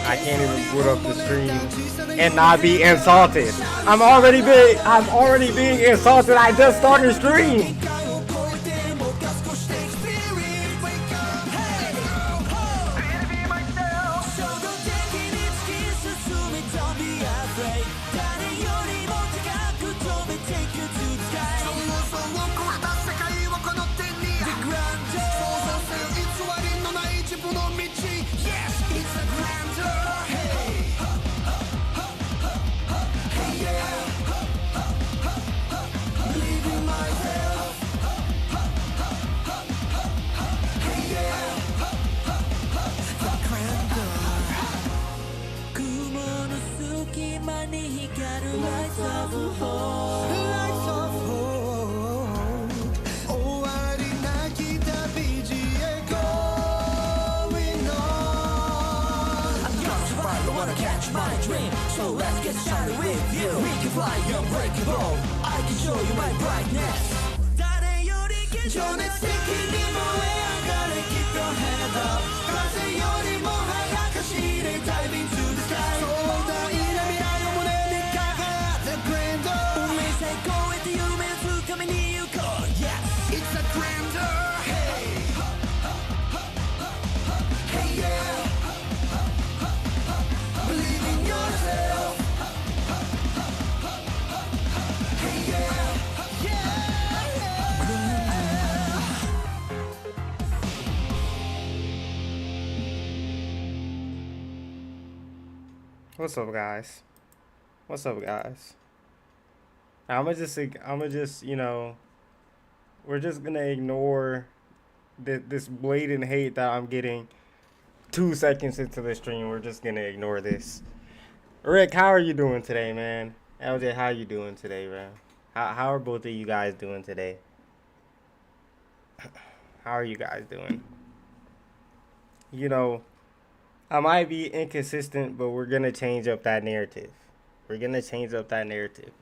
I can't even boot up the stream and not be insulted. I'm already being insulted. I just started stream. What's up, guys? What's up, guys? I'ma just, you know, we're just gonna ignore this blatant hate that I'm getting 2 seconds into the stream. We're just gonna ignore this. Rick, how are you doing today, man? LJ, how you doing today, bro? How are both of you guys doing today? How are you guys doing? You know, I might be inconsistent, but we're going to change up that narrative. We're going to change up that narrative.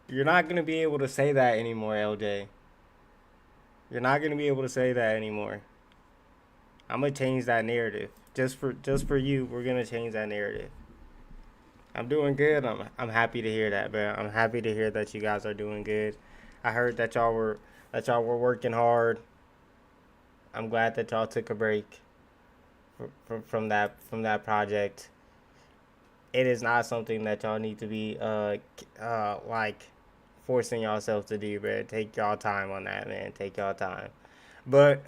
You're not going to be able to say that anymore, LJ. You're not going to be able to say that anymore. I'm gonna change that narrative. Just for you, we're gonna change that narrative. I'm doing good. I'm happy to hear that, man. I'm happy to hear that you guys are doing good. I heard that y'all were working hard. I'm glad that y'all took a break from that project. It is not something that y'all need to be like forcing yourself to do, man. Take y'all time on that, man. Take y'all time. But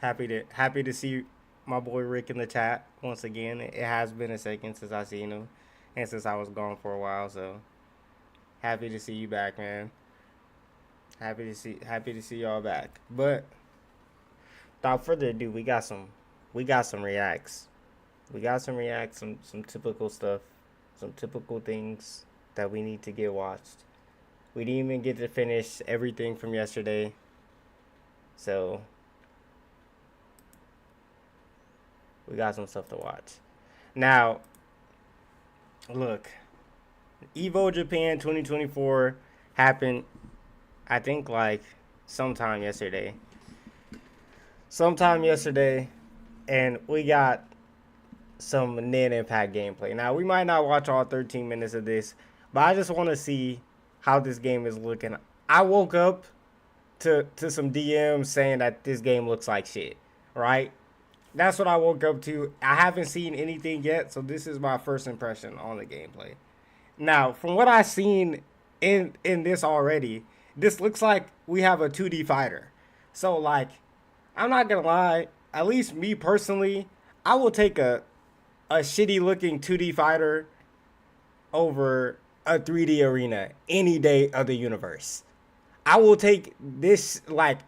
happy to see my boy Rick in the chat once again. It has been a second since I seen him, and since I was gone for a while. So happy to see you back, man. Happy to see y'all back. But without further ado, we got some reacts. We got some reacts, some typical stuff, some typical things that we need to get watched. We didn't even get to finish everything from yesterday, so we got some stuff to watch. Now, look, Evo Japan 2024 happened, I think, like sometime yesterday. And we got some Nen Impact gameplay. Now, we might not watch all 13 minutes of this, but I just want to see how this game is looking. I woke up to some DMs saying that this game looks like shit, right? That's what I woke up to. I haven't seen anything yet, so this is my first impression on the gameplay. Now, from what I've seen in this already, this looks like we have a 2D fighter. So, like, I'm not gonna lie, at least me personally, I will take a shitty looking 2D fighter over a 3D arena any day of the universe. I will take this, like,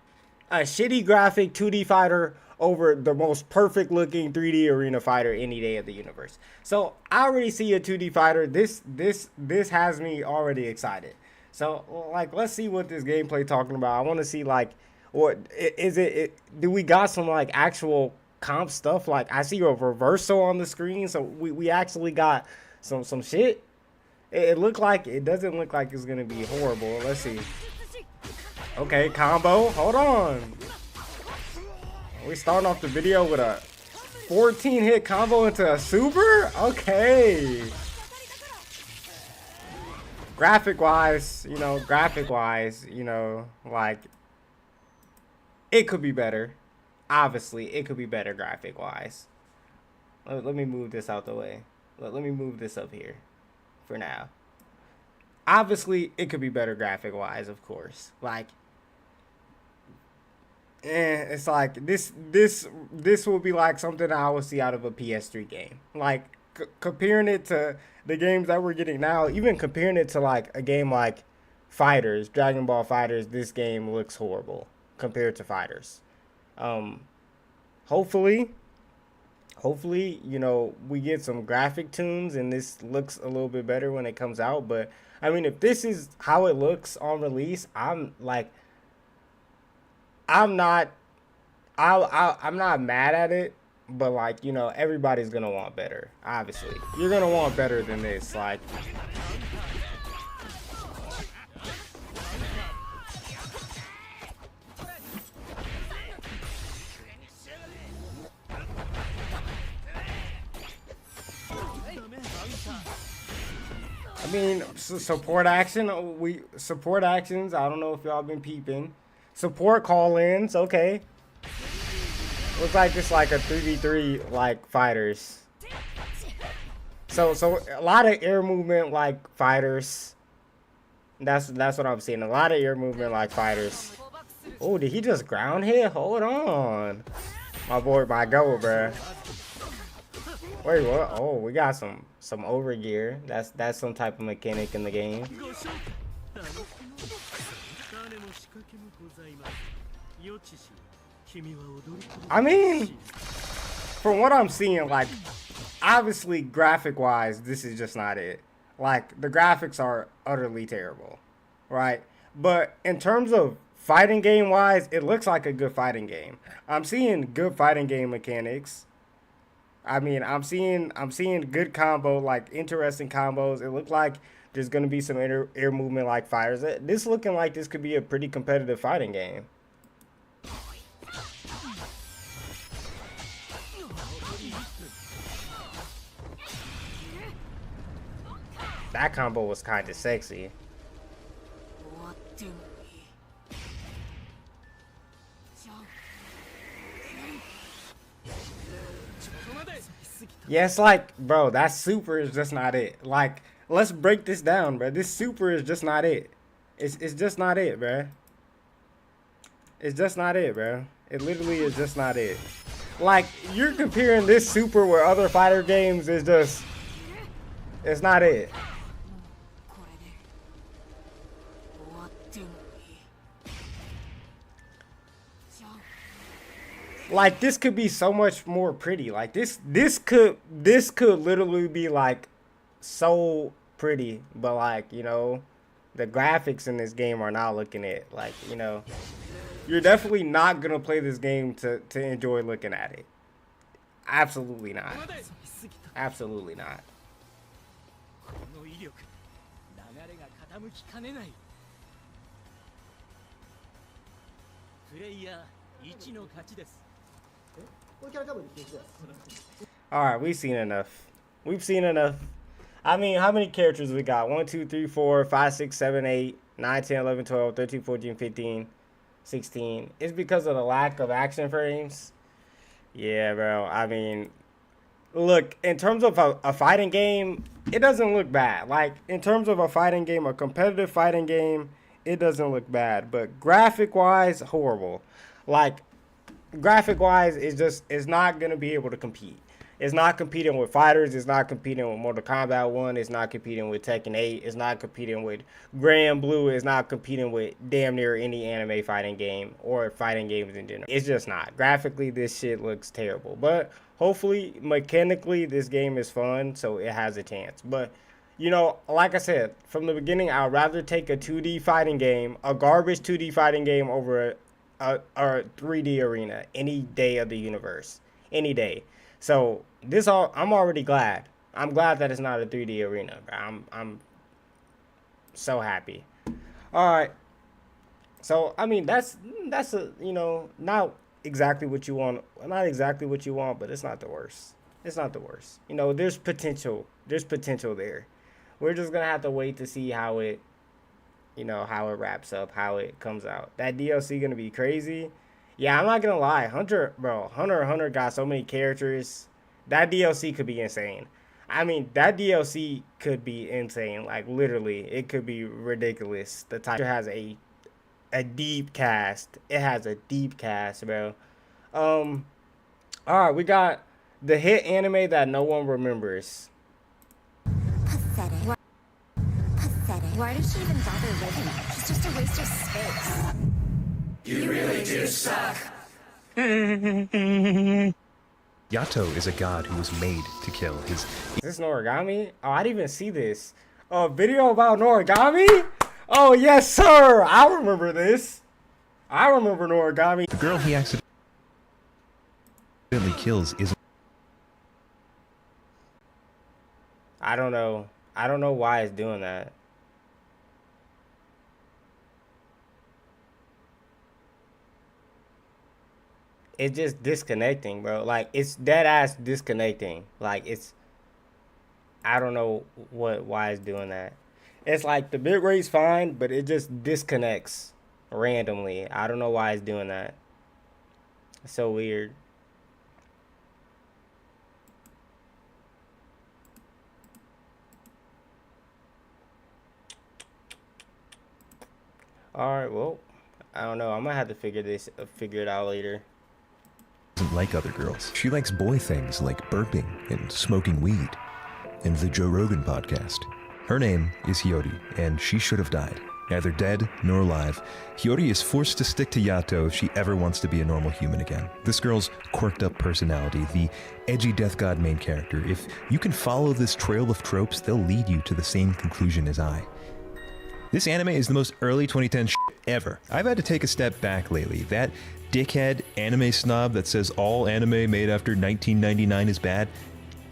a shitty graphic 2D fighter over the most perfect looking 3D arena fighter any day of the universe. So I already see a 2D fighter. This has me already excited. So, like, let's see what this gameplay talking about. I want to see, like, what is it? Do we got some, like, actual comp stuff? Like, I see a reversal on the screen, so we actually got some shit. It doesn't look like it's gonna be horrible. Let's see. Okay, combo. Hold on. We starting off the video with a 14 hit combo into a super. Okay. Graphic wise, like, it could be better. Obviously, it could be better graphic wise. Let me move this out the way. Let me move this up here for now. Obviously, it could be better graphic wise, of course. Like, it's like this will be like something I would see out of a PS3 game. Like, comparing it to the games that we're getting now, even comparing it to like a game like Fighters, Dragon Ball Fighters, this game looks horrible compared to Fighters. Hopefully, we get some graphic tunes and this looks a little bit better when it comes out. But I mean, if this is how it looks on release, I'm not mad at it, but, like, everybody's gonna want better. Obviously, you're gonna want better than this. Like, I mean, support actions. I don't know if y'all been peeping. Support call-ins. Okay. Looks like it's like a 3v3 like Fighters. So a lot of air movement like Fighters. That's what I'm seeing. A lot of air movement like Fighters. Oh, did he just ground hit? Hold on. My boy, my go, bruh. Wait, what? Oh, we got some overgear. That's some type of mechanic in the game. I mean, from what I'm seeing, like, obviously graphic wise, this is just not it. Like, the graphics are utterly terrible, right? But in terms of fighting game wise, it looks like a good fighting game. I'm seeing good fighting game mechanics. I mean, I'm seeing good combo, like interesting combos. It looked like there's gonna be some air movement like Fighters. This looking like this could be a pretty competitive fighting game. That combo was kind of sexy. Yeah, it's like, bro, that super is just not it. Like, let's break this down, bro. This super is just not it. It's just not it, bro. It's just not it, bro. It literally is just not it. Like, you're comparing this super with other fighter games, it's just, it's not it. Like, this could be so much more pretty. Like, this could literally be like so pretty, but like, you know, the graphics in this game are not looking it. Like, you know, you're definitely not gonna play this game to enjoy looking at it. Absolutely not. Absolutely not. Alright, we've seen enough. We've seen enough. I mean, how many characters we got? 1, 2, 3, 4, 5, 6, 7, 8, 9, 10, 11, 12, 13, 14, 15, 16. It's because of the lack of action frames. Yeah, bro. I mean, look, in terms of a fighting game, it doesn't look bad. Like, in terms of a fighting game, a competitive fighting game, it doesn't look bad. But graphic-wise, horrible. Like, graphic-wise, it's not going to be able to compete. It's not competing with fighters. It's not competing with Mortal Kombat 1. It's not competing with Tekken 8. It's not competing with Grand Blue. It's not competing with damn near any anime fighting game or fighting games in general. It's just not. Graphically, this shit looks terrible. But hopefully, mechanically, this game is fun, so it has a chance. But, you know, like I said, from the beginning, I'd rather take a 2D fighting game, a garbage 2D fighting game over a 3D arena any day of the universe. Any day. So I'm already glad. I'm glad that it's not a 3D arena, bro. I'm so happy. All right. So I mean that's a, you know, not exactly what you want. Not exactly what you want, but it's not the worst. It's not the worst. You know, there's potential. There's potential there. We're just gonna have to wait to see how it, you know, how it wraps up, how it comes out. That DLC gonna be crazy. Yeah, I'm not gonna lie, Hunter x Hunter got so many characters. That DLC could be insane. I mean, that DLC could be insane. Like, literally, it could be ridiculous. The type has a deep cast. It has a deep cast, bro. All right, we got the hit anime that no one remembers. Pathetic. Pathetic. Why did she even bother living? She's just a waste of space. You really do suck. Yato is a god who was made to kill his... Is this Noragami? Oh, I didn't even see this. A video about Noragami? Oh, yes, sir. I remember this. I remember Noragami. The girl he accidentally kills is... I don't know. I don't know why it's doing that. It's just disconnecting, bro. Like, it's dead ass disconnecting. Like, it's, I don't know why it's doing that. It's like the bitrate's fine, but it just disconnects randomly. I don't know why it's doing that. It's so weird. All right, well, I don't know. I'm gonna have to figure it out later. Doesn't like other girls. She likes boy things like burping and smoking weed. In the Joe Rogan podcast. Her name is Hiyori, and she should have died. Neither dead nor alive, Hiyori is forced to stick to Yato if she ever wants to be a normal human again. This girl's quirked up personality, the edgy death god main character, if you can follow this trail of tropes, they'll lead you to the same conclusion as I. This anime is the most early 2010 shit ever. I've had to take a step back lately. That dickhead anime snob that says all anime made after 1999 is bad.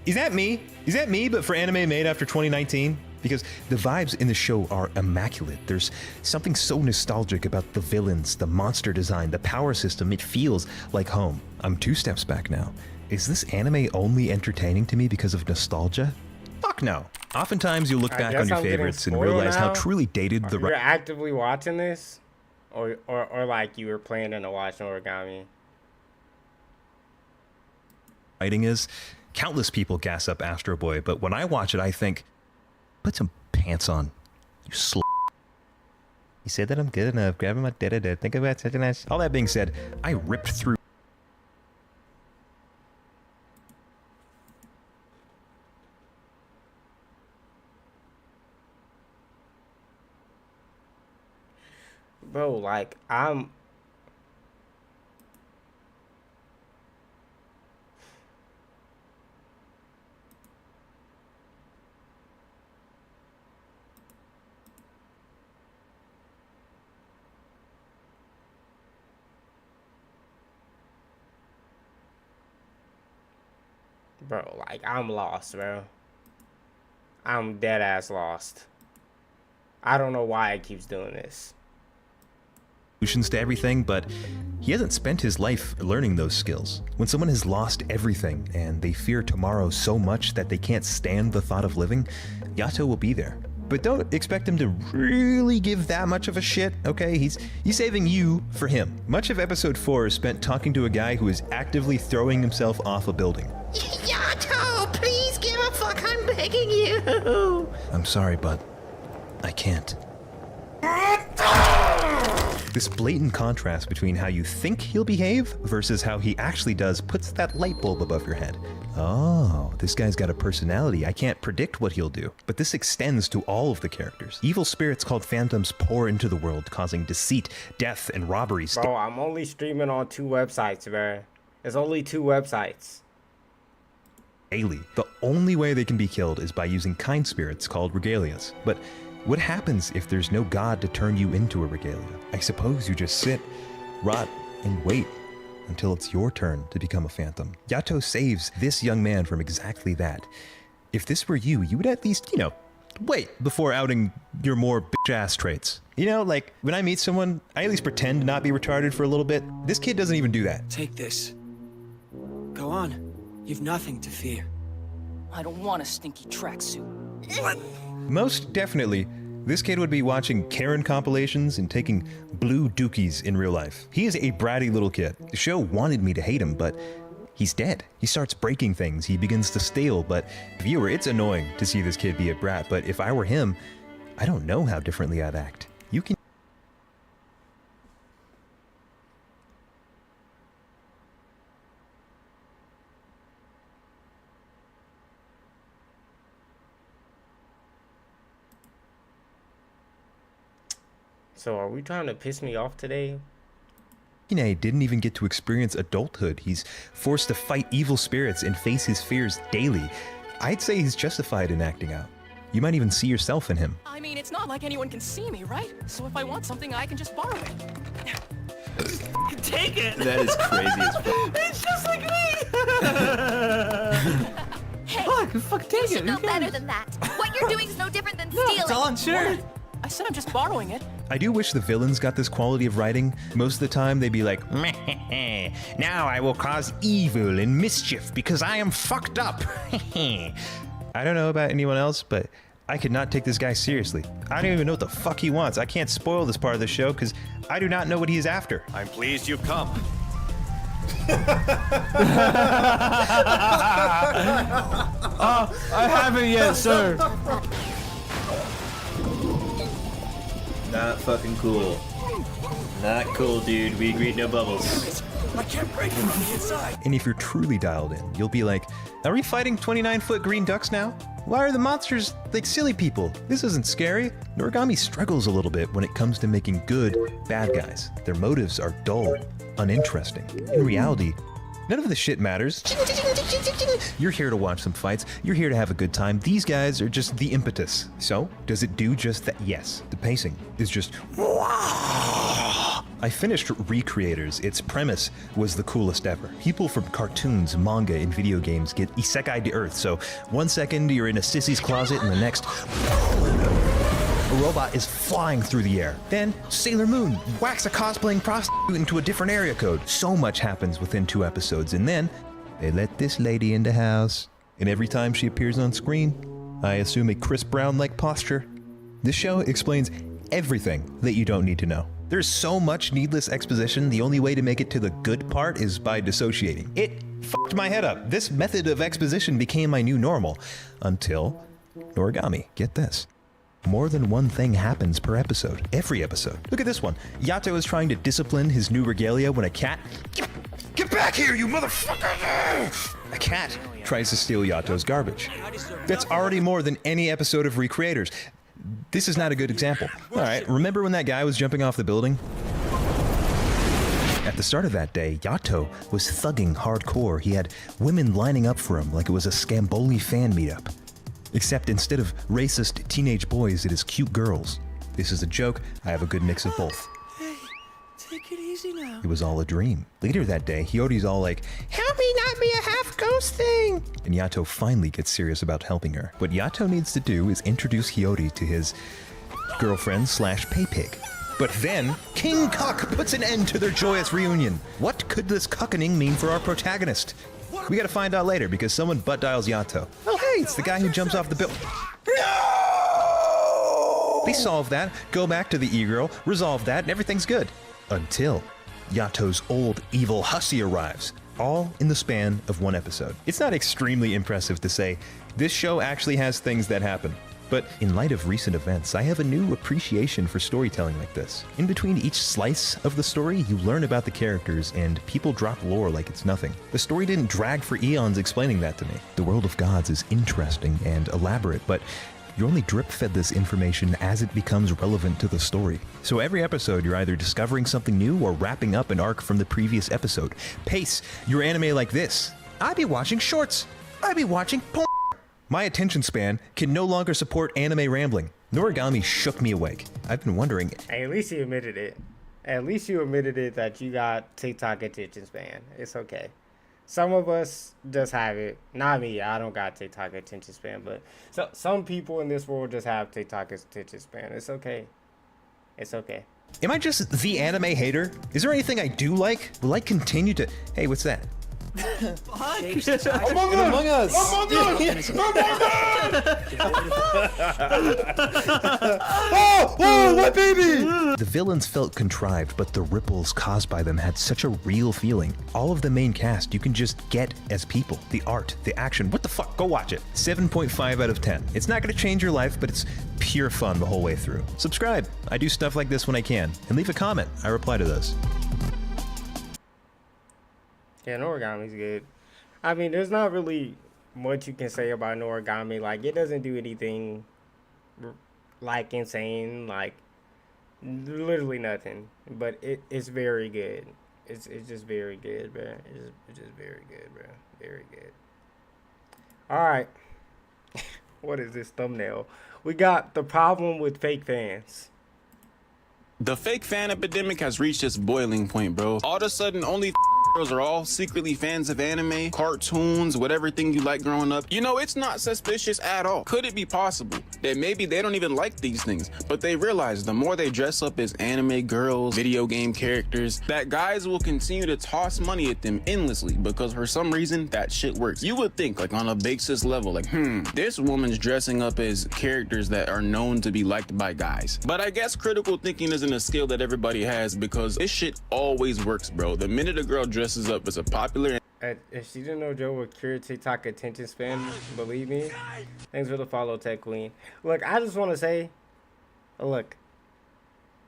Is that me? Is that me, but for anime made after 2019? Because the vibes in the show are immaculate. There's something so nostalgic about the villains, the monster design, the power system. It feels like home. I'm 2 steps back now. Is this anime only entertaining to me because of nostalgia? Fuck no. Oftentimes, you'll look I back guess on your I'm getting favorites and spoiled realize how now. truly dated the You're actively watching this, or like you were planning to watch Origami. writing is. Countless people gas up Astro Boy, but when I watch it, I think, put some pants on, you slut. You said that I'm good enough. Grabbing my da-da-da. Think about such a nice. All that being said, I ripped through. Bro, like, I'm... Bro, like, I'm lost, bro. I'm dead ass lost. I don't know why it keeps doing this. Solutions to everything, but he hasn't spent his life learning those skills. When someone has lost everything and they fear tomorrow so much that they can't stand the thought of living, Yato will be there. But don't expect him to really give that much of a shit, okay? He's saving you for him. Much of episode 4 is spent talking to a guy who is actively throwing himself off a building. Yato, please give a fuck, I'm begging you. I'm sorry, but I can't. This blatant contrast between how you think he'll behave versus how he actually does puts that light bulb above your head. Oh, this guy's got a personality. I can't predict what he'll do. But this extends to all of the characters. Evil spirits called phantoms pour into the world, causing deceit, death, and robberies. Bro, I'm only streaming on 2 websites, bro. There's only 2 websites. Daily. The only way they can be killed is by using kind spirits called regalias. But what happens if there's no god to turn you into a regalia? I suppose you just sit, rot, and wait until it's your turn to become a phantom. Yato saves this young man from exactly that. If this were you, you would at least, wait before outing your more bitch-ass traits. Like, when I meet someone, I at least pretend to not be retarded for a little bit. This kid doesn't even do that. Take this. Go on. You've nothing to fear. I don't want a stinky tracksuit. What? Most definitely, this kid would be watching Karen compilations and taking blue dookies in real life. He is a bratty little kid. The show wanted me to hate him, but he's dead. He starts breaking things. He begins to steal, but viewer, it's annoying to see this kid be a brat, but if I were him, I don't know how differently I'd act. You can... So are we trying to piss me off today? Hine didn't even get to experience adulthood. He's forced to fight evil spirits and face his fears daily. I'd say he's justified in acting out. You might even see yourself in him. I mean, it's not like anyone can see me, right? So if I want something, I can just borrow it. Take it! That is crazy as fuck. It's just like me! Hey, Fuck, take you it. should know Who cares? better than that. What you're doing is no different than stealing. It's all unsure. I said I'm just borrowing it. I do wish the villains got this quality of writing. Most of the time, they'd be like, now I will cause evil and mischief because I am fucked up. I don't know about anyone else, but I could not take this guy seriously. I don't even know what the fuck he wants. I can't spoil this part of the show because I do not know what he is after. I'm pleased you've come. I haven't yet, sir. Not fucking cool. Not cool, dude. We agreed no bubbles. I can't break from the inside. And if you're truly dialed in, you'll be like, are we fighting 29-foot green ducks now? Why are the monsters like silly people? This isn't scary. Noragami struggles a little bit when it comes to making good bad guys. Their motives are dull, uninteresting. In reality, none of the shit matters. You're here to watch some fights. You're here to have a good time. These guys are just the impetus. So, does it do just that? Yes. The pacing is just... I finished Recreators. Its premise was the coolest ever. People from cartoons, manga, and video games get isekai to Earth. So, 1 second you're in a sissy's closet, and the next... a robot is flying through the air. Then, Sailor Moon whacks a cosplaying prostitute into a different area code. So much happens within 2 episodes, and then they let this lady in the house. And every time she appears on screen, I assume a Chris Brown-like posture. This show explains everything that you don't need to know. There's so much needless exposition, the only way to make it to the good part is by dissociating. It fucked my head up. This method of exposition became my new normal. Until Noragami. Get this. More than one thing happens per episode. Every episode. Look at this one. Yato is trying to discipline his new regalia when a cat... Get back here, you motherfucker! A cat tries to steal Yato's garbage. That's already more than any episode of Recreators. This is not a good example. Alright, remember when that guy was jumping off the building? At the start of that day, Yato was thugging hardcore. He had women lining up for him like it was a Scamboli fan meetup. Except instead of racist teenage boys, it is cute girls. This is a joke. I have a good mix of both. Hey, take it easy now. It was all a dream. Later that day, Hiyori's all like, "Help me not be a half ghost thing!" And Yato finally gets serious about helping her. What Yato needs to do is introduce Hiyori to his girlfriend slash pay pig. But then, King Cuck puts an end to their joyous reunion. What could this cuckening mean for our protagonist? We gotta find out later because someone butt dials Yato. Oh hey, it's the guy who jumps off the building. No! They solve that, go back to the e-girl, resolve that, and everything's good. Until Yato's old evil hussy arrives. All in the span of one episode. It's not extremely impressive to say, this show actually has things that happen. But in light of recent events, I have a new appreciation for storytelling like this. In between each slice of the story, you learn about the characters, and people drop lore like it's nothing. The story didn't drag for eons explaining that to me. The world of gods is interesting and elaborate, but you're only drip-fed this information as it becomes relevant to the story. So every episode, you're either discovering something new or wrapping up an arc from the previous episode. Pace your anime like this. I be watching shorts. I be watching porn. My attention span can no longer support anime rambling. Noragami shook me awake. I've been wondering... Hey, at least you admitted it. At least you admitted it that you got TikTok attention span. It's okay. Some of us just have it. Not me. I don't got TikTok attention span. But some people in this world just have TikTok attention span. It's okay. It's okay. Am I just the anime hater? Is there anything I do like? Will I continue to... Hey, what's that? Among Us! Oh, my baby! The villains felt contrived, but the ripples caused by them had such a real feeling. All of the main cast you can just get as people. The art, the action, what the fuck? Go watch it. 7.5 out of 10. It's not gonna change your life, but it's pure fun the whole way through. Subscribe. I do stuff like this when I can. And leave a comment. I reply to those. Yeah, Noragami's good. I mean, there's not really much you can say about Noragami. Like, it doesn't do anything, like, insane. Like, literally nothing. But it's very good. It's just very good, bro. It's just very good, bro. Very good. Alright. What is this thumbnail? We got the problem with fake fans. The fake fan epidemic has reached its boiling point, bro. All of a sudden, only girls are all secretly fans of anime, cartoons, whatever thing you like growing up. You know, it's not suspicious at all. Could it be possible that maybe they don't even like these things, but they realize the more they dress up as anime girls, video game characters, that guys will continue to toss money at them endlessly because for some reason that shit works. You would think, like, on a basis level, like, this woman's dressing up as characters that are known to be liked by guys. But I guess critical thinking isn't a skill that everybody has because this shit always works, bro. The minute a girl dresses up as a popular... If she didn't know Joe would cure TikTok attention span, believe me. Thanks for the follow, Tech Queen. Look, I just want to say, look,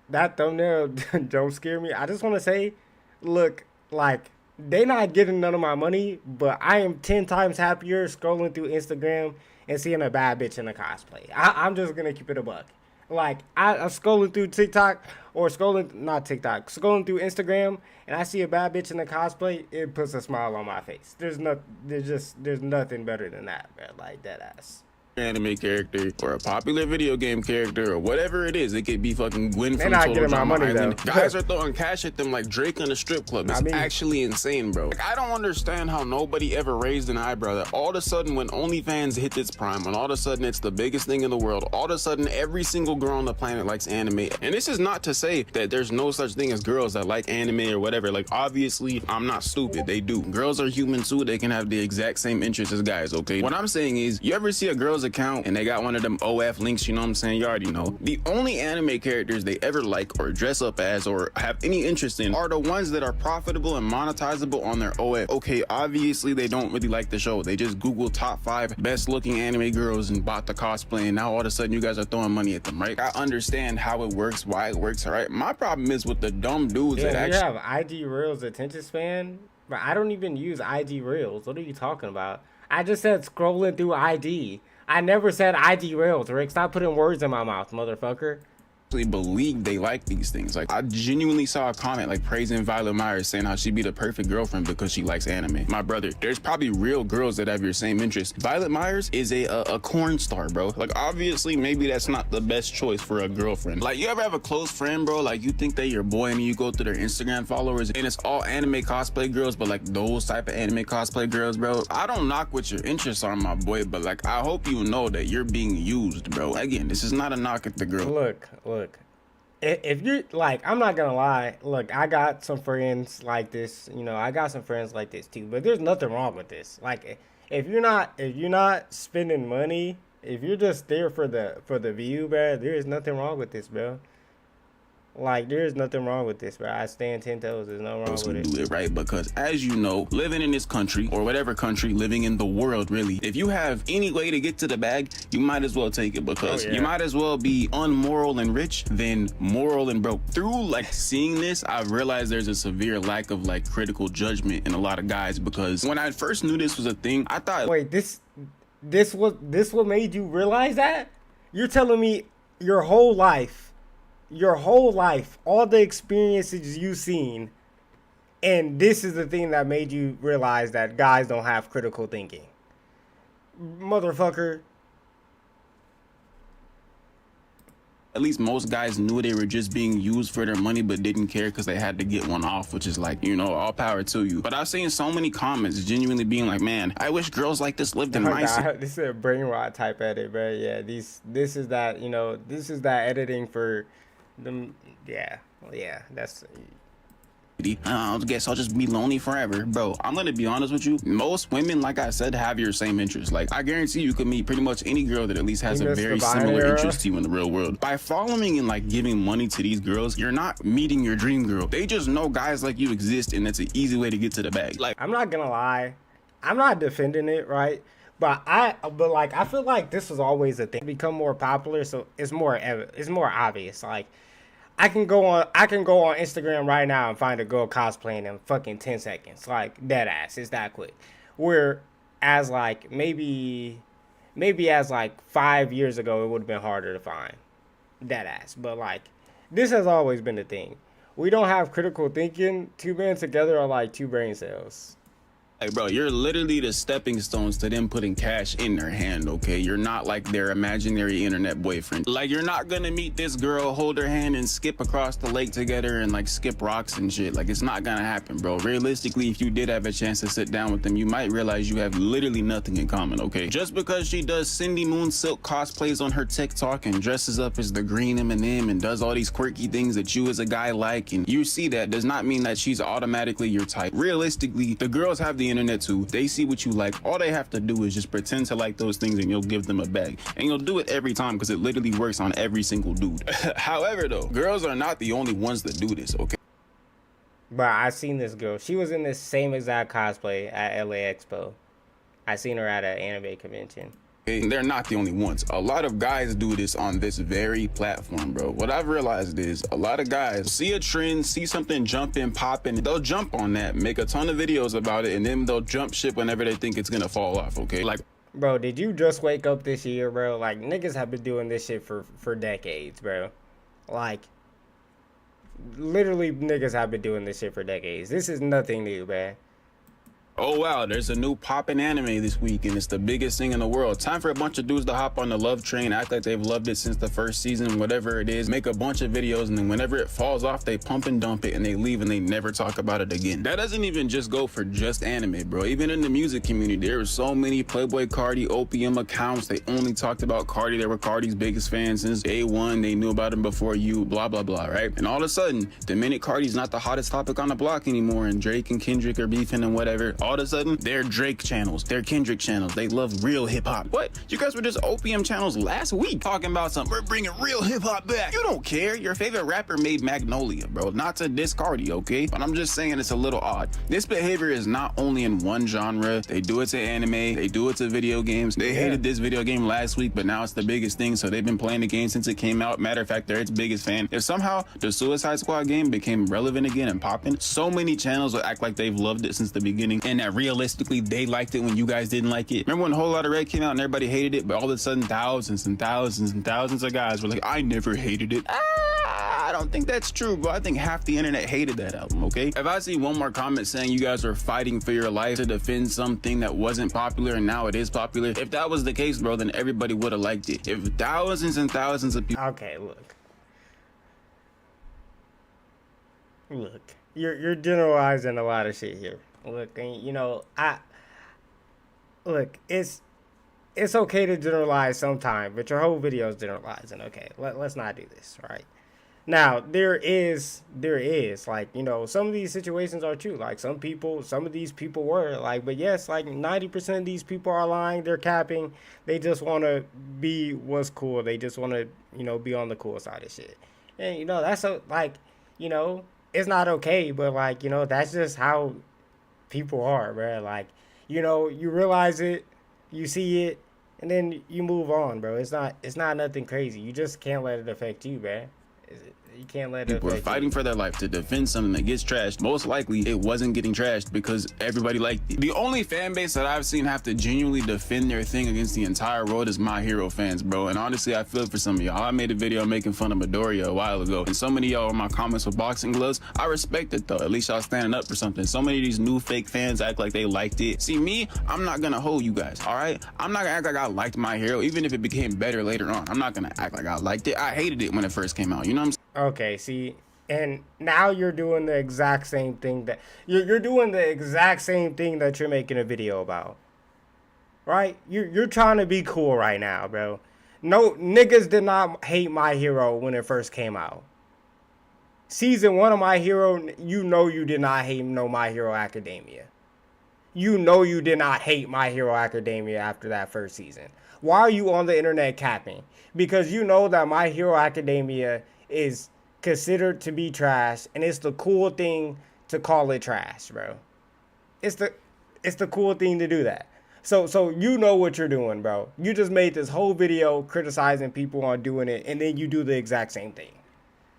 that thumbnail don't scare me. I just want to say, look, like, they not getting none of my money, but I am 10 times happier scrolling through Instagram and seeing a bad bitch in a cosplay. I'm just going to keep it a buck. Like, I'm scrolling through TikTok or scrolling through Instagram and I see a bad bitch in a cosplay, it puts a smile on my face. There's nothing better than that, man. Like, dead ass. Anime character or a popular video game character or whatever it is. It could be fucking Gwen from not Total getting my Drama money, Island. though. Guys are throwing cash at them like Drake in a strip club. It's actually insane, bro. Like, I don't understand how nobody ever raised an eyebrow that all of a sudden when OnlyFans hits its prime, when all of a sudden it's the biggest thing in the world, all of a sudden every single girl on the planet likes anime. And this is not to say that there's no such thing as girls that like anime or whatever. Like, obviously, I'm not stupid. They do. Girls are human too. They can have the exact same interests as guys, okay? What I'm saying is, you ever see a girl's account and they got one of them OF links, you know what I'm saying? You already know. The only anime characters they ever like or dress up as or have any interest in are the ones that are profitable and monetizable on their OF. Okay, obviously they don't really like the show. They just Google top 5 best looking anime girls and bought the cosplay, and now all of a sudden you guys are throwing money at them, right? I understand how it works, why it works, all right? My problem is with the dumb dudes that you actually have IG Reels attention span, but I don't even use IG Reels. What are you talking about? I just said scrolling through IG. I never said IG Reels, Rick. Stop putting words in my mouth, motherfucker. believe they like these things. Like, I genuinely saw a comment like praising Violet Myers, saying how she'd be the perfect girlfriend because she likes anime. My brother, there's probably real girls that have your same interest. Violet Myers is a corn star, bro. Like, obviously maybe that's not the best choice for a girlfriend. Like, you ever have a close friend, bro, like you think they your boy and you go through their Instagram followers and it's all anime cosplay girls, but like those type of anime cosplay girls, bro? I don't knock what your interests are, my boy, but like, I hope you know that you're being used, bro. Again, this is not a knock at the girl. Look. If you're like, I'm not gonna lie. Look, I got some friends like this. You know, I got some friends like this too. But there's nothing wrong with this. Like, if you're not spending money, if you're just there for the view, bro, there is nothing wrong with this, bro. Like, there's nothing wrong with this, bro. I stand 10 toes. There's no wrong with it. Do it right, because as you know, living in this country or whatever country, living in the world, really, if you have any way to get to the bag, you might as well take it, because you might as well be unmoral and rich than moral and broke. Through like seeing this, I've realized there's a severe lack of like critical judgment in a lot of guys, because when I first knew this was a thing, I thought, wait, this what made you realize that? You're telling me your whole life, all the experiences you've seen, and this is the thing that made you realize that guys don't have critical thinking? Motherfucker. at least most guys knew they were just being used for their money but didn't care because they had to get one off, which is like, you know, all power to you. But I've seen so many comments genuinely being like, man, I wish girls like this lived in my city. This is a brain rot type edit, bro. Yeah, this is that, you know, this is that editing for them. Yeah, that's... I guess I'll just be lonely forever. Bro, I'm gonna be honest with you. Most women, like I said, have your same interests. Like, I guarantee you could meet pretty much any girl that at least has a very similar interest to you in the real world. By following and like giving money to these girls, you're not meeting your dream girl. They just know guys like you exist, and it's an easy way to get to the bag. Like, I'm not gonna lie, I'm not defending it, right? But I feel like this was always a thing. Become more popular, so it's more obvious. Like, I can go on Instagram right now and find a girl cosplaying in fucking 10 seconds. Like, dead ass. It's that quick. Whereas like maybe as like 5 years ago, it would have been harder to find. Dead ass. But like, this has always been the thing. We don't have critical thinking. Two men together are like two brain cells. Hey, bro, you're literally the stepping stones to them putting cash in their hand, okay? You're not like their imaginary internet boyfriend. Like, you're not gonna meet this girl, hold her hand, and skip across the lake together and, like, skip rocks and shit. Like, it's not gonna happen, bro. Realistically, if you did have a chance to sit down with them, you might realize you have literally nothing in common, okay? Just because she does Cindy Moon Silk cosplays on her TikTok and dresses up as the green M&M and does all these quirky things that you as a guy like, and you see that, does not mean that she's automatically your type. Realistically, the girls have the internet too. They see what you like. All they have to do is just pretend to like those things, and you'll give them a bag, and you'll do it every time because it literally works on every single dude. However, though, girls are not the only ones that do this, okay? But I seen this girl. She was in this same exact cosplay at LA Expo. I seen her at an anime convention. And they're not the only ones. A lot of guys do this on this very platform, bro. What I've realized is a lot of guys see a trend, see something jumping, popping, they'll jump on that, make a ton of videos about it, and then they'll jump ship whenever they think it's gonna fall off, okay? Like, bro, did you just wake up this year, bro? Like, niggas have been doing this shit for decades, bro. Like, literally niggas have been doing this shit for decades. This is nothing new, man. oh wow, there's a new poppin' anime this week and it's the biggest thing in the world. Time for a bunch of dudes to hop on the love train, act like they've loved it since the first season, whatever it is, make a bunch of videos, and then whenever it falls off, they pump and dump it and they leave and they never talk about it again. That doesn't even just go for just anime, bro. Even in the music community, there were so many Playboy Cardi Opium accounts. They only talked about Cardi. They were Cardi's biggest fans since day one. They knew about him before you, blah, blah, blah, right? And all of a sudden, the minute Cardi's not the hottest topic on the block anymore and Drake and Kendrick are beefing and whatever, All of a sudden, they're Drake channels, they're Kendrick channels. They love real hip hop. What? You guys were just opium channels last week talking about something. We're bringing real hip hop back. You don't care. Your favorite rapper made Magnolia, bro. Not to diss Cardi, okay? But I'm just saying it's a little odd. This behavior is not only in one genre. They do it to anime. They do it to video games. They hated this video game last week, but now it's the biggest thing. So they've been playing the game since it came out. Matter of fact, they're its biggest fan. If somehow the Suicide Squad game became relevant again and popping, so many channels will act like they've loved it since the beginning and that realistically they liked it when you guys didn't like it. Remember when Whole Lotta Red came out and everybody hated it, but all of a sudden thousands and thousands and thousands of guys were like, I never hated it. I don't think that's true, bro. I think half the internet hated that album, okay? If I see one more comment saying you guys are fighting for your life to defend something that wasn't popular and now it is popular, if that was the case, bro, then everybody would have liked it. If thousands and thousands of people... Okay, look, you're generalizing a lot of shit here. Look, and you know, it's okay to generalize sometime, but your whole video is generalizing. Okay, let's not do this, right? Now, there is, like, you know, some of these situations are true. Like, some of these people were, like, but yes, like, 90% of these people are lying. They're capping. They just want to be what's cool. They just want to, you know, be on the cool side of shit. And, you know, that's, like, you know, it's not okay, but, like, you know, that's just how people are, bro. Like, you know, you realize it, you see it, and then you move on, bro. It's not nothing crazy. You just can't let it affect you, bro. You can't let it. People are fighting for their life to defend something that gets trashed. Most likely, it wasn't getting trashed because everybody liked it. The only fan base that I've seen have to genuinely defend their thing against the entire world is My Hero fans, bro. And honestly, I feel for some of y'all. I made a video making fun of Midoriya a while ago, and so many of y'all in my comments with boxing gloves. I respect it though. At least y'all standing up for something. So many of these new fake fans act like they liked it. See me, I'm not gonna hold you guys. All right, I'm not gonna act like I liked My Hero, even if it became better later on. I'm not gonna act like I liked it. I hated it when it first came out. You know what I'm saying? Okay, see, and now you're doing the exact same thing that you're doing the exact same thing that you're making a video about, right? You're trying to be cool right now, bro. No, niggas did not hate My Hero when it first came out. Season 1 of My Hero, you know you did not hate no My Hero Academia. You know you did not hate My Hero Academia after that first season. Why are you on the internet capping? Because you know that My Hero Academia is considered to be trash, and it's the cool thing to call it trash, bro. It's the cool thing to do that. So you know what you're doing, bro. You just made this whole video criticizing people on doing it, and then you do the exact same thing.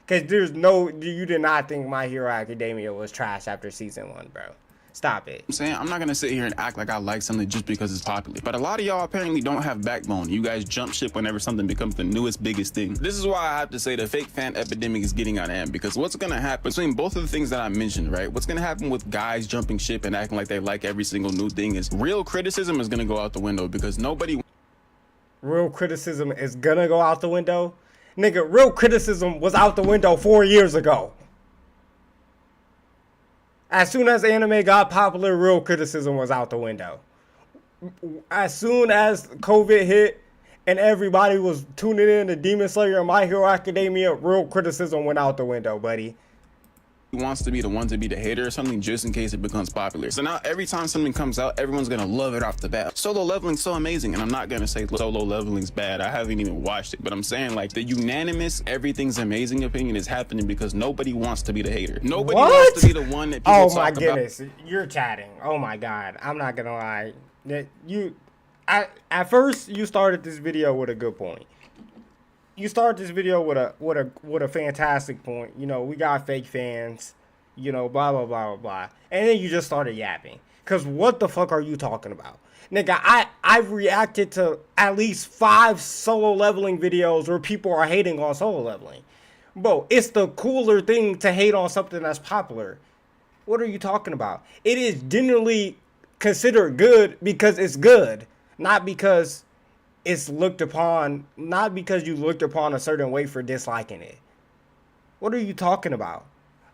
Because you did not think My Hero Academia was trash after season 1, bro. Stop it. I'm saying I'm not gonna sit here and act like I like something just because it's popular. But a lot of y'all apparently don't have backbone. You guys jump ship whenever something becomes the newest, biggest thing. This is why I have to say the fake fan epidemic is getting out of hand. Because what's gonna happen between both of the things that I mentioned, right? What's gonna happen with guys jumping ship and acting like they like every single new thing is real criticism is gonna go out the window because nobody. Real criticism is gonna go out the window? Nigga, real criticism was out the window 4 years ago. As soon as anime got popular, real criticism was out the window. As soon as COVID hit and everybody was tuning in to Demon Slayer and My Hero Academia, real criticism went out the window, buddy. Wants to be the one to be the hater or something just in case it becomes popular. So now every time something comes out, everyone's gonna love it off the bat. Solo leveling's so amazing, and I'm not gonna say solo leveling's bad. I haven't even watched it, but I'm saying like the unanimous everything's amazing opinion is happening because nobody wants to be the hater. Nobody wants to be the one that people talk about. Oh my goodness, you're chatting. Oh my god, I'm not gonna lie. At first you started this video with a good point. You start this video with a fantastic point. You know, we got fake fans, you know, blah, blah, blah, blah, blah. And then you just started yapping. Because what the fuck are you talking about? Nigga, I've reacted to at least 5 solo leveling videos where people are hating on solo leveling. Bro, it's the cooler thing to hate on something that's popular. What are you talking about? It is generally considered good because it's good. Not because it's looked upon, not because you looked upon a certain way for disliking it. What are you talking about?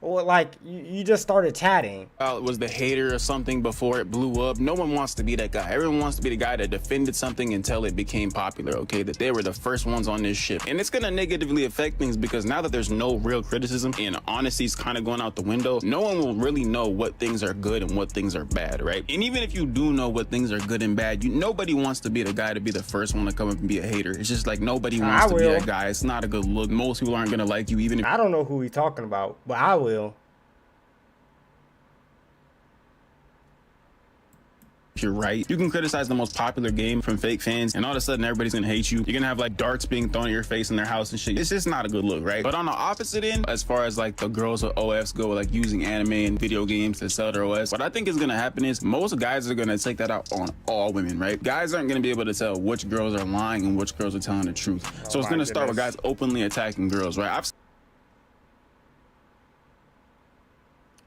Or like you just started chatting. Was the hater or something before it blew up. No one wants to be that guy. Everyone wants to be the guy that defended something until it became popular, okay? That they were the first ones on this ship. And it's gonna negatively affect things because now that there's no real criticism and honesty's kind of going out the window, no one will really know what things are good and what things are bad, right? And even if you do know what things are good and bad, nobody wants to be the guy to be the first one to come up and be a hater. It's just like nobody wants to be that guy. It's not a good look. Most people aren't gonna like you, even if I don't know who he's talking about, but I will. If you're right, you can criticize the most popular game from fake fans and all of a sudden everybody's gonna hate you. You're gonna have like darts being thrown at your face in their house and shit. It's just not a good look, right? But on the opposite end, as far as like the girls with OFs go, like using anime and video games to sell their OS, what I think is gonna happen is most guys are gonna take that out on all women, right? Guys aren't gonna be able to tell which girls are lying and which girls are telling the truth. So it's gonna start with guys openly attacking girls, right?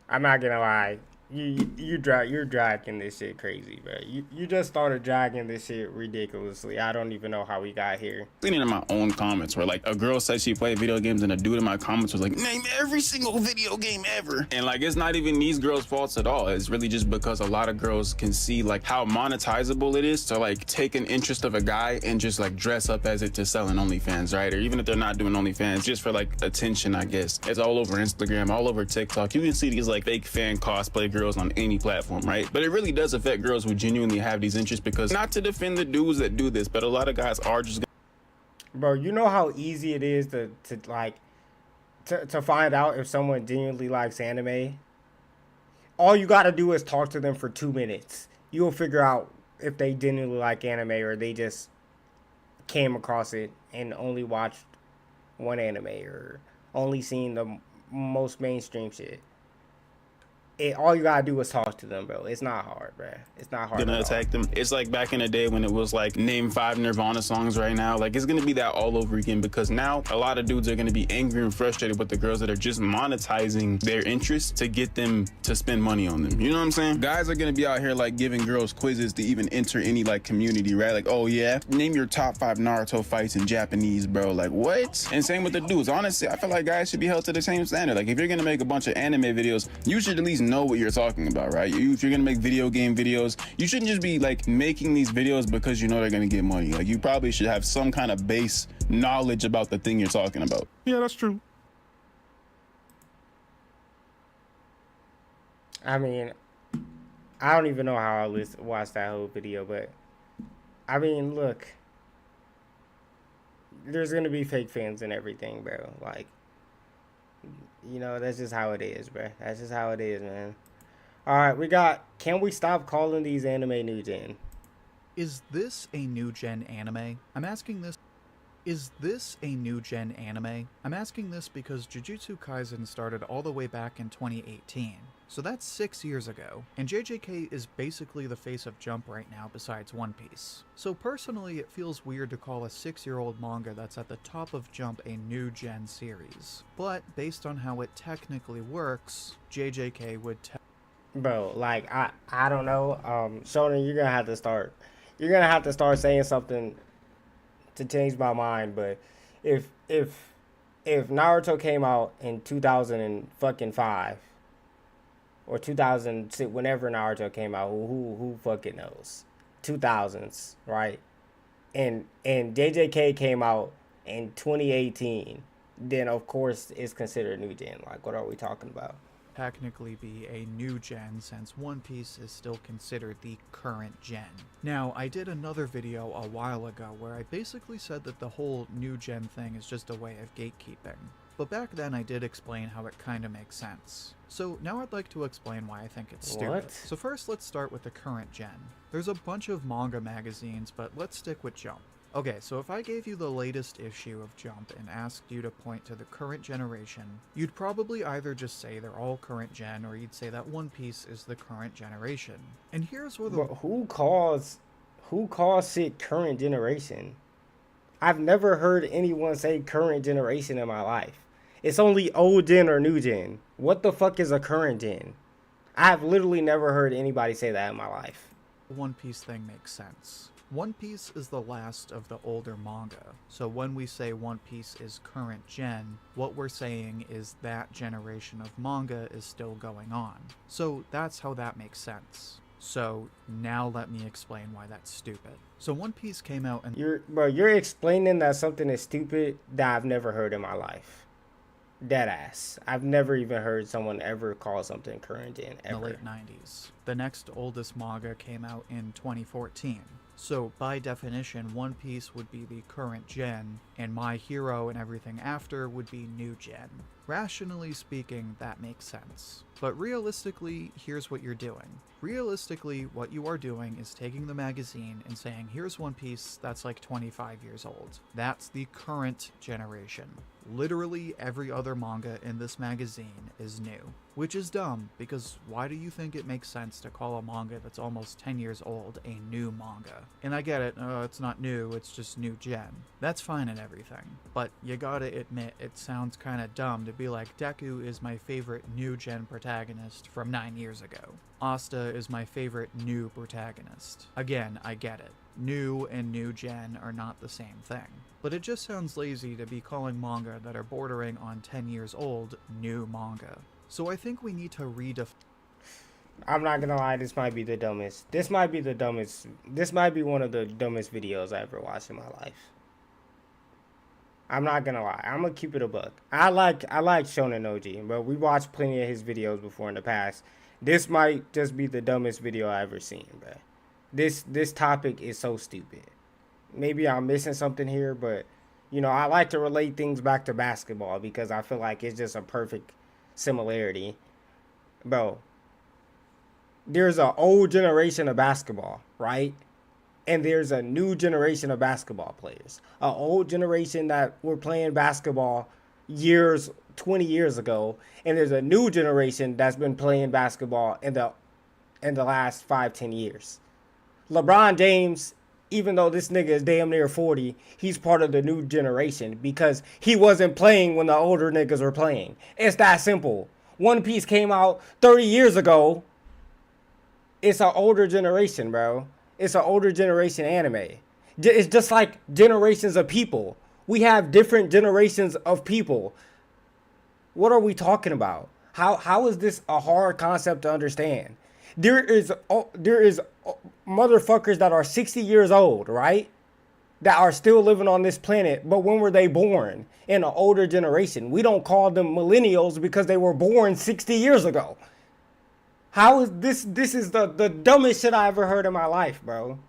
I'm not gonna lie. You're dragging this shit crazy, bro. You just started dragging this shit ridiculously. I don't even know how we got here. Seen it in my own comments where like a girl said she played video games and a dude in my comments was like, name every single video game ever. And like, it's not even these girls' faults at all. It's really just because a lot of girls can see like how monetizable it is to like take an interest of a guy and just like dress up as it to sell in OnlyFans, right? Or even if they're not doing OnlyFans, just for like attention, I guess. It's all over Instagram, all over TikTok. You can see these like fake fan cosplay girls on any platform, right? But it really does affect girls who genuinely have these interests because not to defend the dudes that do this, but a lot of guys are just bro, you know how easy it is to find out if someone genuinely likes anime? All you gotta do is talk to them for 2 minutes. You'll figure out if they genuinely like anime or they just came across it and only watched one anime or only seen the most mainstream shit. All you gotta do is talk to them, bro. It's not hard, bro. It's not hard. Gonna attack them. It's like back in the day when it was like name 5 Nirvana songs right now. Like it's gonna be that all over again because now a lot of dudes are gonna be angry and frustrated with the girls that are just monetizing their interests to get them to spend money on them. You know what I'm saying? Guys are gonna be out here like giving girls quizzes to even enter any like community, right? Like, oh yeah, name your top 5 Naruto fights in Japanese, bro. Like what? And same with the dudes. Honestly, I feel like guys should be held to the same standard. Like if you're gonna make a bunch of anime videos, you should at least know what you're talking about, right? If you're gonna make video game videos, you shouldn't just be like making these videos because you know they're gonna get money. Like you probably should have some kind of base knowledge about the thing you're talking about. Yeah, that's true. I mean, I don't even know how I watched that whole video, but I mean, look, there's gonna be fake fans and everything, bro. Like, you know, that's just how it is, bro. That's just how it is, man. All right, we got, can we stop calling these anime new gen? Is this a new gen anime? I'm asking this. Is this a new gen anime? I'm asking this because Jujutsu Kaisen started all the way back in 2018. So that's 6 years ago, and JJK is basically the face of Jump right now besides One Piece. So personally, it feels weird to call a 6-year-old manga that's at the top of Jump a new gen series. But based on how it technically works, JJK would Bro, like, I don't know. Shonen, you're gonna have to start saying something to change my mind. But if Naruto came out in 2005 or 2006, whenever Naruto came out, who fucking knows? 2000s, right? And JJK came out in 2018, then of course it's considered new gen. Like, what are we talking about? Technically be a new gen since One Piece is still considered the current gen. Now, I did another video a while ago where I basically said that the whole new gen thing is just a way of gatekeeping. But back then I did explain how it kinda makes sense. So now I'd like to explain why I think it's stupid. What? So first let's start with the current gen. There's a bunch of manga magazines, but let's stick with Jump. Okay, so if I gave you the latest issue of Jump and asked you to point to the current generation, you'd probably either just say they're all current gen, or you'd say that One Piece is the current generation. And here's where the— But who calls it current generation? I've never heard anyone say current generation in my life. It's only old gen or new gen. What the fuck is a current gen? I've literally never heard anybody say that in my life. One Piece thing makes sense. One Piece is the last of the older manga, so when we say One Piece is current gen, what we're saying is that generation of manga is still going on. So that's how that makes sense. So now let me explain why that's stupid. So One Piece came out in... You're explaining that something is stupid that I've never heard in my life. Deadass. I've never even heard someone ever call something current gen ever. In the late 90s. The next oldest manga came out in 2014. So by definition, One Piece would be the current gen, and My Hero and everything after would be new gen. Rationally speaking, that makes sense. But realistically, here's what you're doing. Realistically, what you are doing is taking the magazine and saying, here's One Piece that's like 25 years old. That's the current generation. Literally every other manga in this magazine is new. Which is dumb, because why do you think it makes sense to call a manga that's almost 10 years old a new manga? And I get it, it's not new, it's just new gen. That's fine and everything. But you gotta admit, it sounds kinda dumb to be like, Deku is my favorite new gen protagonist from 9 years ago. Asta is my favorite new protagonist. Again, I get it. New and new gen are not the same thing. But it just sounds lazy to be calling manga that are bordering on 10 years old new manga. So I think we need to I'm not gonna lie, this might be the dumbest. This might be one of the dumbest videos I ever watched in my life. I'm not gonna lie. I'm gonna keep it a buck. I like Shonen OG, but we watched plenty of his videos before in the past. This might just be the dumbest video I ever seen, bro. This topic is so stupid. Maybe I'm missing something here, but you know, I like to relate things back to basketball because I feel like it's just a perfect similarity. Bro, there's an old generation of basketball, right? And there's a new generation of basketball players. An old generation that were playing basketball 20 years ago, and there's a new generation that's been playing basketball in the last 5-10 years. LeBron James, even though this nigga is damn near 40, he's part of the new generation because he wasn't playing when the older niggas were playing. It's that simple. One Piece came out 30 years ago. It's an older generation, bro. It's an older generation anime. It's just like generations of people. We have different generations of people. What are we talking about? How is this a hard concept to understand? There is motherfuckers that are 60 years old, right? That are still living on this planet, but when were they born? In an older generation. We don't call them millennials because they were born 60 years ago. How is this is the dumbest shit I ever heard in my life, bro.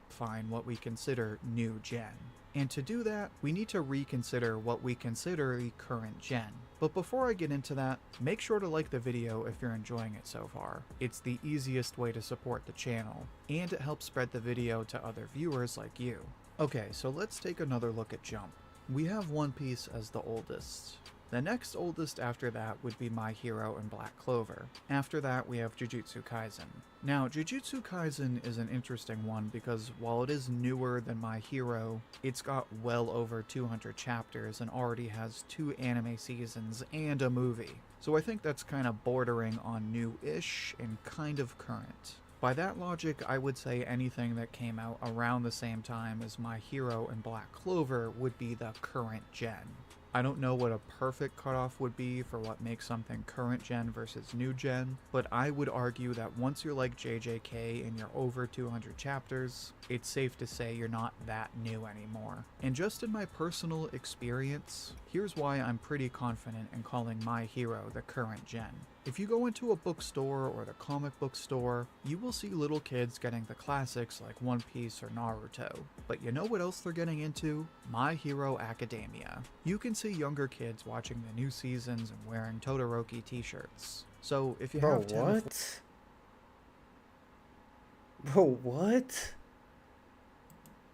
Find what we consider new gen. And to do that, we need to reconsider what we consider the current gen. But before I get into that, make sure to like the video if you're enjoying it so far. It's the easiest way to support the channel, and it helps spread the video to other viewers like you. Okay, so let's take another look at Jump. We have One Piece as the oldest. The next oldest after that would be My Hero and Black Clover. After that, we have Jujutsu Kaisen. Now, Jujutsu Kaisen is an interesting one because while it is newer than My Hero, it's got well over 200 chapters and already has 2 anime seasons and a movie. So I think that's kind of bordering on new-ish and kind of current. By that logic, I would say anything that came out around the same time as My Hero and Black Clover would be the current gen. I don't know what a perfect cutoff would be for what makes something current gen versus new gen, but I would argue that once you're like JJK and you're over 200 chapters, it's safe to say you're not that new anymore. And just in my personal experience, here's why I'm pretty confident in calling My Hero the current gen. If you go into a bookstore or the comic book store, you will see little kids getting the classics like One Piece or Naruto. But you know what else they're getting into? My Hero Academia. You can see younger kids watching the new seasons and wearing Todoroki t-shirts. So if you have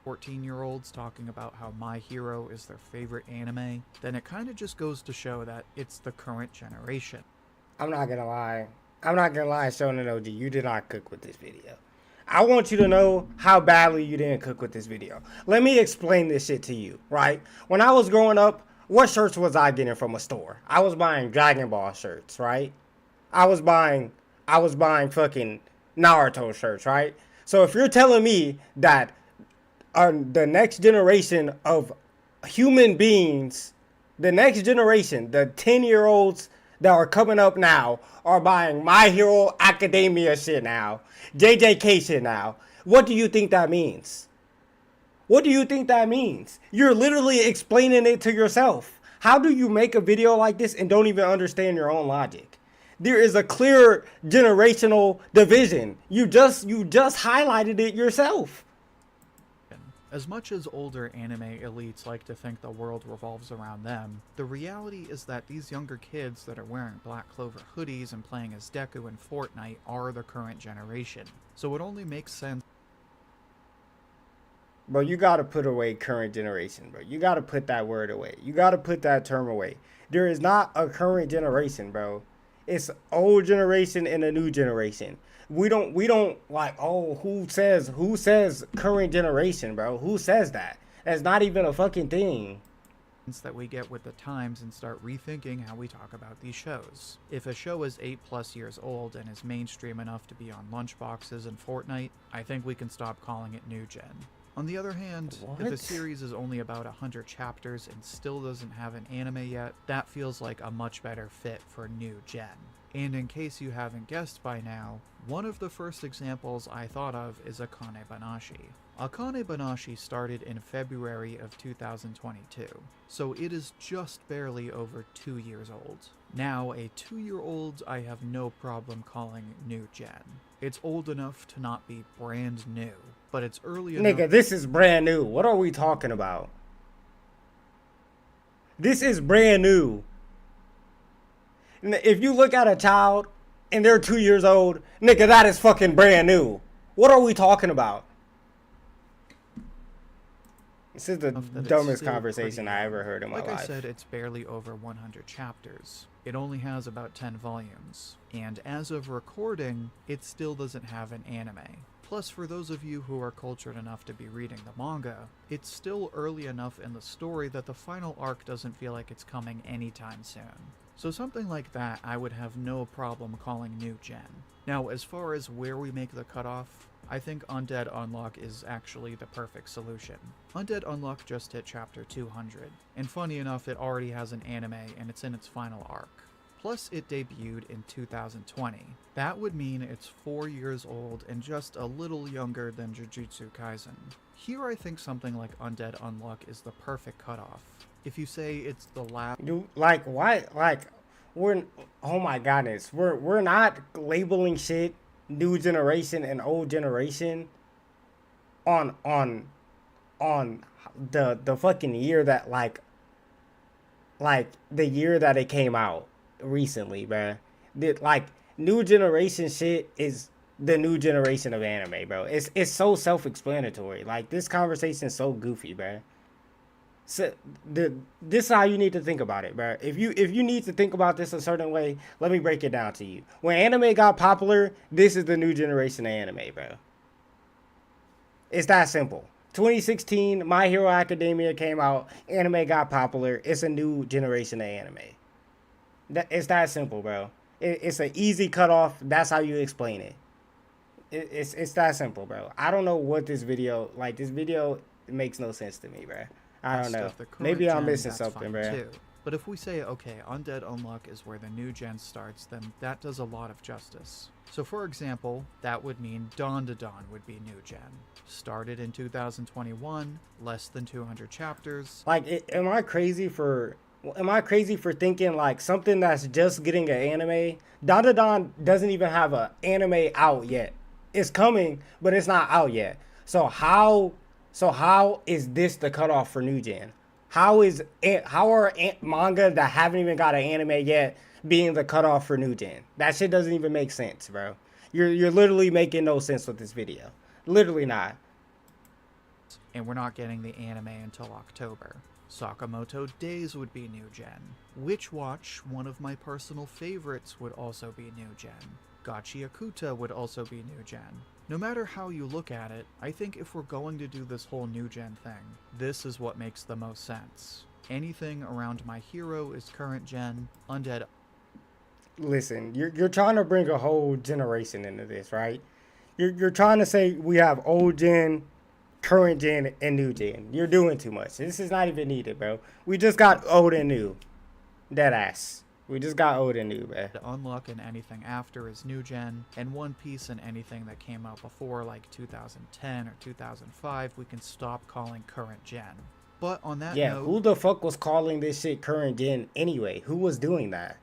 14-year-olds talking about how My Hero is their favorite anime, then it kind of just goes to show that it's the current generation. I'm not gonna lie, Shonen OG, you did not cook with this video. I want you to know how badly you didn't cook with this video. Let me explain this shit to you, right? When I was growing up, what shirts was I getting from a store? I was buying Dragon Ball shirts, right? I was buying fucking Naruto shirts, right? So if you're telling me that the next generation of human beings, the next generation, the 10-year-olds that are coming up now are buying My Hero Academia shit now, JJK shit now. What do you think that means? What do you think that means? You're literally explaining it to yourself. How do you make a video like this and don't even understand your own logic? There is a clear generational division. You just highlighted it yourself. As much as older anime elites like to think the world revolves around them, the reality is that these younger kids that are wearing Black Clover hoodies and playing as Deku in Fortnite are the current generation. So it only makes sense. Bro, you gotta put away current generation, bro. You gotta put that word away. You gotta put that term away. There is not a current generation, bro. It's old generation and a new generation. We don't like, oh, who says current generation, bro? Who says that? That's not even a fucking thing. That we get with the times and start rethinking how we talk about these shows. If a show is 8+ years old and is mainstream enough to be on lunchboxes and Fortnite, I think we can stop calling it new gen. On the other hand, if a series is only about 100 chapters and still doesn't have an anime yet, that feels like a much better fit for new gen. And in case you haven't guessed by now, one of the first examples I thought of is Akane Banashi. Akane Banashi started in February of 2022, so it is just barely over 2 years old. Now, a 2-year-old I have no problem calling new gen. It's old enough to not be brand new, but it's early enough. Nigga, this is brand new. What are we talking about? This is brand new. If you look at a child and they're 2 years old, nigga, that is fucking brand new. What are we talking about? This is the dumbest conversation I ever heard in my life. Like I said, it's barely over 100 chapters. It only has about 10 volumes. And as of recording, it still doesn't have an anime. Plus, for those of you who are cultured enough to be reading the manga, it's still early enough in the story that the final arc doesn't feel like it's coming anytime soon. So something like that I would have no problem calling new gen. Now, as far as where we make the cutoff, I think Undead Unluck is actually the perfect solution. Undead Unluck just hit chapter 200, and funny enough, it already has an anime and it's in its final arc. Plus, it debuted in 2020. That would mean it's 4 years old and just a little younger than Jujutsu Kaisen. Here I think something like Undead Unluck is the perfect cutoff. If you say it's the last... Like, why? Like, oh my goodness. We're not labeling shit new generation and old generation on the fucking year that like the year that it came out recently, bruh. Like, new generation shit is the new generation of anime, bro. It's so self-explanatory. Like, this conversation is so goofy, bruh. So this is how you need to think about it, bro. If you need to think about this a certain way, let me break it down to you. When anime got popular, this is the new generation of anime, bro. It's that simple. 2016, My Hero Academia came out, anime got popular. It's a new generation of anime. It's that simple, bro. It's an easy cutoff. That's how you explain it. It's that simple, bro. I don't know what this video, like, this video makes no sense to me, bro. I don't know. Maybe I'm missing something, bro. Too. But if we say, okay, Undead Unluck is where the new gen starts, then that does a lot of justice. So for example, that would mean Dawn to Dawn would be new gen. Started in 2021, less than 200 chapters. Like, am I crazy for thinking like something that's just getting an anime? Dawn to Dawn doesn't even have an anime out yet. It's coming, but it's not out yet. So how is this the cutoff for new gen? How are manga that haven't even got an anime yet being the cutoff for new gen? That shit doesn't even make sense, bro. You're literally making no sense with this video. Literally not. And we're not getting the anime until October. Sakamoto Days would be new gen. Witch Watch, one of my personal favorites, would also be new gen. Gachi Akuta would also be new gen. No matter how you look at it, I think if we're going to do this whole new gen thing, this is what makes the most sense. Anything around My Hero is current gen, Undead... Listen, you're trying to bring a whole generation into this, right? You're trying to say we have old gen, current gen and new gen. You're doing too much. This is not even needed, bro. We just got old and new. Dead ass. We just got old and new, bro. To unlock in anything after is new gen, and One Piece and anything that came out before, like 2010 or 2005, we can stop calling current gen. But on that Yeah, note, who the fuck was calling this shit current gen anyway? Who was doing that?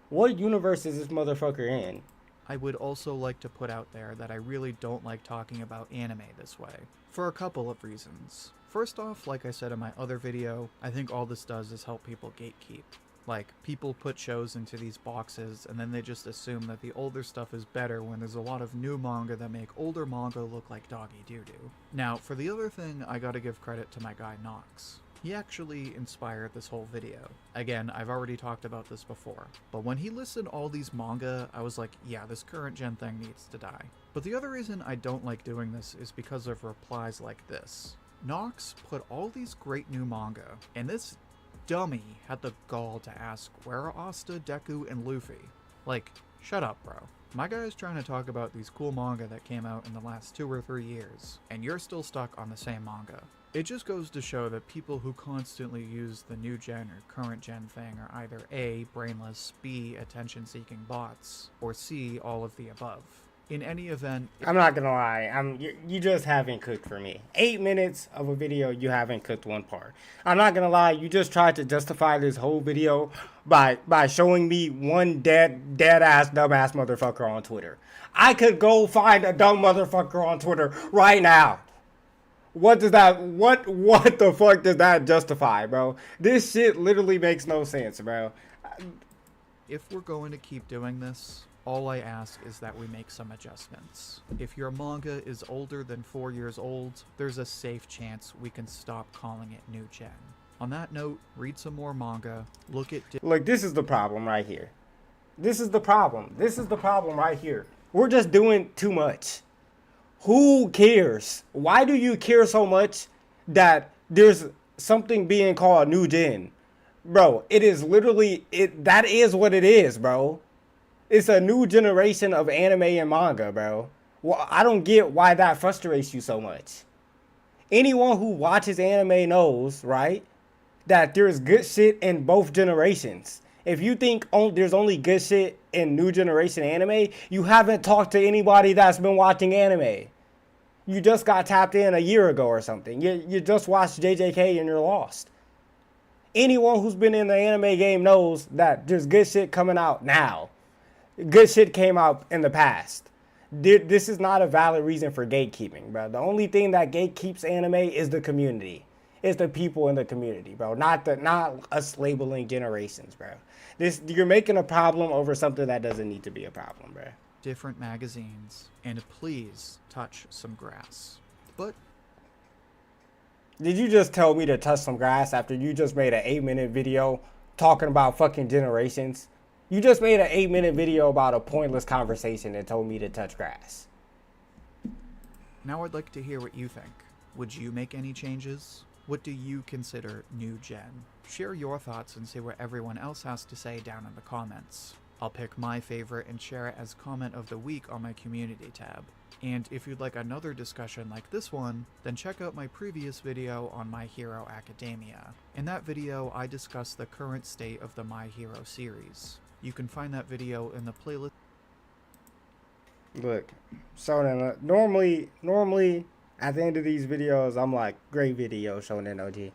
What universe is this motherfucker in? I would also like to put out there that I really don't like talking about anime this way, for a couple of reasons. First off, like I said in my other video, I think all this does is help people gatekeep. Like, people put shows into these boxes, and then they just assume that the older stuff is better when there's a lot of new manga that make older manga look like doggy doo-doo. Now, for the other thing, I gotta give credit to my guy Nox. He actually inspired this whole video. Again, I've already talked about this before, but when he listed all these manga, I was like, yeah, this current gen thing needs to die. But the other reason I don't like doing this is because of replies like this. Nox put all these great new manga, and this dummy had the gall to ask, where are Asta, Deku, and Luffy? Like, shut up, bro. My guy is trying to talk about these cool manga that came out in the last 2 or 3 years, and you're still stuck on the same manga. It just goes to show that people who constantly use the new gen or current gen thing are either A, brainless, B, attention-seeking bots, or C, all of the above. In any event, I'm not gonna lie, you just haven't cooked for me. 8 minutes of a video, you haven't cooked one part. I'm not gonna lie, you just tried to justify this whole video by showing me one dead ass dumbass motherfucker on Twitter. I could go find a dumb motherfucker on Twitter right now. What does that, what the fuck does that justify, bro? This shit literally makes no sense, bro. if we're going to keep doing this, all I ask is that we make some adjustments. If your manga is older than 4 years old, there's a safe chance we can stop calling it new gen. On that note, read some more manga, look at... Look, this is the problem right here. This is the problem. This is the problem right here. We're just doing too much. Who cares? Why do you care so much that there's something being called new gen? Bro, it is literally, that is what it is, bro. It's a new generation of anime and manga, bro. Well, I don't get why that frustrates you so much. Anyone who watches anime knows, right, that there's good shit in both generations. If you think there's only good shit in new generation anime, you haven't talked to anybody that's been watching anime. You just got tapped in a year ago or something. You just watched JJK and you're lost. Anyone who's been in the anime game knows that there's good shit coming out now. Good shit came out in the past. This is not a valid reason for gatekeeping, bro. The only thing that gatekeeps anime is the community. It's the people in the community, bro. Not us labeling generations, bro. You're making a problem over something that doesn't need to be a problem, bro. Different magazines, and please touch some grass. But did you just tell me to touch some grass after you just made an 8-minute video talking about fucking generations? You just made an 8-minute video about a pointless conversation and told me to touch grass. Now I'd like to hear what you think. Would you make any changes? What do you consider new gen? Share your thoughts and see what everyone else has to say down in the comments. I'll pick my favorite and share it as comment of the week on my community tab. And if you'd like another discussion like this one, then check out my previous video on My Hero Academia. In that video, I discuss the current state of the My Hero series. You can find that video in the playlist. Look, so normally at the end of these videos, I'm like, great video, Shonen OG.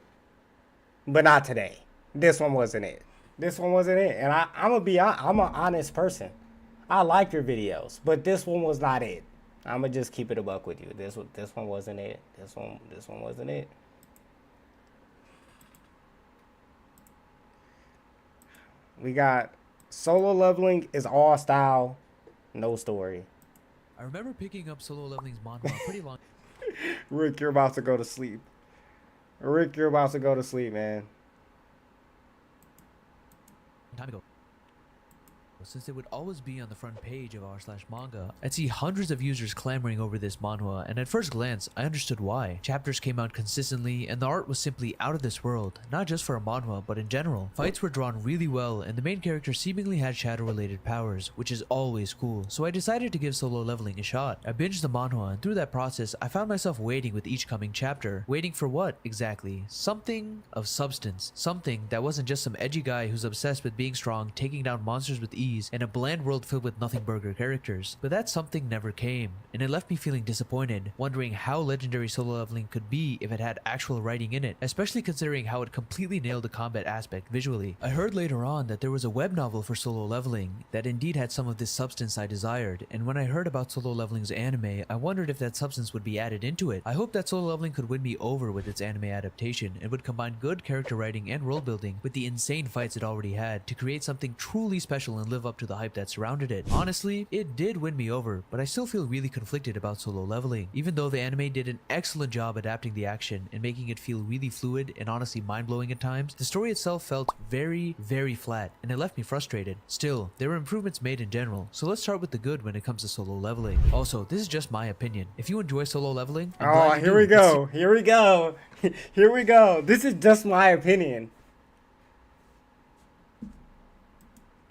But not today. This one wasn't it. This one wasn't it. And I'm an honest person. I like your videos, but this one was not it. I'm gonna just keep it a buck with you. This one wasn't it. This one wasn't it. We got Solo Leveling is all style, no story. I remember picking up Solo Leveling's manhwa pretty long. Rick, you're about to go to sleep. Rick, you're about to go to sleep, man. Time ago. since it would always be on the front page of r/manga. I'd see hundreds of users clamoring over this manhwa, and at first glance, I understood why. Chapters came out consistently, and the art was simply out of this world, not just for a manhwa, but in general. Fights were drawn really well, and the main character seemingly had shadow-related powers, which is always cool, so I decided to give Solo Leveling a shot. I binged the manhwa, and through that process, I found myself waiting with each coming chapter. Waiting for what, exactly? Something of substance. Something that wasn't just some edgy guy who's obsessed with being strong, taking down monsters with ease, and a bland world filled with nothing burger characters. But that something never came, and it left me feeling disappointed, wondering how legendary Solo Leveling could be if it had actual writing in it, especially considering how it completely nailed the combat aspect visually. I heard later on that there was a web novel for Solo Leveling that indeed had some of this substance I desired, and when I heard about Solo Leveling's anime, I wondered if that substance would be added into it. I hope that Solo Leveling could win me over with its anime adaptation and would combine good character writing and world building with the insane fights it already had to create something truly special and live up to the hype that surrounded it. Honestly, it did win me over, but I still feel really conflicted about Solo Leveling. Even though the anime did an excellent job adapting the action and making it feel really fluid and honestly mind-blowing at times, the story itself felt very, very flat, and it left me frustrated. Still, there were improvements made in general, so let's start with the good when it comes to Solo Leveling. Also, this is just my opinion. If you enjoy Solo Leveling, here we go. Here we go. Here we go. This is just my opinion.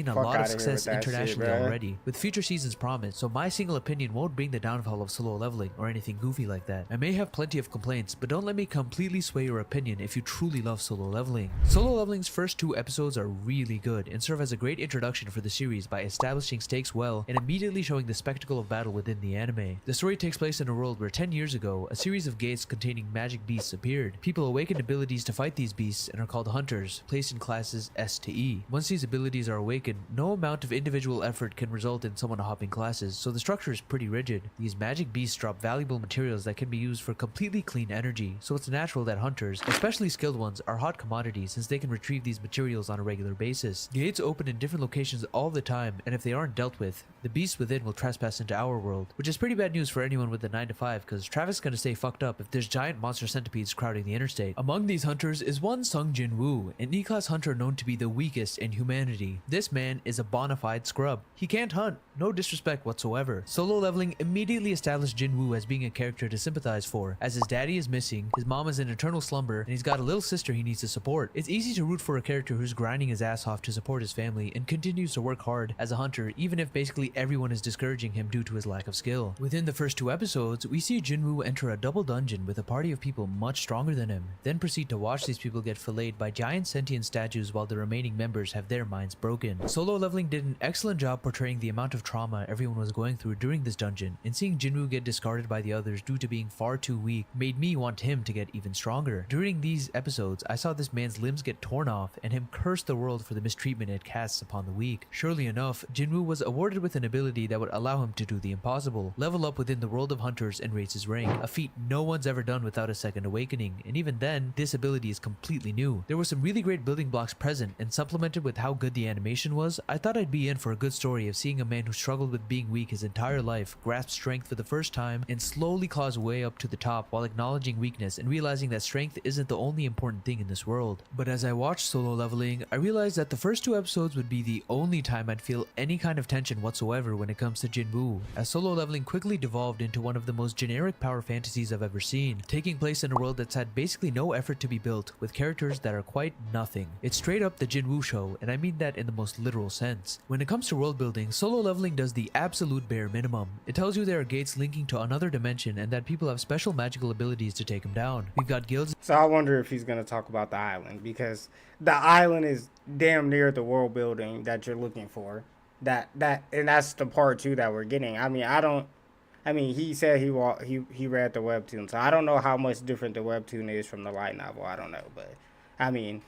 A lot of success internationally already, with future seasons promised, so my single opinion won't bring the downfall of Solo Leveling or anything goofy like that. I may have plenty of complaints, but don't let me completely sway your opinion if you truly love Solo Leveling. Solo Leveling's first 2 episodes are really good and serve as a great introduction for the series by establishing stakes well and immediately showing the spectacle of battle within the anime. The story takes place in a world where 10 years ago, a series of gates containing magic beasts appeared. People awakened abilities to fight these beasts and are called hunters, placed in classes S to E. Once these abilities are awakened, no amount of individual effort can result in someone hopping classes, so the structure is pretty rigid. These magic beasts drop valuable materials that can be used for completely clean energy, so it's natural that hunters, especially skilled ones, are hot commodities since they can retrieve these materials on a regular basis. Gates open in different locations all the time, and if they aren't dealt with, the beasts within will trespass into our world, which is pretty bad news for anyone with a 9 to 5 because traffic's gonna stay fucked up if there's giant monster centipedes crowding the interstate. Among these hunters is one Sung Jin Woo, an E-class hunter known to be the weakest in humanity. This man is a bona fide scrub. He can't hunt, no disrespect whatsoever. Solo Leveling immediately established Jin Woo as being a character to sympathize for, as his daddy is missing, his mom is in eternal slumber, and he's got a little sister he needs to support. It's easy to root for a character who's grinding his ass off to support his family and continues to work hard as a hunter even if basically everyone is discouraging him due to his lack of skill. Within the first 2 episodes, we see Jin Woo enter a double dungeon with a party of people much stronger than him, then proceed to watch these people get filleted by giant sentient statues while the remaining members have their minds broken. Solo Leveling did an excellent job portraying the amount of trauma everyone was going through during this dungeon, and seeing Jinwoo get discarded by the others due to being far too weak made me want him to get even stronger. During these episodes, I saw this man's limbs get torn off and him curse the world for the mistreatment it casts upon the weak. Surely enough, Jinwoo was awarded with an ability that would allow him to do the impossible, level up within the world of hunters and raise his rank, a feat no one's ever done without a second awakening, and even then, this ability is completely new. There were some really great building blocks present, and supplemented with how good the animation was, I thought I'd be in for a good story of seeing a man who struggled with being weak his entire life grasp strength for the first time and slowly claw his way up to the top while acknowledging weakness and realizing that strength isn't the only important thing in this world. But as I watched Solo Leveling, I realized that the first 2 episodes would be the only time I'd feel any kind of tension whatsoever when it comes to Jinwoo, as Solo Leveling quickly devolved into one of the most generic power fantasies I've ever seen, taking place in a world that's had basically no effort to be built, with characters that are quite nothing. It's straight up the Jinwoo show, and I mean that in the most literal sense. When it comes to world building, Solo Leveling does the absolute bare minimum. It tells you there are gates linking to another dimension and that people have special magical abilities to take them down. We've got guilds. So I wonder if he's going to talk about the island, because the island is damn near the world building that you're looking for. And that's the part 2 that we're getting. He said he read the webtoon, so I don't know how much different the webtoon is from the light novel. I don't know, but I mean,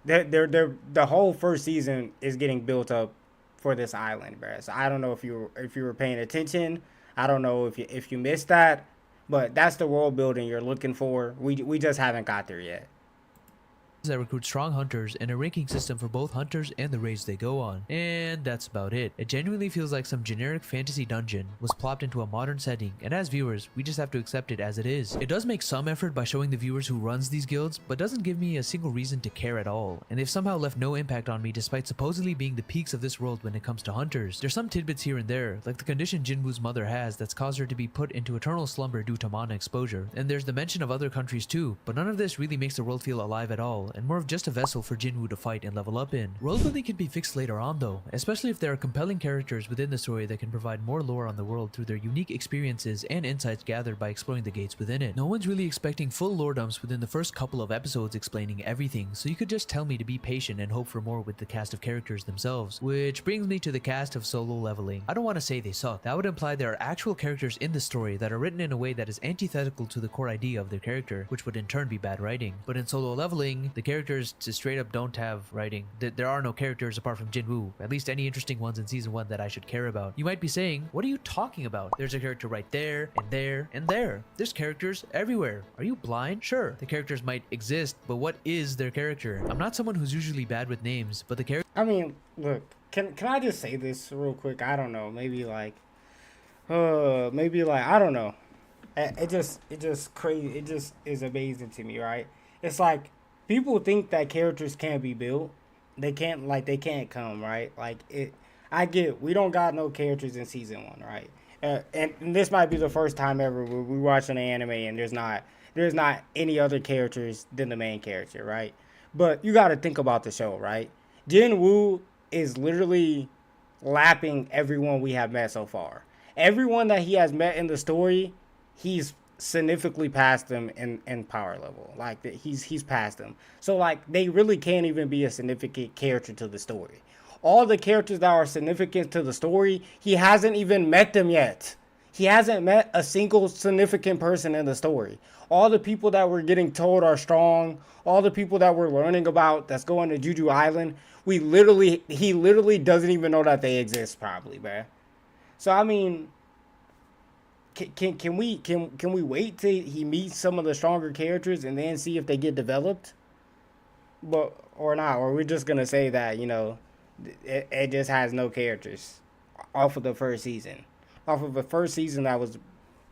the whole first season is getting built up for this island, bro. So I don't know if you were paying attention. I don't know if you missed that, but that's the world building you're looking for. We just haven't got there yet. that recruit strong hunters and a ranking system for both hunters and the raids they go on. And that's about it. It genuinely feels like some generic fantasy dungeon was plopped into a modern setting, and as viewers, we just have to accept it as it is. It does make some effort by showing the viewers who runs these guilds, but doesn't give me a single reason to care at all, and they've somehow left no impact on me despite supposedly being the peaks of this world when it comes to hunters. There's some tidbits here and there, like the condition Jinwoo's mother has that's caused her to be put into eternal slumber due to mana exposure, and there's the mention of other countries too, but none of this really makes the world feel alive at all, and more of just a vessel for Jinwoo to fight and level up in. Worldbuilding can be fixed later on though, especially if there are compelling characters within the story that can provide more lore on the world through their unique experiences and insights gathered by exploring the gates within it. No one's really expecting full lore dumps within the first couple of episodes explaining everything, so you could just tell me to be patient and hope for more with the cast of characters themselves. Which brings me to the cast of Solo Leveling. I don't want to say they suck. That would imply there are actual characters in the story that are written in a way that is antithetical to the core idea of their character, which would in turn be bad writing. But in Solo Leveling, the characters just straight up don't have writing. There are no characters apart from Jinwoo, at least any interesting ones in season 1 that I should care about. You might be saying, what are you talking about? There's a character right there, and there, and there. There's characters everywhere. Are you blind? Sure, the characters might exist, but what is their character? I'm not someone who's usually bad with names, but the character... I mean, look, can I just say this real quick? I don't know, maybe like, I don't know. It just crazy. It just is amazing to me, right? It's like, people think that characters can't be built. They can't come, right? I get, we don't got no characters in season 1, right? And this might be the first time ever we're watching an anime and there's not any other characters than the main character, right? But you got to think about the show, right? Jinwoo is literally lapping everyone we have met so far. Everyone that he has met in the story, he's significantly past them in power level. Like, he's past them. So like, they really can't even be a significant character to the story. All the characters that are significant to the story, he hasn't even met them yet. He hasn't met a single significant person in the story. All the people that we're getting told are strong, all the people that we're learning about that's going to Jeju Island, he literally doesn't even know that they exist, probably, man. So I mean, can we wait till he meets some of the stronger characters and then see if they get developed? But or not, or we're just gonna say that, you know, it just has no characters off of the first season. Off of the first season that was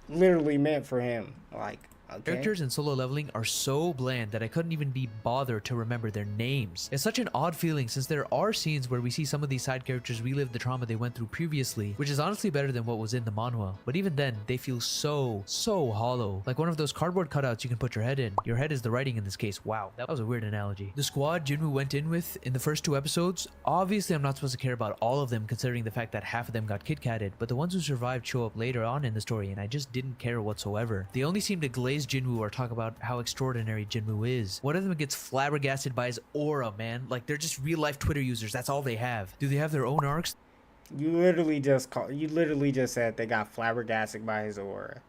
literally meant for him. Like, okay. Characters in Solo Leveling are so bland that I couldn't even be bothered to remember their names. It's such an odd feeling since there are scenes where we see some of these side characters relive the trauma they went through previously, which is honestly better than what was in the manhwa. But even then, they feel so hollow. Like one of those cardboard cutouts you can put your head in. Your head is the writing in this case. Wow, that was a weird analogy. The squad Jinwoo went in with in the first 2 episodes, obviously I'm not supposed to care about all of them considering the fact that half of them got Kit-Katted, but the ones who survived show up later on in the story and I just didn't care whatsoever. They only seem to glaze Jinwoo or talk about how extraordinary Jinwoo is. One of them gets flabbergasted by his aura, man. Like, they're just real life Twitter users. That's all they have. Do they have their own arcs? You literally just said they got flabbergasted by his aura.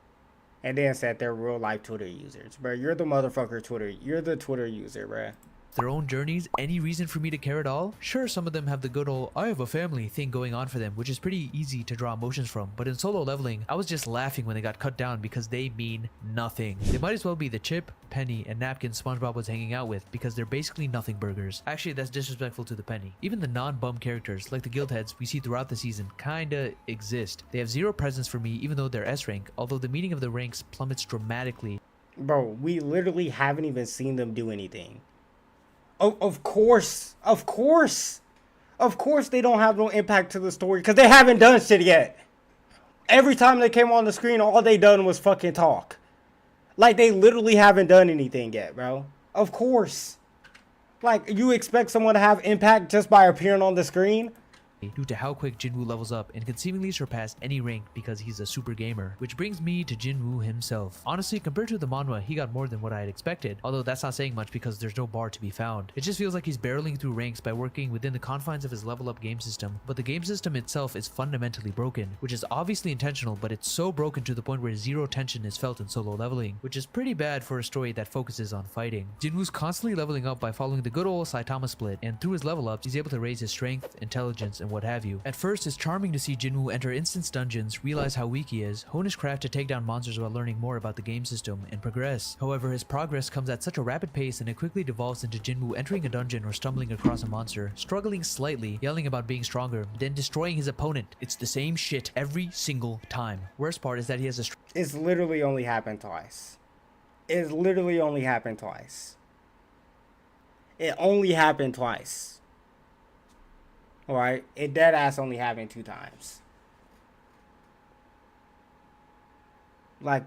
And then said they're real life Twitter users. Bro, you're the motherfucker Twitter. You're the Twitter user, bro. Their own journeys, any reason for me to care at all? Sure, some of them have the good old I have a family thing going on for them, which is pretty easy to draw emotions from, but in Solo Leveling, I was just laughing when they got cut down because they mean nothing. They might as well be the chip, penny, and napkin SpongeBob was hanging out with because they're basically nothing burgers. Actually, that's disrespectful to the penny. Even the non-bum characters, like the guild heads we see throughout the season, kinda exist. They have zero presence for me even though they're S rank, although the meaning of the ranks plummets dramatically. Bro, we literally haven't even seen them do anything. Of course they don't have no impact to the story because they haven't done shit yet. Every time they came on the screen, all they done was fucking talk. Like, they literally haven't done anything yet, bro. Of course. Like, you expect someone to have impact just by appearing on the screen? Due to how quick Jinwoo levels up and can seemingly surpass any rank because he's a super gamer. Which brings me to Jinwoo himself. Honestly, compared to the manhwa, he got more than what I had expected, although that's not saying much because there's no bar to be found. It just feels like he's barreling through ranks by working within the confines of his level up game system, but the game system itself is fundamentally broken, which is obviously intentional, but it's so broken to the point where zero tension is felt in Solo Leveling, which is pretty bad for a story that focuses on fighting. Jinwoo's constantly leveling up by following the good old Saitama split, and through his level ups, he's able to raise his strength, intelligence, and what have you. At first, it's charming to see Jinwoo enter instance dungeons, realize how weak he is, hone his craft to take down monsters while learning more about the game system, and progress. However, his progress comes at such a rapid pace and it quickly devolves into Jinwoo entering a dungeon or stumbling across a monster, struggling slightly, yelling about being stronger, then destroying his opponent. It's the same shit every single time. Worst part is that he has a It's literally only happened twice. It's literally only happened twice. It only happened twice. Alright? It dead ass only happened 2 times. Like,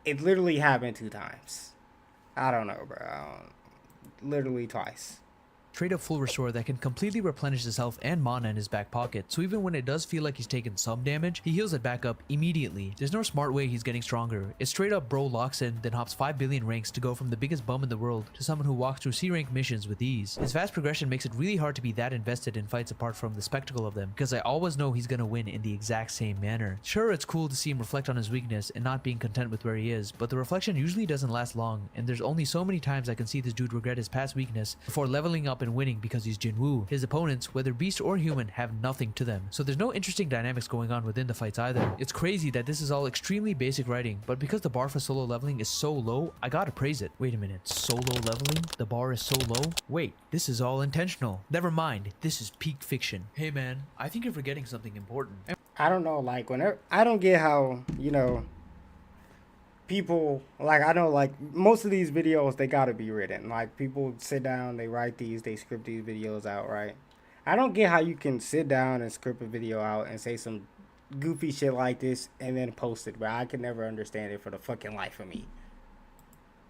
it literally happened 2 times. I don't know, bro. Literally twice. straight up full restore that can completely replenish his health and mana in his back pocket, so even when it does feel like he's taken some damage, he heals it back up immediately. There's no smart way he's getting stronger. It's straight up bro locks in, then hops 5 billion ranks to go from the biggest bum in the world to someone who walks through C rank missions with ease. His fast progression makes it really hard to be that invested in fights apart from the spectacle of them, because I always know he's gonna win in the exact same manner. Sure, it's cool to see him reflect on his weakness and not being content with where he is, but the reflection usually doesn't last long, and there's only so many times I can see this dude regret his past weakness before leveling up and winning because he's Jinwoo. His opponents, whether beast or human, have nothing to them, so there's no interesting dynamics going on within the fights either. It's crazy that this is all extremely basic writing, but because the bar for solo leveling is so low, I gotta praise it. Wait a minute, solo leveling? The bar is so low? Wait, this is all intentional. Never mind, this is peak fiction. Hey man, I think you're forgetting something important. I don't know, like, whenever, I don't get how, you know, people, like, I know, like, most of these videos, they gotta be written. Like, people sit down, they write these, they script these videos out, right? I don't get how you can sit down and script a video out and say some goofy shit like this and then post it, but I can never understand it for the fucking life of me.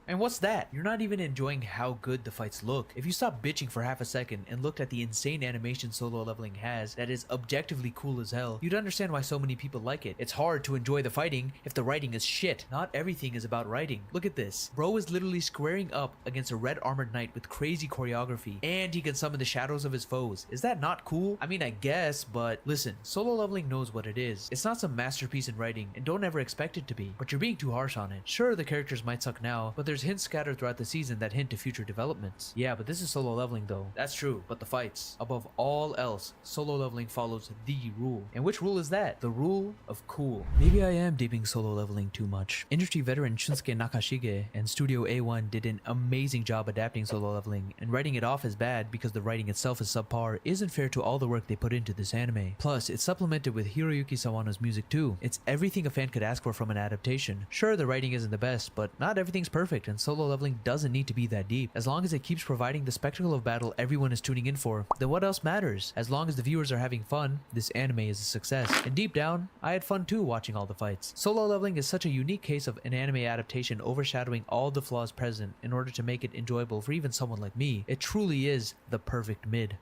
And what's that? You're not even enjoying how good the fights look. If you stop bitching for half a second and looked at the insane animation solo leveling has that is objectively cool as hell, you'd understand why so many people like it. It's hard to enjoy the fighting if the writing is shit. Not everything is about writing. Look at this. Bro is literally squaring up against a red armored knight with crazy choreography, and he can summon the shadows of his foes. Is that not cool? I mean, I guess, but listen, solo leveling knows what it is. It's not some masterpiece in writing, and don't ever expect it to be, but you're being too harsh on it. Sure, the characters might suck now, but there's hints scattered throughout the season that hint to future developments. Yeah, but this is solo leveling though. That's true, but the fights. Above all else, solo leveling follows the rule. And which rule is that? The rule of cool. Maybe I am deeping solo leveling too much. Industry veteran Shunsuke Nakashige and Studio A1 did an amazing job adapting solo leveling, and writing it off as bad because the writing itself is subpar isn't fair to all the work they put into this anime. Plus, it's supplemented with Hiroyuki Sawano's music too. It's everything a fan could ask for from an adaptation. Sure, the writing isn't the best, but not everything's perfect, and solo leveling doesn't need to be that deep. As long as it keeps providing the spectacle of battle everyone is tuning in for, then what else matters? As long as the viewers are having fun, this anime is a success. And deep down, I had fun too watching all the fights. Solo leveling is such a unique case of an anime adaptation overshadowing all the flaws present in order to make it enjoyable for even someone like me. It truly is the perfect mid.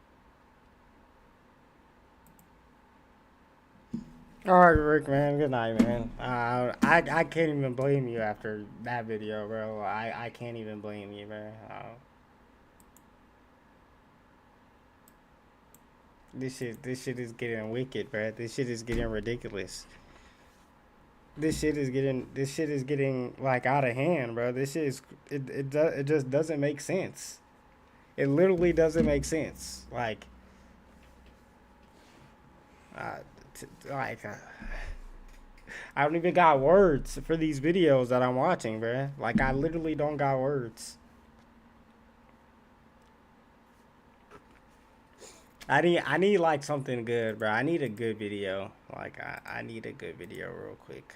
All right, Rick, man. Good night, man. I can't even blame you after that video, bro. I can't even blame you, bro. This shit is getting wicked, bro. This shit is getting ridiculous. This shit is getting like out of hand, bro. This shit is it just doesn't make sense. It literally doesn't make sense. Like I don't even got words for these videos that I'm watching, bruh. Like, I literally don't got words. I need like something good, bro. I need a good video. Like, I need a good video real quick.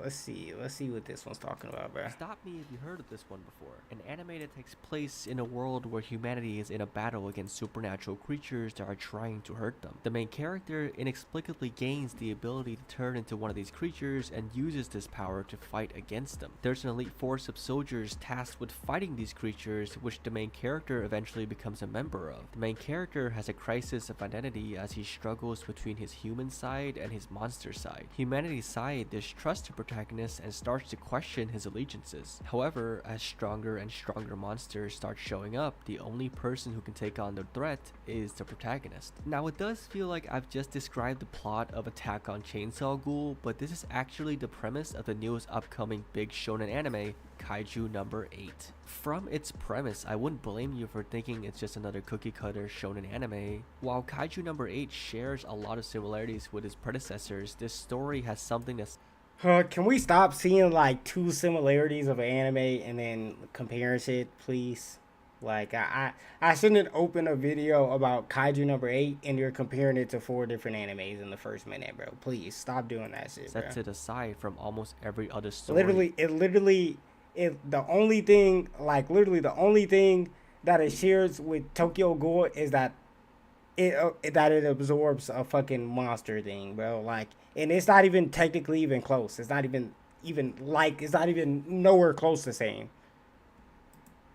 Let's see what this one's talking about, bro. Stop me if you heard of this one before. An anime that takes place in a world where humanity is in a battle against supernatural creatures that are trying to hurt them. The main character inexplicably gains the ability to turn into one of these creatures and uses this power to fight against them. There's an elite force of soldiers tasked with fighting these creatures, which the main character eventually becomes a member of. The main character has a crisis of identity as he struggles between his human side and his monster side. Humanity's side distrusts trust the protagonist and starts to question his allegiances. However, as stronger and stronger monsters start showing up, the only person who can take on the threat is the protagonist. Now, it does feel like I've just described the plot of Attack on Chainsaw Ghoul, but this is actually the premise of the newest upcoming big shonen anime, Kaiju number 8. From its premise, I wouldn't blame you for thinking it's just another cookie cutter shonen anime. While Kaiju number 8 shares a lot of similarities with its predecessors, this story has something that's can we stop seeing like 2 similarities of an anime and then comparing shit, please? Like, I shouldn't open a video about Kaiju number 8 and you're comparing it to 4 different animes in the first minute, bro. Please stop doing that shit, bro. Sets it aside from almost every other story. The only thing that it shares with Tokyo Ghoul is that it absorbs a fucking monster thing, bro. Like, and it's not even technically even close. It's not even nowhere close to the same.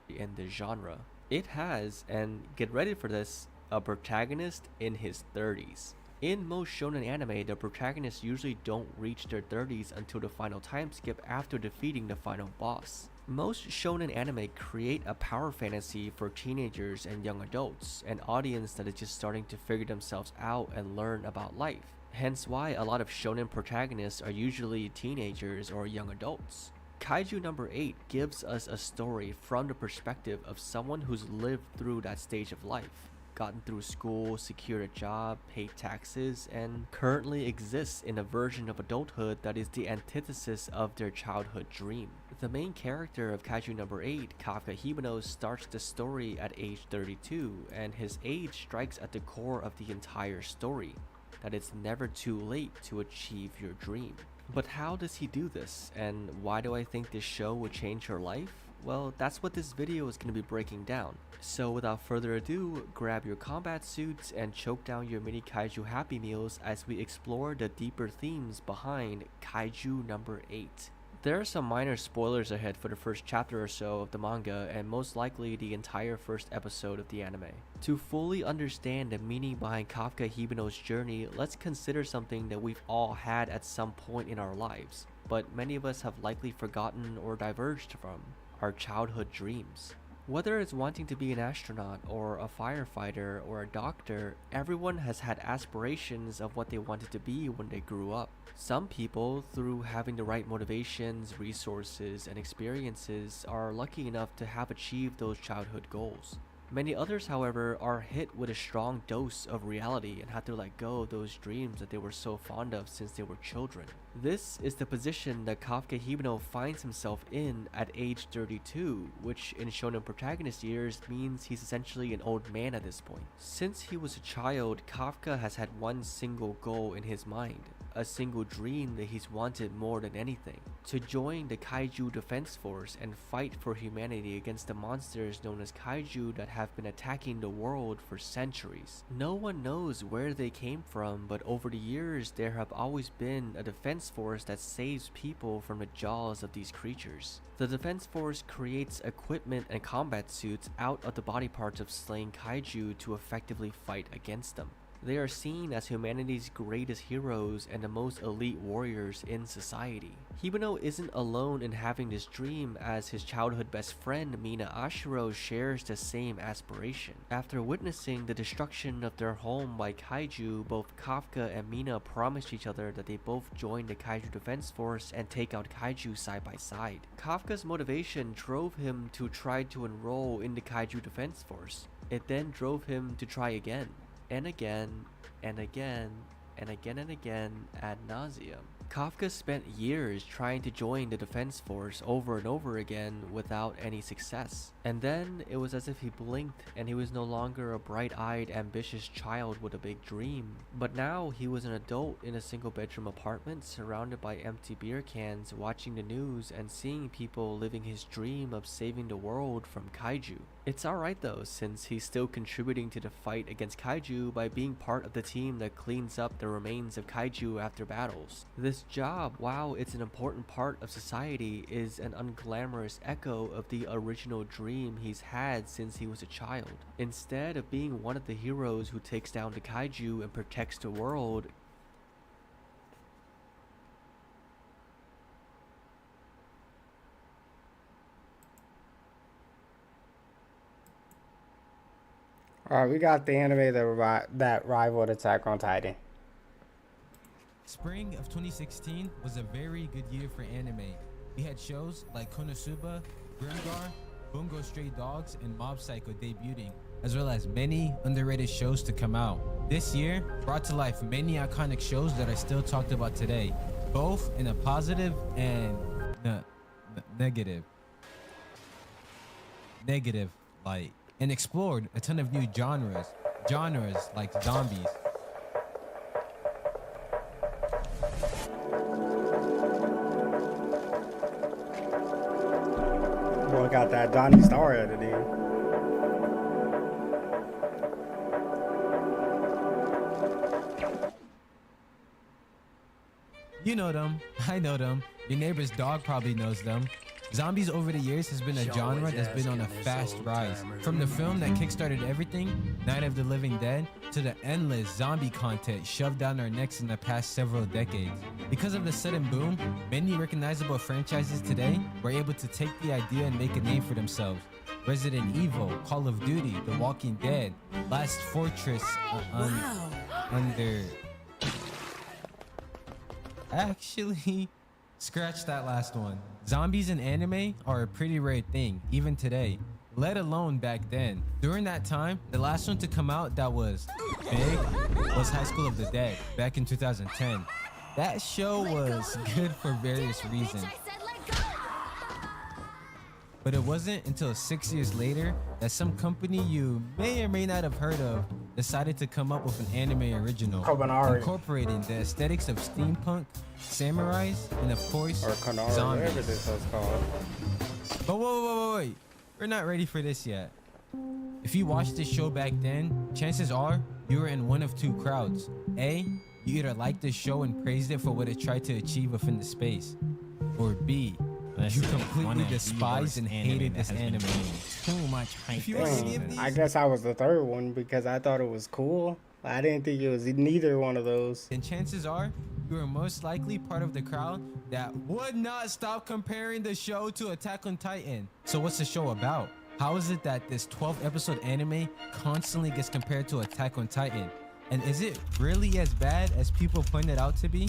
In the genre, it has, and get ready for this, a protagonist in his 30s. In most shonen anime, the protagonists usually don't reach their 30s until the final time skip after defeating the final boss. Most shonen anime create a power fantasy for teenagers and young adults, an audience that is just starting to figure themselves out and learn about life. Hence why a lot of shonen protagonists are usually teenagers or young adults. Kaiju number 8 gives us a story from the perspective of someone who's lived through that stage of life, gotten through school, secured a job, paid taxes, and currently exists in a version of adulthood that is the antithesis of their childhood dream. The main character of Kaiju number 8, Kafka Hibino, starts the story at age 32, and his age strikes at the core of the entire story, that it's never too late to achieve your dream. But how does he do this, and why do I think this show would change your life? Well, that's what this video is going to be breaking down. So without further ado, grab your combat suits and choke down your mini Kaiju Happy Meals as we explore the deeper themes behind Kaiju number 8. There are some minor spoilers ahead for the first chapter or so of the manga, and most likely the entire first episode of the anime. To fully understand the meaning behind Kafka Hibino's journey, let's consider something that we've all had at some point in our lives, but many of us have likely forgotten or diverged from: our childhood dreams. Whether it's wanting to be an astronaut or a firefighter or a doctor, everyone has had aspirations of what they wanted to be when they grew up. Some people, through having the right motivations, resources, and experiences, are lucky enough to have achieved those childhood goals. Many others, however, are hit with a strong dose of reality and have to let go of those dreams that they were so fond of since they were children. This is the position that Kafka Hibino finds himself in at age 32, which in shonen protagonist years means he's essentially an old man at this point. Since he was a child, Kafka has had one single goal in his mind, a single dream that he's wanted more than anything: to join the Kaiju Defense Force and fight for humanity against the monsters known as Kaiju that have been attacking the world for centuries. No one knows where they came from, but over the years there have always been a defense force that saves people from the jaws of these creatures. The defense force creates equipment and combat suits out of the body parts of slain Kaiju to effectively fight against them. They are seen as humanity's greatest heroes and the most elite warriors in society. Hibino isn't alone in having this dream, as his childhood best friend Mina Ashiro shares the same aspiration. After witnessing the destruction of their home by Kaiju, both Kafka and Mina promised each other that they both join the Kaiju Defense Force and take out Kaiju side by side. Kafka's motivation drove him to try to enroll in the Kaiju Defense Force. It then drove him to try again, and again, and again, and again and again, ad nauseum. Kafka spent years trying to join the defense force over and over again without any success. And then it was as if he blinked and he was no longer a bright-eyed, ambitious child with a big dream. But now he was an adult in a single-bedroom apartment surrounded by empty beer cans, watching the news and seeing people living his dream of saving the world from Kaiju. It's alright though, since he's still contributing to the fight against Kaiju by being part of the team that cleans up the remains of Kaiju after battles. This job, while it's an important part of society, is an unglamorous echo of the original dream he's had since he was a child. Instead of being one of the heroes who takes down the Kaiju and protects the world, All right, we got the anime that rivaled Attack on Titan. Spring of 2016 was a very good year for anime. We had shows like Konosuba, Grimgar, Bungo Stray Dogs, and Mob Psycho debuting, as well as many underrated shows to come out. This year brought to life many iconic shows that are still talked about today, both in a positive and negative light, and explored a ton of new genres like zombies. Boy, got that Donnie Star editing. You know them, I know them, your neighbor's dog probably knows them. Zombies over the years has been a genre that's been on a fast rise. From the film that kickstarted everything, Night of the Living Dead, to the endless zombie content shoved down our necks in the past several decades. Because of the sudden boom, many recognizable franchises today were able to take the idea and make a name for themselves. Resident Evil, Call of Duty, The Walking Dead, Last Fortress, Actually, scratch that last one. Zombies in anime are a pretty rare thing, even today, let alone back then. During that time, the last one to come out that was big was High School of the Dead, back in 2010. That show was good for various reasons. But it wasn't until 6 years later that some company you may or may not have heard of decided to come up with an anime original, incorporating the aesthetics of steampunk, samurais, and of course, Konari, zombies. whatever this was called. But wait. We're not ready for this yet. If you watched this show back then, chances are you were in one of two crowds. A, you either liked this show and praised it for what it tried to achieve within the space, or B, you completely despised and hated this anime. Too much hype. If you were to give these, I guess I was the third one because I thought it was cool. I didn't think it was neither one of those. then chances are you are most likely part of the crowd that would not stop comparing the show to Attack on Titan. So what's the show about? How is it that this 12-episode anime constantly gets compared to Attack on Titan? And is it really as bad as people point it out to be?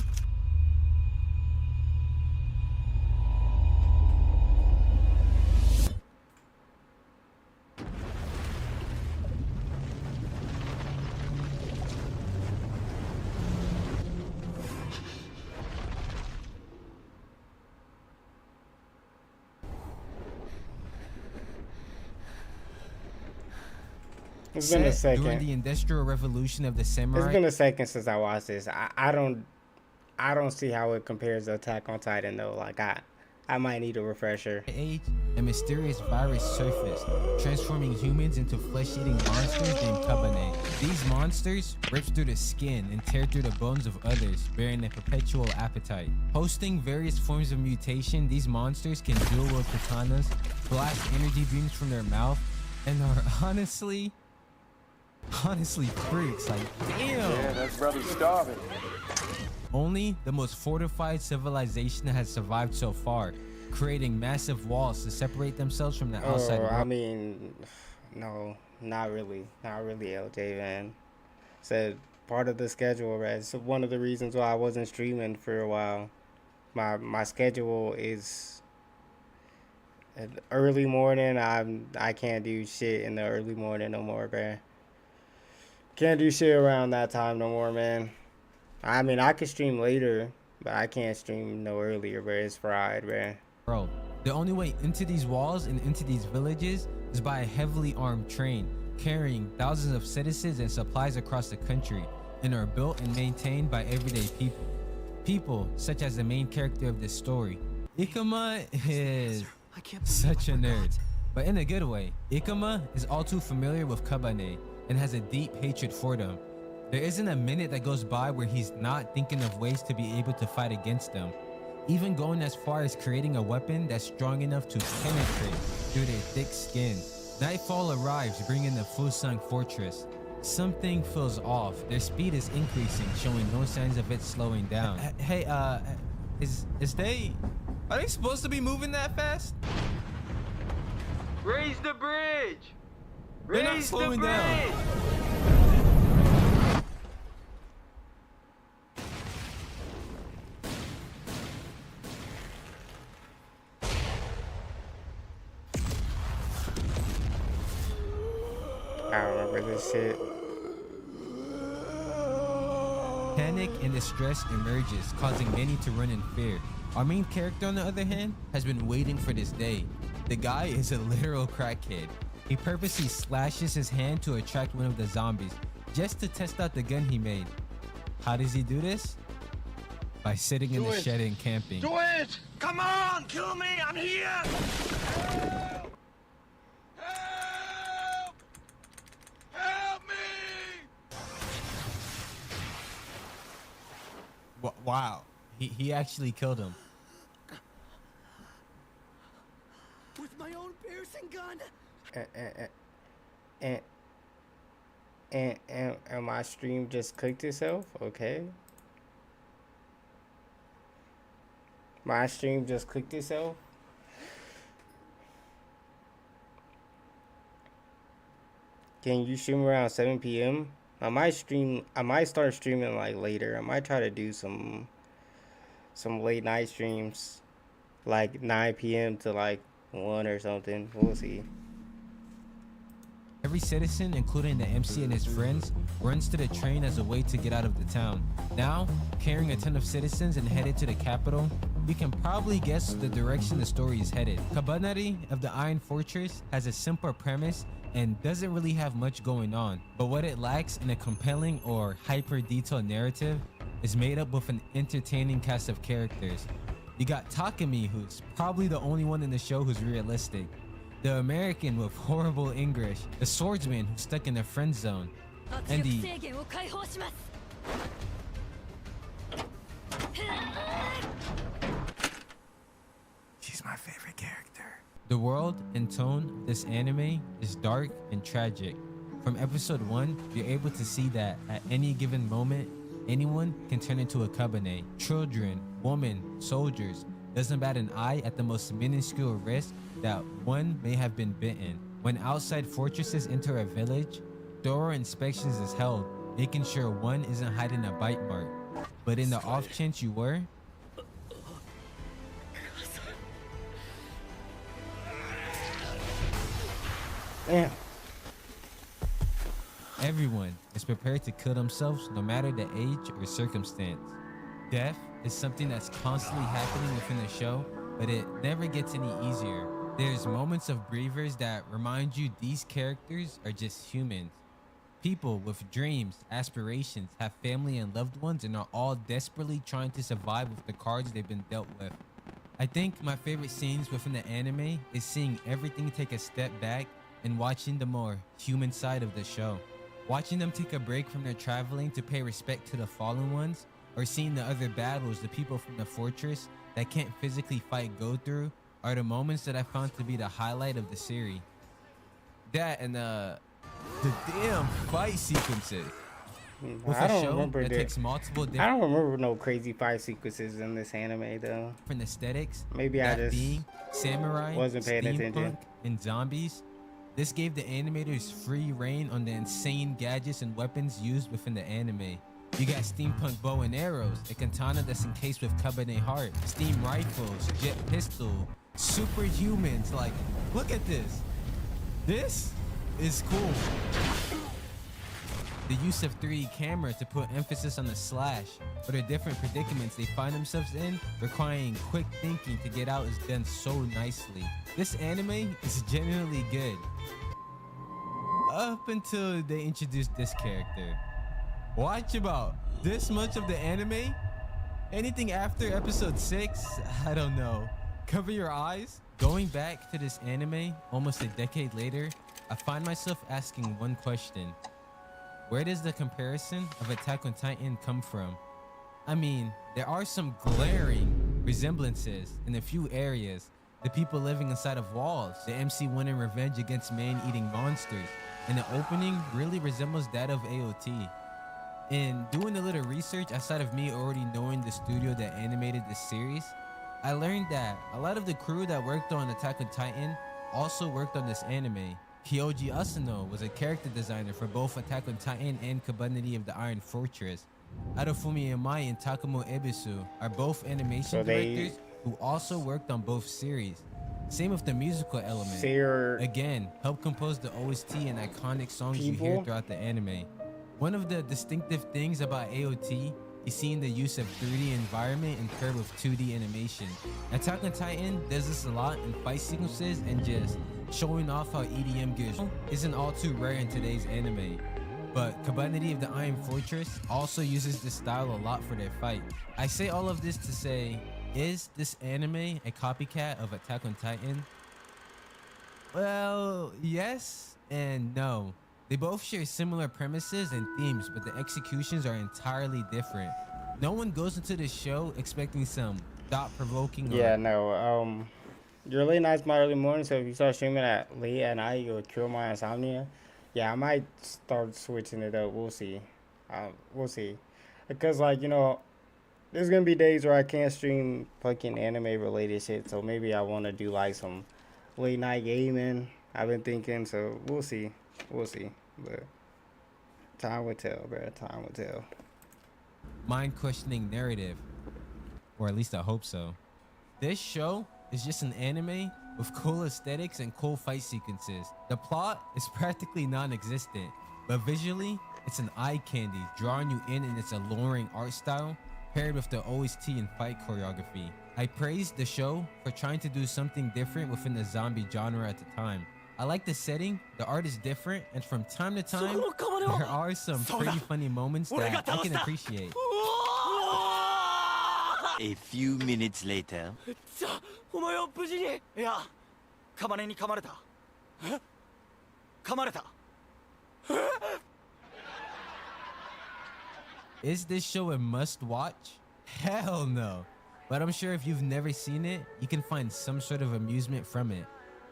It's been a second. During the Industrial Revolution of the Samurai. It's been a second since I watched this. I don't see how it compares to Attack on Titan though. Like I might need a refresher. Age, a mysterious virus surfaced, transforming humans into flesh-eating monsters named Kabane. These monsters rip through the skin and tear through the bones of others, bearing a perpetual appetite. Hosting various forms of mutation, these monsters can dual-wield katanas, blast energy beams from their mouth, and are honestly freaks. Like, damn. Yeah, that brother's starving. Only the most fortified civilization has survived so far, creating massive walls to separate themselves from the outside world. I mean, no, not really, LJ, man. Said part of the schedule, right? It's one of the reasons why I wasn't streaming for a while. My schedule is early morning. I can't do shit in the early morning no more, bruh. Can't do shit around that time no more, man. I mean, I could stream later, but I can't stream no earlier, bro. It's fried, bro. Bro, the only way into these walls and into these villages is by a heavily armed train, carrying thousands of citizens and supplies across the country, and are built and maintained by everyday people. People such as the main character of this story. Ikuma is such a nerd, but in a good way. Ikuma is all too familiar with Kabane and has a deep hatred for them. There isn't a minute that goes by where he's not thinking of ways to be able to fight against them, even going as far as creating a weapon that's strong enough to penetrate through their thick skin. Nightfall arrives, bringing the Fusang Fortress. Something feels off. Their speed is increasing, showing no signs of it slowing down. Hey, are they supposed to be moving that fast? Raise the bridge! They're not slowing down. I remember this shit. Panic and distress emerges, causing many to run in fear. Our main character, on the other hand, has been waiting for this day. The guy is a literal crackhead. He purposely slashes his hand to attract one of the zombies, just to test out the gun he made. How does he do this? By sitting in the shed and camping. Do it! Come on, kill me! I'm here! Help! Help! Help me! Wow, he actually killed him. With my own piercing gun! And my stream just clicked itself? Okay. My stream just clicked itself? Can you stream around 7 p.m.? I might start streaming like later. I might try to do some late night streams, like 9 p.m. to like 1 or something. We'll see. Every citizen, including the MC and his friends, runs to the train as a way to get out of the town. Now, carrying a ton of citizens and headed to the capital, you can probably guess the direction the story is headed. Kabanari of the Iron Fortress has a simple premise and doesn't really have much going on, but what it lacks in a compelling or hyper-detailed narrative is made up with an entertaining cast of characters. You got Takumi, who's probably the only one in the show who's realistic, the American with horrible English, the swordsman who's stuck in the friend zone, and the She's my favorite character. The world and tone of this anime is dark and tragic. From episode 1, you're able to see that at any given moment, anyone can turn into a kabane. Children, women, soldiers, doesn't bat an eye at the most minuscule risk that one may have been bitten. When outside fortresses enter a village, thorough inspections is held, making sure one isn't hiding a bite mark. But in the off chance you were, damn. Everyone is prepared to kill themselves no matter the age or circumstance. Death is something that's constantly happening within the show, but it never gets any easier. There's moments of breathers that remind you these characters are just humans. People with dreams, aspirations, have family and loved ones, and are all desperately trying to survive with the cards they've been dealt with. I think my favorite scenes within the anime is seeing everything take a step back and watching the more human side of the show. Watching them take a break from their traveling to pay respect to the fallen ones, or seeing the other battles the people from the fortress that can't physically fight go through, are the moments that I found to be the highlight of the series. That and the damn fight sequences. With I a don't show remember that that. takes multiple I different don't remember no crazy fight sequences in this anime though. aesthetics, Maybe I that just being samurai, wasn't paying attention. steampunk, and zombies. This gave the animators free reign on the insane gadgets and weapons used within the anime. You got steampunk bow and arrows, a katana that's encased with kabane heart, steam rifles, jet pistol, superhumans. Like, look at this. This is cool. The use of 3D camera to put emphasis on the slash or the different predicaments they find themselves in, requiring quick thinking to get out, is done so nicely. This anime is genuinely good. Up until they introduced this character. Watch about this much of the anime? Anything after episode 6? I don't know. Cover your eyes. Going back to this anime almost a decade later, I find myself asking one question. Where does the comparison of Attack on Titan come from? I mean, there are some glaring resemblances in a few areas. The people living inside of walls, the MC winning revenge against man-eating monsters, and the opening really resembles that of AOT. In doing a little research outside of me already knowing the studio that animated this series, I learned that a lot of the crew that worked on Attack on Titan also worked on this anime. Kyoji Asano was a character designer for both Attack on Titan and Community of the Iron Fortress. Harufumi Imai and Takamo Ebisu are both animation directors who also worked on both series. Same with the musical element. Again, helped compose the OST and iconic songs you hear throughout the anime. One of the distinctive things about AOT is seeing the use of 3D environment and paired with 2D animation. Attack on Titan does this a lot in fight sequences and just showing off how EDM gears isn't all too rare in today's anime. But Community of the Iron Fortress also uses this style a lot for their fight. I say all of this to say, is this anime a copycat of Attack on Titan? Well, yes and no. They both share similar premises and themes, but the executions are entirely different. No one goes into the show expecting some thought-provoking. Yeah, no. Your late nights, my early morning. So if you start streaming at late at night, you'll cure my insomnia. Yeah, I might start switching it up. We'll see. We'll see. Because, like, you know, there's gonna be days where I can't stream fucking anime-related shit. So maybe I want to do like some late night gaming. I've been thinking. So we'll see. We'll see. But time will tell, bro. Time will tell. Mind-questioning narrative, or at least I hope so. This show is just an anime with cool aesthetics and cool fight sequences. The plot is practically non-existent, but visually, it's an eye candy, drawing you in its alluring art style, paired with the OST and fight choreography. I praised the show for trying to do something different within the zombie genre at the time. I like the setting, the art is different, and from time to time, there are some pretty funny moments that I can appreciate. A few minutes later. Is this show a must-watch? Hell no. But I'm sure if you've never seen it, you can find some sort of amusement from it.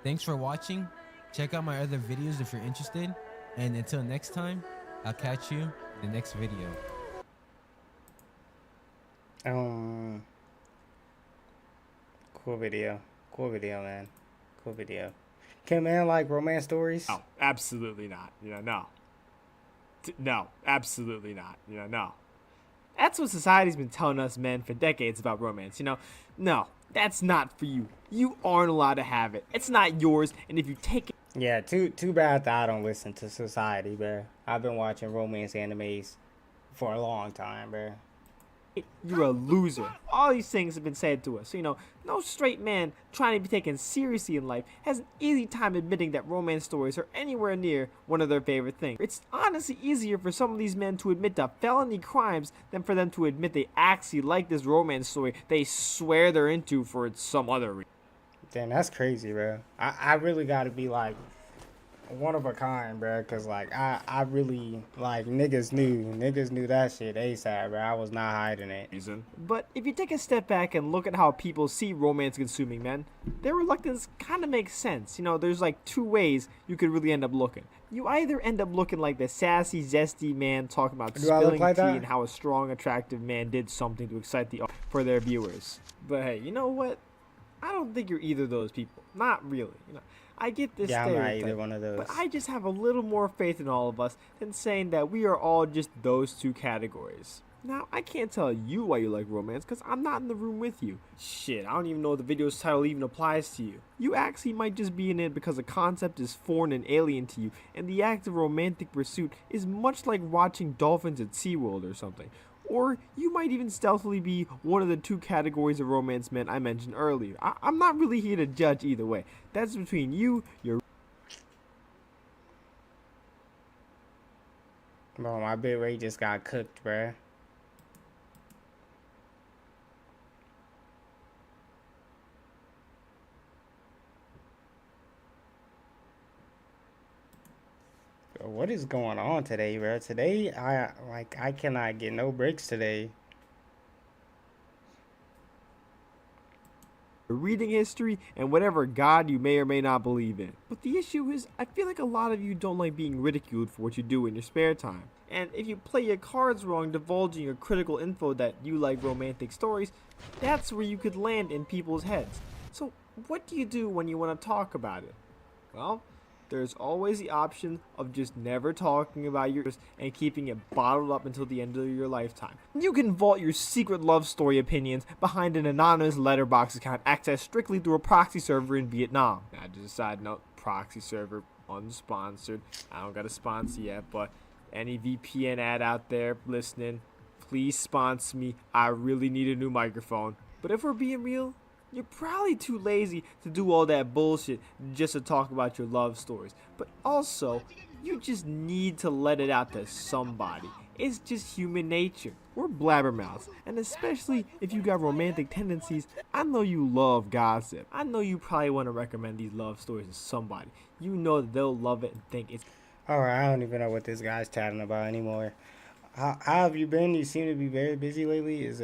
Thanks for watching. Check out my other videos if you're interested. And until next time, I'll catch you in the next video. Cool video. Cool video, man. Cool video. Can man like romance stories? Oh, absolutely not. You know, no. No, absolutely not. You know, no. That's what society's been telling us men for decades about romance, you know? No, that's not for you. You aren't allowed to have it. It's not yours, and if you take it... Yeah, too bad that I don't listen to society, bro. I've been watching romance animes for a long time, bro. You're a loser. All these things have been said to us. So, you know, no straight man trying to be taken seriously in life has an easy time admitting that romance stories are anywhere near one of their favorite things. It's honestly easier for some of these men to admit to felony crimes than for them to admit they actually like this romance story they swear they're into for some other reason. Damn, that's crazy, bro. I really gotta be like one of a kind, bro, because like I really like niggas knew that shit ASAP, bro. I was not hiding it. But if you take a step back and look at how people see romance consuming men, their reluctance kind of makes sense. You know, there's like two ways you could really end up looking. You either end up looking like the sassy, zesty man talking about spilling tea and how a strong, attractive man did something to excite the for their viewers. But hey, you know what? I don't think you're either of those people. Not really. You know, I get this stereotype, I'm not either one of those. but I just have a little more faith in all of us than saying that we are all just those two categories. Now, I can't tell you why you like romance because I'm not in the room with you. Shit, I don't even know if the video's title even applies to you. You actually might just be in it because the concept is foreign and alien to you, and the act of romantic pursuit is much like watching dolphins at SeaWorld or something. Or you might even stealthily be one of the two categories of romance men I mentioned earlier. I'm not really here to judge either way. That's between you, your... Bro, my bitrate just got cooked, bruh. What is going on today, bro? Today, I cannot get no breaks today. Reading history and whatever god you may or may not believe in. But the issue is, I feel like a lot of you don't like being ridiculed for what you do in your spare time. And if you play your cards wrong, divulging your critical info that you like romantic stories, that's where you could land in people's heads. So what do you do when you want to talk about it? Well, there's always the option of just never talking about yours and keeping it bottled up until the end of your lifetime. You can vault your secret love story opinions behind an anonymous letterbox account accessed strictly through a proxy server in Vietnam. Now, just a side note, proxy server, unsponsored. I don't got a sponsor yet, but any VPN ad out there listening, please sponsor me. I really need a new microphone. But if we're being real, you're probably too lazy to do all that bullshit just to talk about your love stories. But also, you just need to let it out to somebody. It's just human nature. We're blabbermouths, and especially if you got romantic tendencies, I know you love gossip. I know you probably want to recommend these love stories to somebody. You know that they'll love it and think it's... Alright, I don't even know what this guy's chatting about anymore. How have you been? You seem to be very busy lately. Is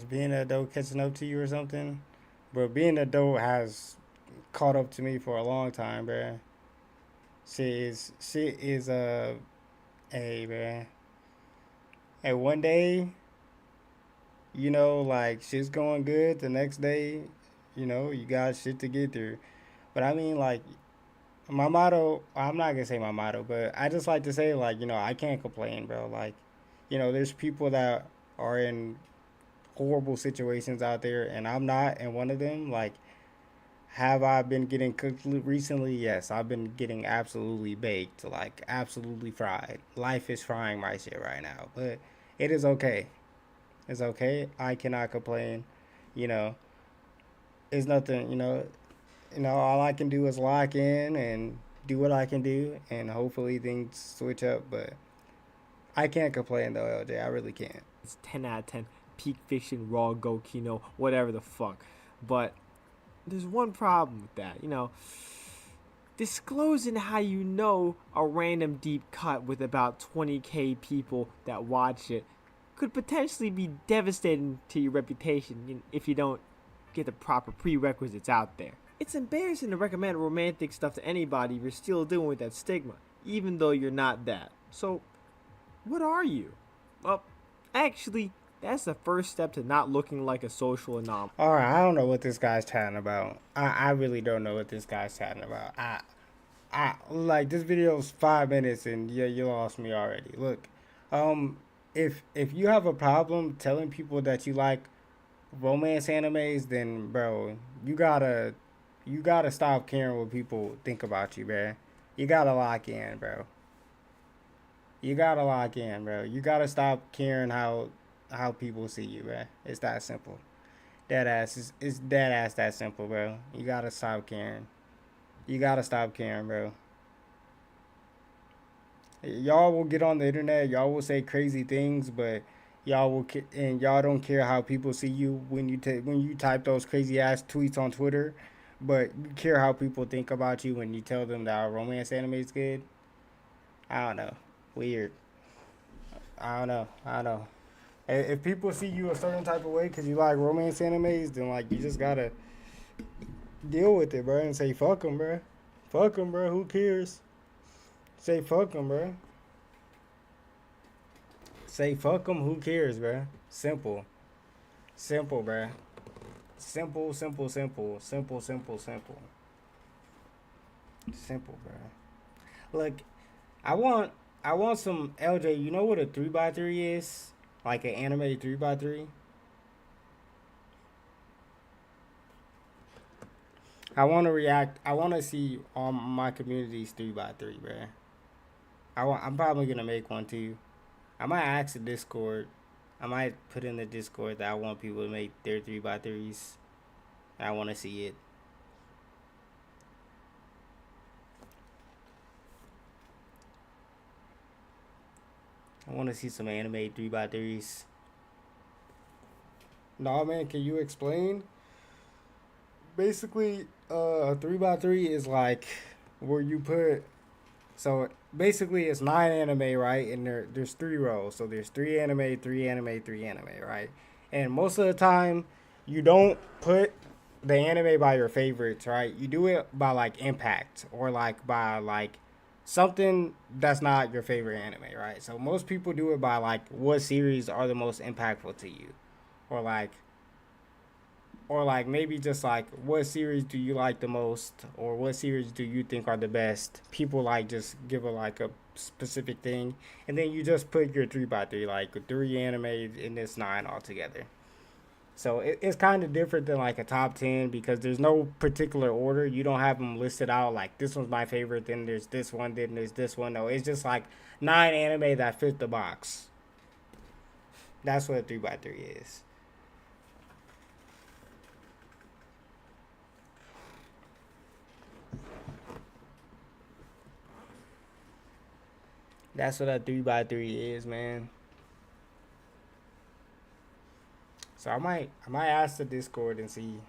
being an adult catching up to you or something? Bro, being an adult has caught up to me for a long time, bro. Shit is hey, man. Hey, one day, you know, like, shit's going good. The next day, you know, you got shit to get through. But I mean, like, my motto, I'm not gonna say my motto, but I just like to say, like, you know, I can't complain, bro. Like, you know, there's people that are in horrible situations out there, and I'm not in one of them. Like, have I been getting cooked recently? Yes, I've been getting absolutely baked, like, absolutely fried. Life is frying my shit right now, but it is okay. It's okay. I cannot complain. You know, it's nothing, you know, all I can do is lock in and do what I can do, and hopefully things switch up, but I can't complain though, LJ. I really can't. It's 10 out of 10. Peak Fiction, Raw, Gokino, whatever the fuck. But there's one problem with that, you know. Disclosing how you know a random deep cut with about 20k people that watch it could potentially be devastating to your reputation if you don't get the proper prerequisites out there. It's embarrassing to recommend romantic stuff to anybody if you're still dealing with that stigma, even though you're not that. So, what are you? Well, actually, that's the first step to not looking like a social anomaly. Alright, I don't know what this guy's chatting about. I really don't know what this guy's chatting about. I like, this video's 5 minutes and yeah, you lost me already. Look, if you have a problem telling people that you like romance animes, then bro, you gotta stop caring what people think about you, bro. You gotta lock in, bro. You gotta stop caring how people see you, bro. It's that simple. It's dead ass that simple, bro. You gotta stop caring. Bro. Y'all will get on the internet, y'all will say crazy things, but y'all don't care how people see you when you type those crazy ass tweets on Twitter, but you care how people think about you when you tell them that romance anime is good. I don't know. Weird. I don't know. If people see you a certain type of way because you like romance animes, then like you just gotta deal with it, bro, and say fuck them, bro. Fuck them, bro. Who cares? Say fuck them, bro. Say fuck them. Who cares, bro? Simple, bro. Simple, bro. Look, I want some LJ. You know what a 3x3 is? Like an anime 3x3. I want to react. I want to see all my community's 3x3, bruh. I'm probably gonna make one too. I might ask the Discord. I might put in the Discord that I want people to make their 3x3s. I want to see it. I want to see some anime 3x3s. Nah, man, can you explain? Basically, a 3x3 is like where you put. So basically, it's 9 anime, right? And there's 3 rows. So there's 3 anime, 3 anime, 3 anime, right? And most of the time, you don't put the anime by your favorites, right? You do it by like impact or like by like something that's not your favorite anime, right? So most people do it by like what series are the most impactful to you, or like or like maybe just like what series do you like the most, or what series do you think are the best. People like just give a like a specific thing, and then you just put your 3x3 like 3 anime in this 9 altogether. So it's kind of different than like a top 10 because there's no particular order. You don't have them listed out like this one's my favorite, then there's this one, then there's this one. No, it's just like 9 anime that fit the box. That's what a 3x3 is. That's what a 3x3 is, man. So I might ask the Discord and see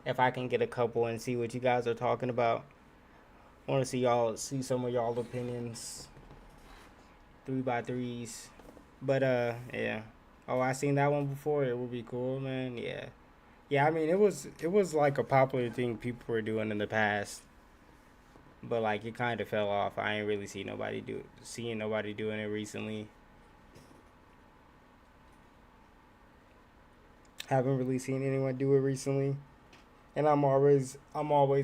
if I can get a couple and see what you guys are talking about. I want to see some of y'all opinions. 3x3s. But yeah. Oh, I seen that one before. It would be cool, man. Yeah. Yeah, I mean it was like a popular thing people were doing in the past. But like it kind of fell off. I ain't really seeing nobody doing it recently. Haven't really seen anyone do it recently, and I'm always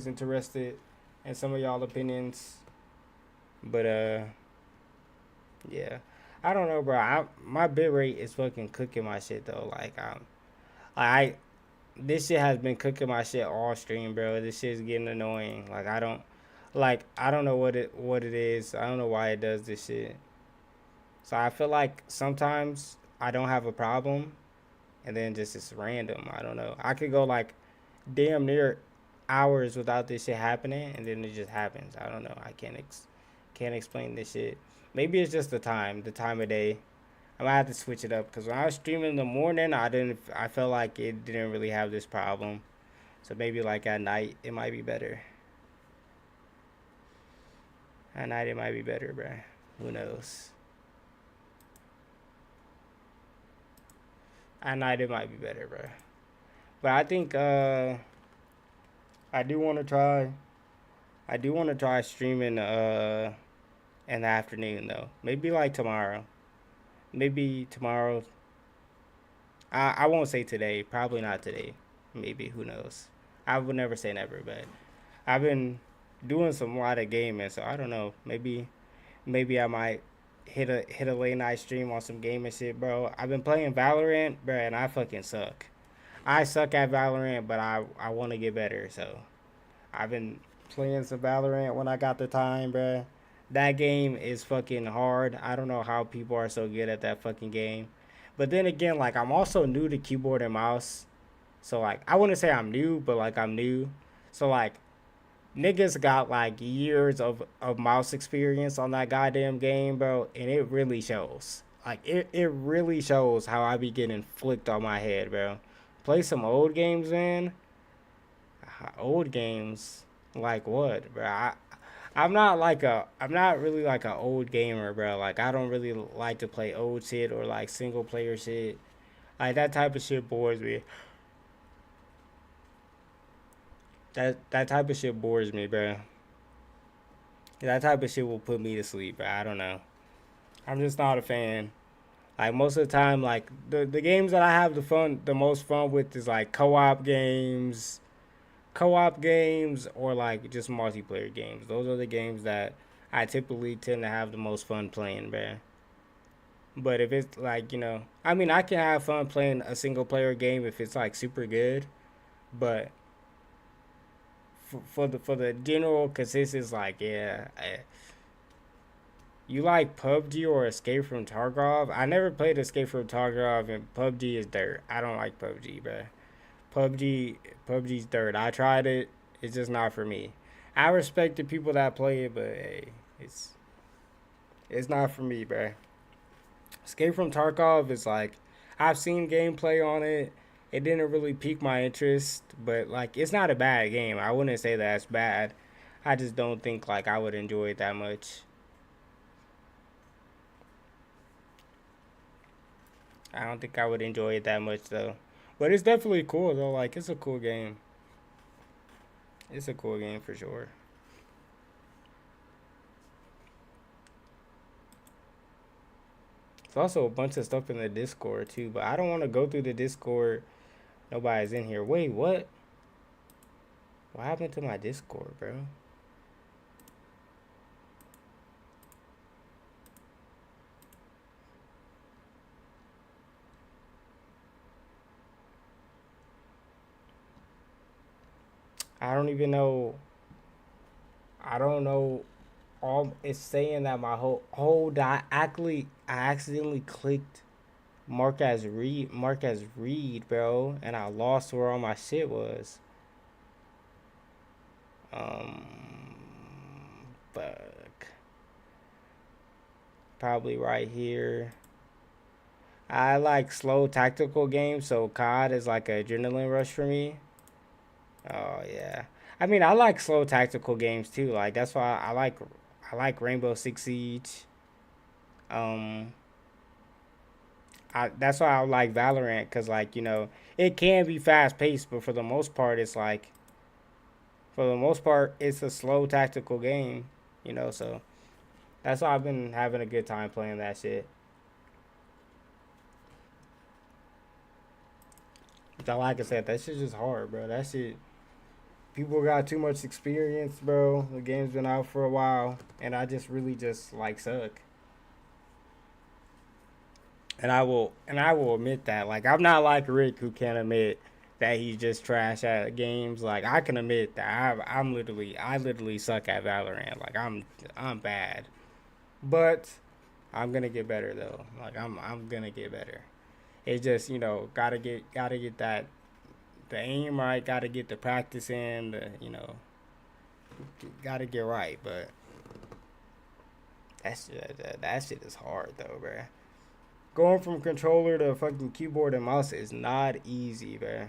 interested in some of y'all opinions. But yeah, I don't know, bro. My bitrate is fucking cooking my shit though. This shit has been cooking my shit all stream, bro. This shit's getting annoying. I don't know what it is. I don't know why it does this shit. So I feel like sometimes I don't have a problem. And then just it's random. I don't know. I could go like damn near hours without this shit happening, and then it just happens. I don't know. I can't explain this shit. Maybe it's just the time of day. I might have to switch it up because when I was streaming in the morning, I felt like it didn't really have this problem. So maybe like at night it might be better. At night it might be better, bruh. Who knows? At night it might be better, bro. But I think I do want to try streaming in the afternoon though. Maybe like tomorrow. Maybe tomorrow. I won't say today. Probably not today. Maybe, who knows? I would never say never, but I've been doing a lot of gaming, so I don't know. Maybe I might hit a late night stream on some gaming shit, bro. I've been playing Valorant, bro, and I fucking suck. I suck at Valorant, but I want to get better, so I've been playing some Valorant when I got the time, bro. That game is fucking hard. I don't know how people are so good at that fucking game. But then again, like, I'm also new to keyboard and mouse. So, like, I wouldn't say I'm new, but, like, I'm new. So, like, niggas got like years of mouse experience on that goddamn game, bro, and it really shows. Like it really shows how I be getting flicked on my head, bro. Play some old games, man. Old games, like what, bro? I'm not really like a old gamer, bro. Like I don't really like to play old shit or like single player shit. Like that type of shit bores me. That type of shit bores me, bro. That type of shit will put me to sleep, bro. I don't know. I'm just not a fan. Like most of the time, like the games that I have the most fun with is like co-op games or like just multiplayer games. Those are the games that I typically tend to have the most fun playing, bro. But if it's like, I mean, I can have fun playing a single player game if it's like super good, but for the general consensus, like, yeah, you like PUBG or Escape from Tarkov? I never played Escape from Tarkov, and PUBG is dirt. I don't like PUBG, bro. PUBG's dirt. I tried it. It's just not for me. I respect the people that play it, but hey, it's not for me, bro. Escape from Tarkov is like, I've seen gameplay on it. It didn't really pique my interest, but like it's not a bad game. I wouldn't say that it's bad. I just don't think like I would enjoy it that much. I don't think I would enjoy it that much though. But it's definitely cool though. Like it's a cool game. It's a cool game for sure. There's also a bunch of stuff in the Discord too, but I don't want to go through the Discord Nobody's in here. Wait, what? What happened to my Discord, bro? I don't even know. I don't know. All it's saying that my whole I accidentally clicked Mark as read, bro, and I lost where all my shit was. Fuck. Probably right here. I like slow tactical games, so COD is like an adrenaline rush for me. Oh yeah. I mean, I like slow tactical games too. Like that's why I like Rainbow Six Siege. That's why I like Valorant, cause like, you know, it can be fast paced, but for the most part it's a slow tactical game, you know, so that's why I've been having a good time playing that shit. But like I said, that shit's just hard, bro. That shit, people got too much experience, bro. The game's been out for a while, and I just really just like suck. And I will admit that. Like, I'm not like Rick, who can't admit that he's just trash at games. Like, I can admit that I literally suck at Valorant. Like, I'm bad, but I'm gonna get better though. Like, I'm gonna get better. It's just, you know, gotta get that the aim right, gotta get the practice in, you know, gotta get right. But that shit is hard though, bruh. Going from controller to fucking keyboard and mouse is not easy, bruh.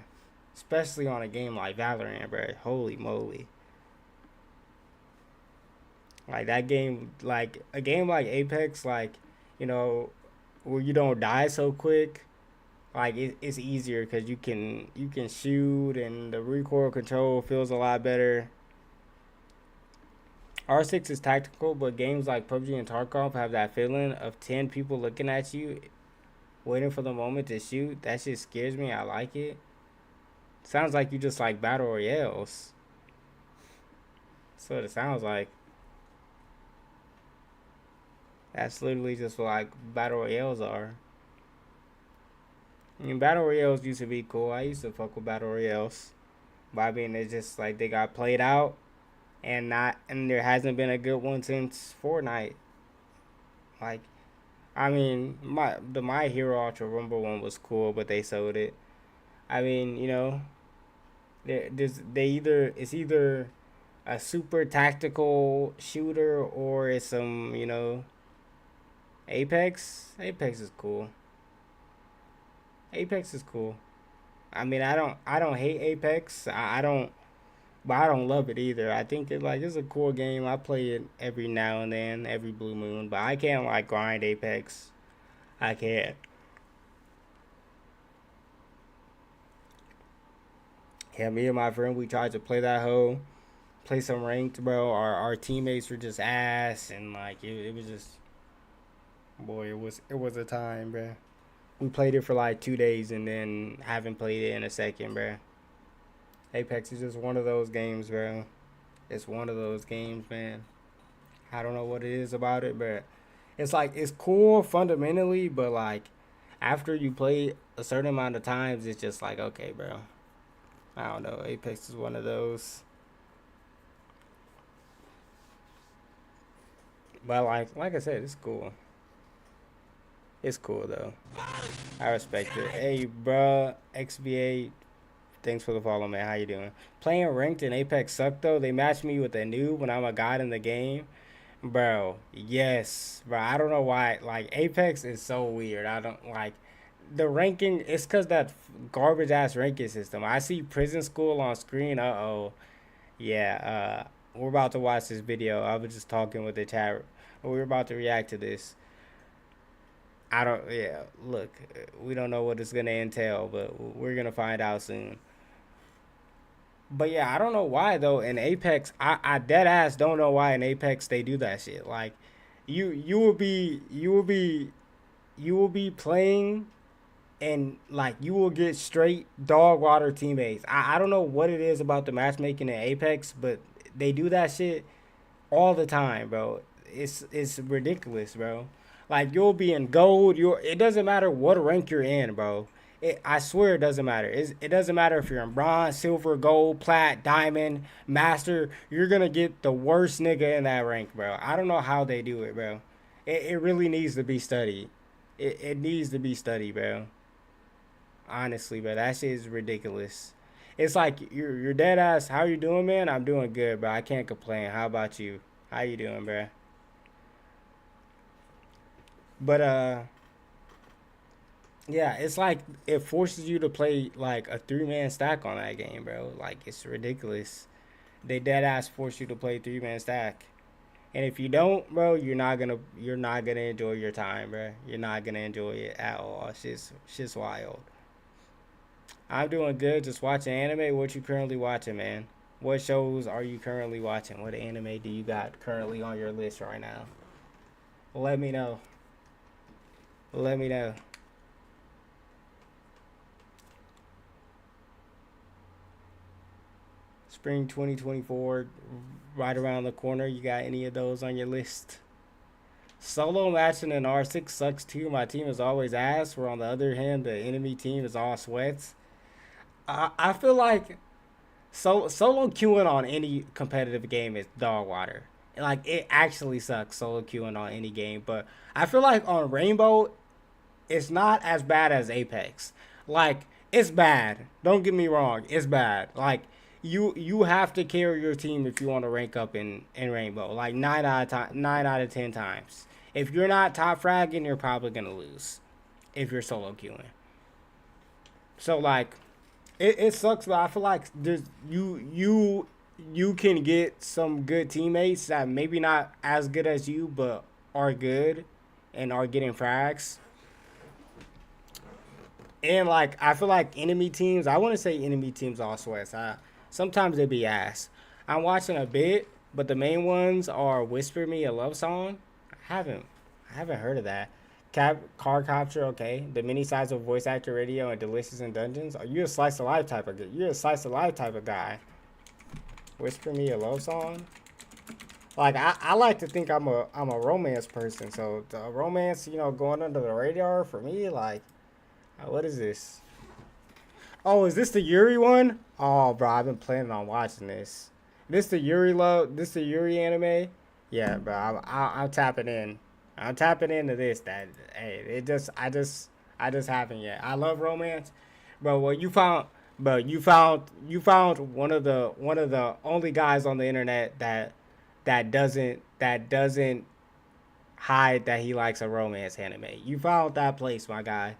Especially on a game like Valorant, bruh. Holy moly. Like that game, like a game like Apex, like, you know, where you don't die so quick. Like it's easier because you can shoot and the recoil control feels a lot better. R6 is tactical, but games like PUBG and Tarkov have that feeling of 10 people looking at you, waiting for the moment to shoot. That shit scares me. I like it. Sounds like you just like battle royales. That's what it sounds like. That's literally just what like battle royales are. I mean, battle royales used to be cool. I used to fuck with battle royales, but I mean, it's just like they got played out, and there hasn't been a good one since Fortnite. Like, I mean, the My Hero Ultra Rumble one was cool, but they sold it. I mean, you know, it's either a super tactical shooter or it's some, you know, Apex. Apex is cool. Apex is cool. I mean, I don't hate Apex. But I don't love it either. I think it's a cool game. I play it every now and then, every blue moon, but I can't like grind Apex. I can't. Yeah, me and my friend, we tried to play that hoe, play some ranked, bro. Our teammates were just ass, and like it was just, boy, it was a time, bro. We played it for like 2 days and then haven't played it in a second, bro. Apex is just one of those games, bro. It's one of those games, man. I don't know what it is about it, but it's like, it's cool fundamentally, but like after you play a certain amount of times, it's just like, okay, bro. I don't know. Apex is one of those. But like I said, it's cool. It's cool though. I respect it. Hey, bruh, XBA, thanks for the follow, man. How you doing? Playing ranked in Apex sucked though. They matched me with a noob when I'm a god in the game. Bro, yes, bro. I don't know why. Like, Apex is so weird. I don't like the ranking. It's because that garbage ass ranking system. I see Prison School on screen. Yeah. We're about to watch this video. I was just talking with the chat. We're about to react to this. Look, we don't know what it's going to entail, but we're going to find out soon. But yeah, I don't know why though in Apex, I dead ass don't know why in Apex they do that shit. Like, you will be playing and like you will get straight dog water teammates. I don't know what it is about the matchmaking in Apex, but they do that shit all the time, bro. It's ridiculous, bro. Like you'll be in gold. It doesn't matter what rank you're in, bro. I swear it doesn't matter. It doesn't matter if you're in bronze, silver, gold, plat, diamond, master. You're gonna get the worst nigga in that rank, bro. I don't know how they do it, bro. It really needs to be studied. It needs to be studied, bro. Honestly, bro, that shit is ridiculous. It's like you're dead ass. How you doing, man? I'm doing good, bro. I can't complain. How about you? How you doing, bro? But yeah, it's like it forces you to play like a 3-man stack on that game, bro. Like it's ridiculous. They dead ass force you to play 3-man stack. And if you don't, bro, you're not gonna enjoy your time, bro. You're not gonna enjoy it at all. Shit's wild. I'm doing good, just watching anime. What you currently watching, man? What shows are you currently watching? What anime do you got currently on your list right now? Let me know. Let me know. Spring 2024 right around the corner. You got any of those on your list? Solo matching in R6 sucks too. My team is always ass. Where on the other hand, the enemy team is all sweats. I feel like solo queuing on any competitive game is dog water. Like it actually sucks solo queuing on any game. But I feel like on Rainbow, it's not as bad as Apex. Like it's bad. Don't get me wrong. It's bad. Like you have to carry your team if you want to rank up in Rainbow. Like 9 out of 10 times. If you're not top fragging, you're probably gonna lose. If you're solo queuing. So like, it sucks, but I feel like there's you can get some good teammates that maybe not as good as you, but are good and are getting frags. And like I feel like enemy teams, I want to say enemy teams all sweats. Sometimes they be ass. I'm watching a bit, but the main ones are Whisper Me a Love Song. I haven't heard of that. Car Capture, okay. The mini size of voice actor radio and Delicious in Dungeons. Are you a slice of life type of guy? You're a slice of life type of guy. Whisper Me a Love Song. Like I like to think I'm a romance person. So the romance, going under the radar for me, like, what is this? Oh, is this the Yuri one? Oh, bro, I've been planning on watching this. This the Yuri anime? Yeah, bro, I'm tapping in. I'm tapping into this. I just haven't yet. I love romance, bro. Well, you found one of the only guys on the internet that doesn't hide that he likes a romance anime. You found that place, my guy.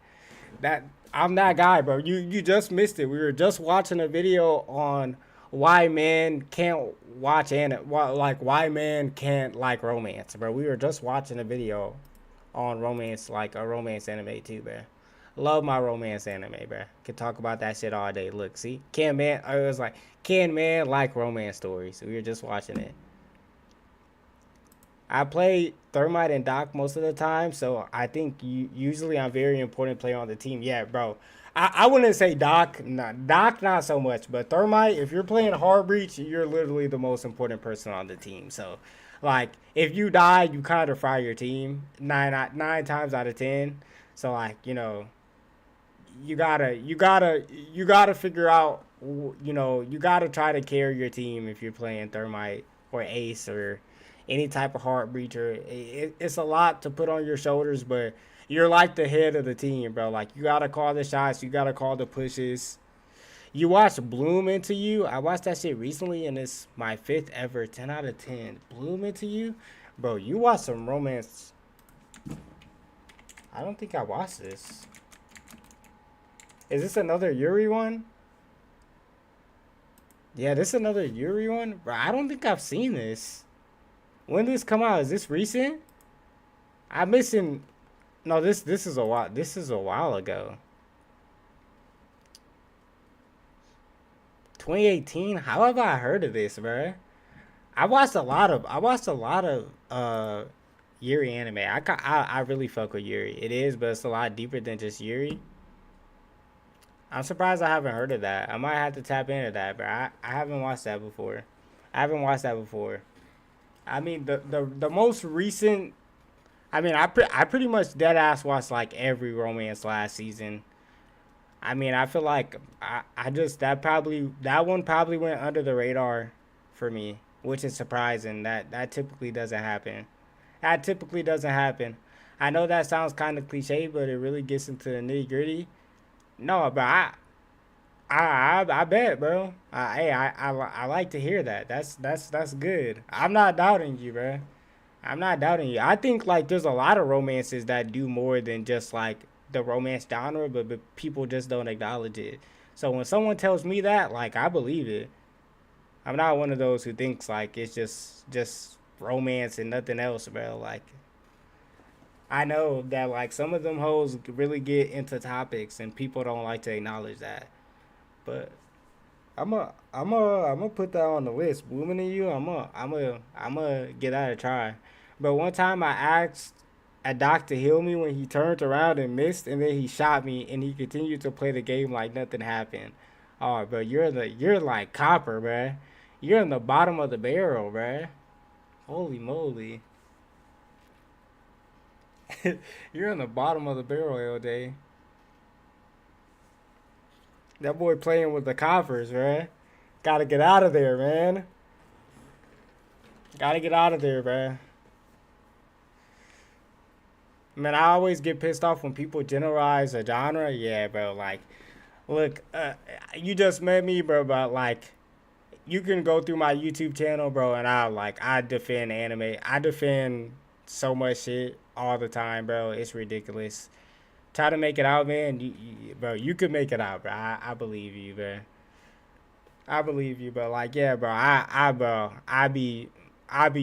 I'm that guy, bro. You just missed it. We were just watching a video on why men can't watch why men can't like romance, bro. We were just watching a video on romance, like a romance anime too, bro. Love my romance anime, bro. Can talk about that shit all day. Look, see, can man like romance stories? We were just watching it. I play Thermite and Doc most of the time, so I think usually I'm very important player on the team. Yeah, bro. I wouldn't say Doc not so much, but Thermite, if you're playing Hard Breach, you're literally the most important person on the team. So, like, if you die, you kind of fry your team 9 times out of 10. So, like, you gotta figure out, you gotta try to carry your team if you're playing Thermite or Ace or any type of Hard Breacher. It's a lot to put on your shoulders, but you're like the head of the team, bro. Like, you gotta call the shots, you gotta call the pushes. You watch Bloom Into You. I watched that shit recently, and it's my 5th ever 10 out of 10. Bloom Into You? Bro, you watch some romance. I don't think I watched this. Is this another Yuri one? Yeah, this is another Yuri one? Bro, I don't think I've seen this. When did this come out? Is this recent? I'm missing... No, this is a while. This is a while ago. 2018. How have I heard of this, bro? I watched a lot of Yuri anime. I really fuck with Yuri. It is, but it's a lot deeper than just Yuri. I'm surprised I haven't heard of that. I might have to tap into that, but I haven't watched that before. I mean, the most recent. I mean, I pretty much dead ass watched like every romance last season. I mean, I feel like I just that one probably went under the radar for me, which is surprising. That typically doesn't happen. I know that sounds kind of cliche, but it really gets into the nitty gritty. No, but I bet, bro. I like to hear that. That's good. I'm not doubting you, bro. I'm not doubting you. I think like there's a lot of romances that do more than just like the romance genre, but people just don't acknowledge it. So when someone tells me that, like I believe it. I'm not one of those who thinks like it's just romance and nothing else, bro. Like I know that like some of them hoes really get into topics and people don't like to acknowledge that. But I'm a put that on the list. Blooming to you, I'm a get that a try. But one time I asked a doc to heal me when he turned around and missed, and then he shot me, and he continued to play the game like nothing happened. Oh, bro, you're like copper, bro. You're in the bottom of the barrel, bro. Holy moly. You're in the bottom of the barrel, LJ. That boy playing with the coppers, man. Gotta get out of there, man. Gotta get out of there, man. Man, I always get pissed off when people generalize a genre. Yeah, bro, like, look, you just met me, bro, but, like, you can go through my YouTube channel, bro, and I defend anime. I defend so much shit all the time, bro. It's ridiculous. Try to make it out, man. Bro, you could make it out, bro. I believe you, bro. I believe you, bro. Like, yeah, bro. I be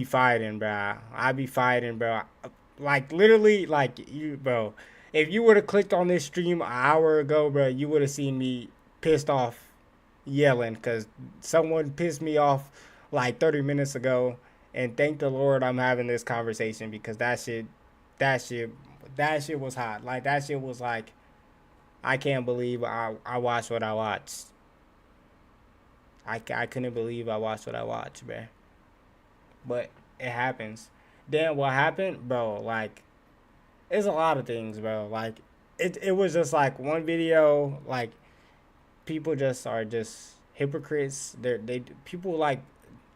fighting, bro. I be fighting, bro. Like, literally, like, you, bro. If you would have clicked on this stream an hour ago, bro, you would have seen me pissed off yelling because someone pissed me off like 30 minutes ago. And thank the Lord I'm having this conversation because that shit was hot. Like, that shit was like, I can't believe I watched what I watched. I couldn't believe I watched what I watched, bro. But it happens. Then what happened, bro, like, it's a lot of things, bro. Like, it was just, like, one video, like, people just are just hypocrites. People, like,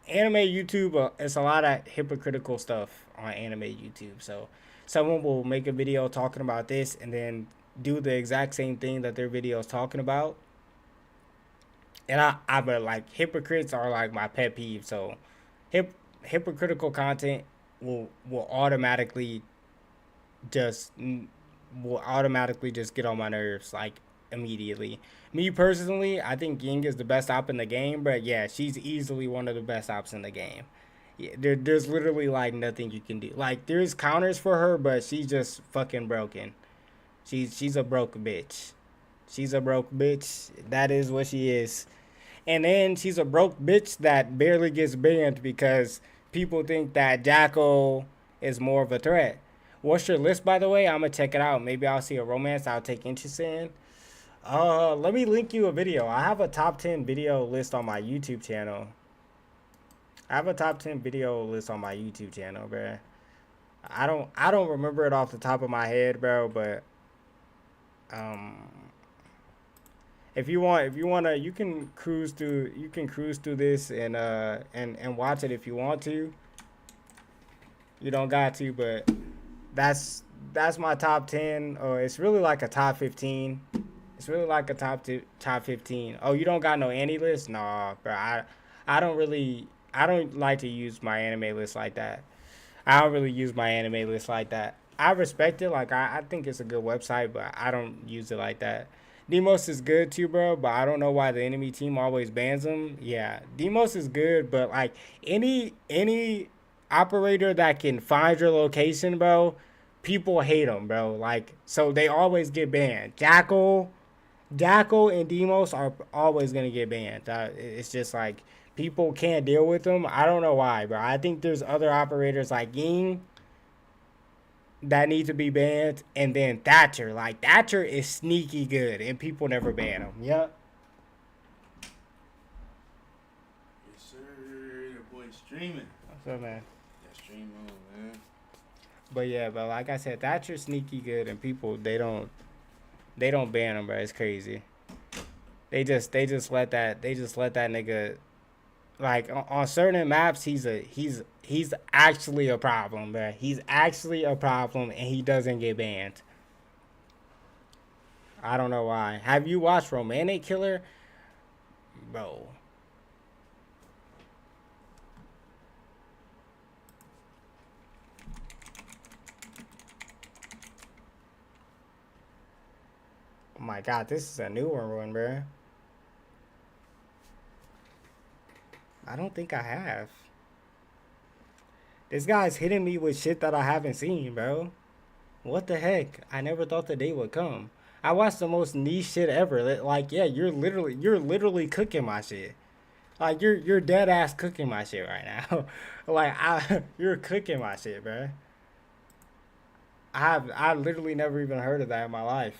anime YouTube, it's a lot of hypocritical stuff on anime YouTube. So someone will make a video talking about this and then do the exact same thing that their video is talking about. And but like hypocrites are like my pet peeve. So hypocritical content will automatically just get on my nerves like immediately. Me personally, I think Ying is the best op in the game, but yeah, she's easily one of the best ops in the game. Yeah, there's literally like nothing you can do. Like there's counters for her, but she's just fucking broken. She's a broke bitch. She's a broke bitch. That is what she is. And then she's a broke bitch that barely gets banned because people think that Jackal is more of a threat. What's your list, by the way? I'm gonna check it out. Maybe I'll see a romance I'll take interest in. Let me link you a video. I have a top 10 video list on my YouTube channel. Bro. I don't remember it off the top of my head, bro, but if you wanna, you can cruise through this and watch it if you want to. You don't got to, but that's my top 10. It's really like a top 15. It's really like a top 15. Oh, you don't got no Annie list? Nah, bro. I don't like to use my anime list like that. I don't really use my anime list like that. I respect it. Like, I think it's a good website, but I don't use it like that. Demos is good too, bro, but I don't know why the enemy team always bans them. Yeah, Demos is good, but, like, any operator that can find your location, bro, people hate them, bro. Like, so they always get banned. Jackal and Demos are always going to get banned. It's just, like, people can't deal with them. I don't know why, bro. I think there's other operators like Ying that need to be banned, and then Thatcher. Like, Thatcher is sneaky good, and people never ban him. Yep. Yes, sir. Your boy streaming. What's up, man? Yeah, stream on, man. But yeah, but like I said, Thatcher's sneaky good, and people they don't ban him, bro. It's crazy. They just let that nigga, like on certain maps he's actually a problem, bro. He's actually a problem, and he doesn't get banned. I don't know why. Have you watched Romantic Killer, bro? Oh my god, this is a newer one, bro. I don't think I have. This guy's hitting me with shit that I haven't seen, bro. What the heck? I never thought the day would come. I watched the most niche shit ever. Like, yeah, you're literally cooking my shit. Like, you're dead ass cooking my shit right now. Like, you're cooking my shit, bro. I literally never even heard of that in my life.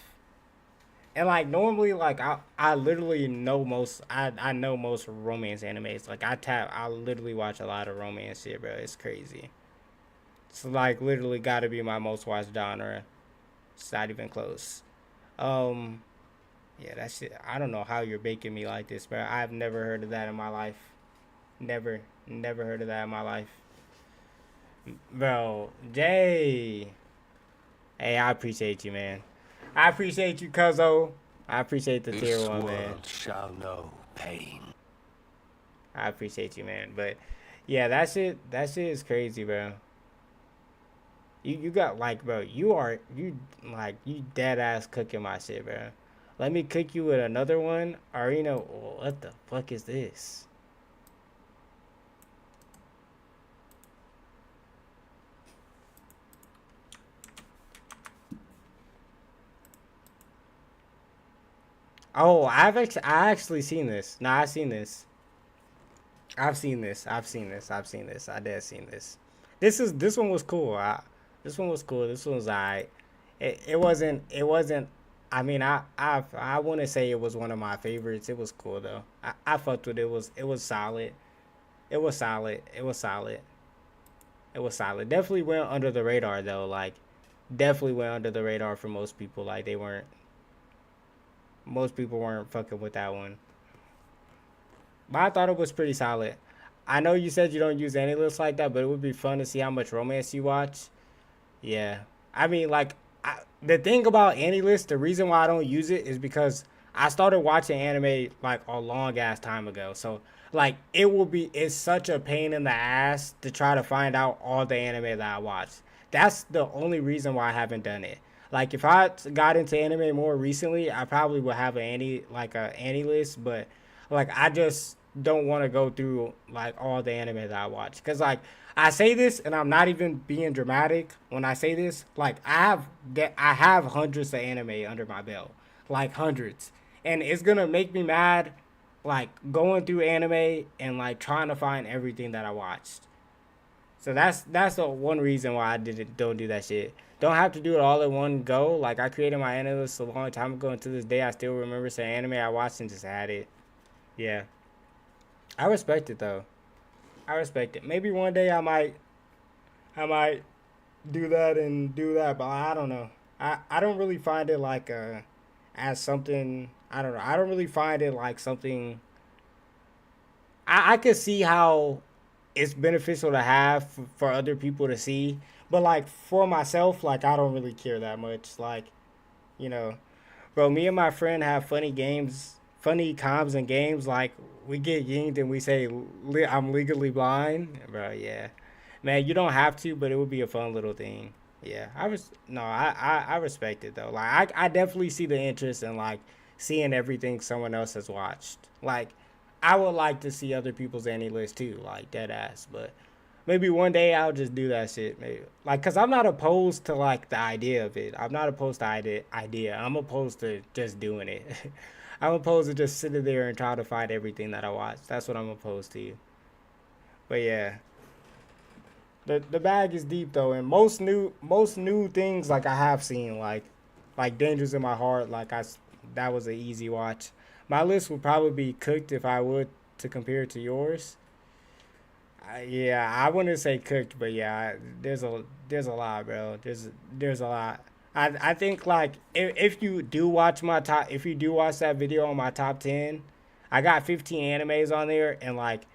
And like normally, like I literally know most. I know most romance animes. Like I literally watch a lot of romance shit, bro. It's crazy. It's like literally got to be my most watched genre. It's not even close. Yeah, that shit. I don't know how you're baking me like this, bro. I've never heard of that in my life. Never heard of that in my life, bro. Jay. Hey, I appreciate you, man. I appreciate you, cuzzo. I appreciate the tier 1, man. Shall know pain. I appreciate you, man. But yeah, that shit is crazy, bro. You got like, bro, you dead ass cooking my shit, bro. Let me cook you with another one. Or you know, what the fuck is this? Oh, I actually seen this. Nah, I've seen this. I've seen this. I did seen this. This one was cool. This one was cool. This one was alright. It wasn't. I mean, I wouldn't say it was one of my favorites. It was cool though. I fucked with it. It was solid. It was solid. Definitely went under the radar though. Like, definitely went under the radar for most people. Like, most people weren't fucking with that one. But I thought it was pretty solid. I know you said you don't use any lists like that, but it would be fun to see how much romance you watch. Yeah. I mean, like, the thing about AniList, the reason why I don't use it is because I started watching anime, like, a long-ass time ago. So, like, it's such a pain in the ass to try to find out all the anime that I watch. That's the only reason why I haven't done it. Like, if I got into anime more recently, I probably would have a AniList, but like I just don't want to go through like all the anime that I watch. Cause like I say this, and I'm not even being dramatic when I say this. Like I have hundreds of anime under my belt, like hundreds, and it's gonna make me mad, like going through anime and like trying to find everything that I watched. So that's the one reason why I don't do that shit. Don't have to do it all in one go. Like, I created my anime list a long time ago, and to this day, I still remember some anime I watched and just had it. Yeah. I respect it, though. I respect it. Maybe one day I might do that and do that, but I don't know. I don't really find it like as something, I don't know. I don't really find it like something. I could see how it's beneficial to have for other people to see. But, like, for myself, like, I don't really care that much. Like, you know, bro, me and my friend have funny comms and games. Like, we get yinged and we say, I'm legally blind. Bro, yeah. Man, you don't have to, but it would be a fun little thing. Yeah, I respect it, though. Like, I definitely see the interest in, like, seeing everything someone else has watched. Like, I would like to see other people's AniList, too. Like, dead ass, but maybe one day I'll just do that shit. Maybe. Like, because I'm not opposed to, like, the idea of it. I'm not opposed to idea. I'm opposed to just doing it. I'm opposed to just sitting there and trying to find everything that I watch. That's what I'm opposed to. But, yeah. The bag is deep though, and most new things like I have seen like Dangers in My Heart, that was an easy watch. My list would probably be Cooked if I would to compare it to yours. Yeah, I wouldn't say Cooked, but yeah, there's a lot, bro. There's a lot. I think like if you do watch that video on my top 10, I got 15 animes on there, and like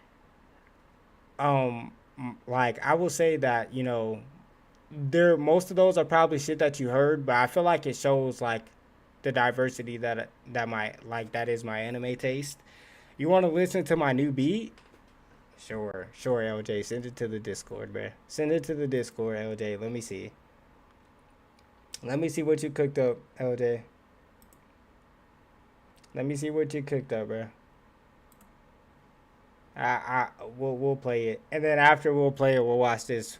I will say that, you know, most of those are probably shit that you heard, but I feel like it shows like the diversity that is my anime taste. You want to listen to my new beat? Sure, LJ. Send it to the Discord, bruh. Send it to the Discord, LJ. Let me see. Let me see what you cooked up, LJ. Let me see what you cooked up, bruh. We'll play it, and then after we'll play it, we'll watch this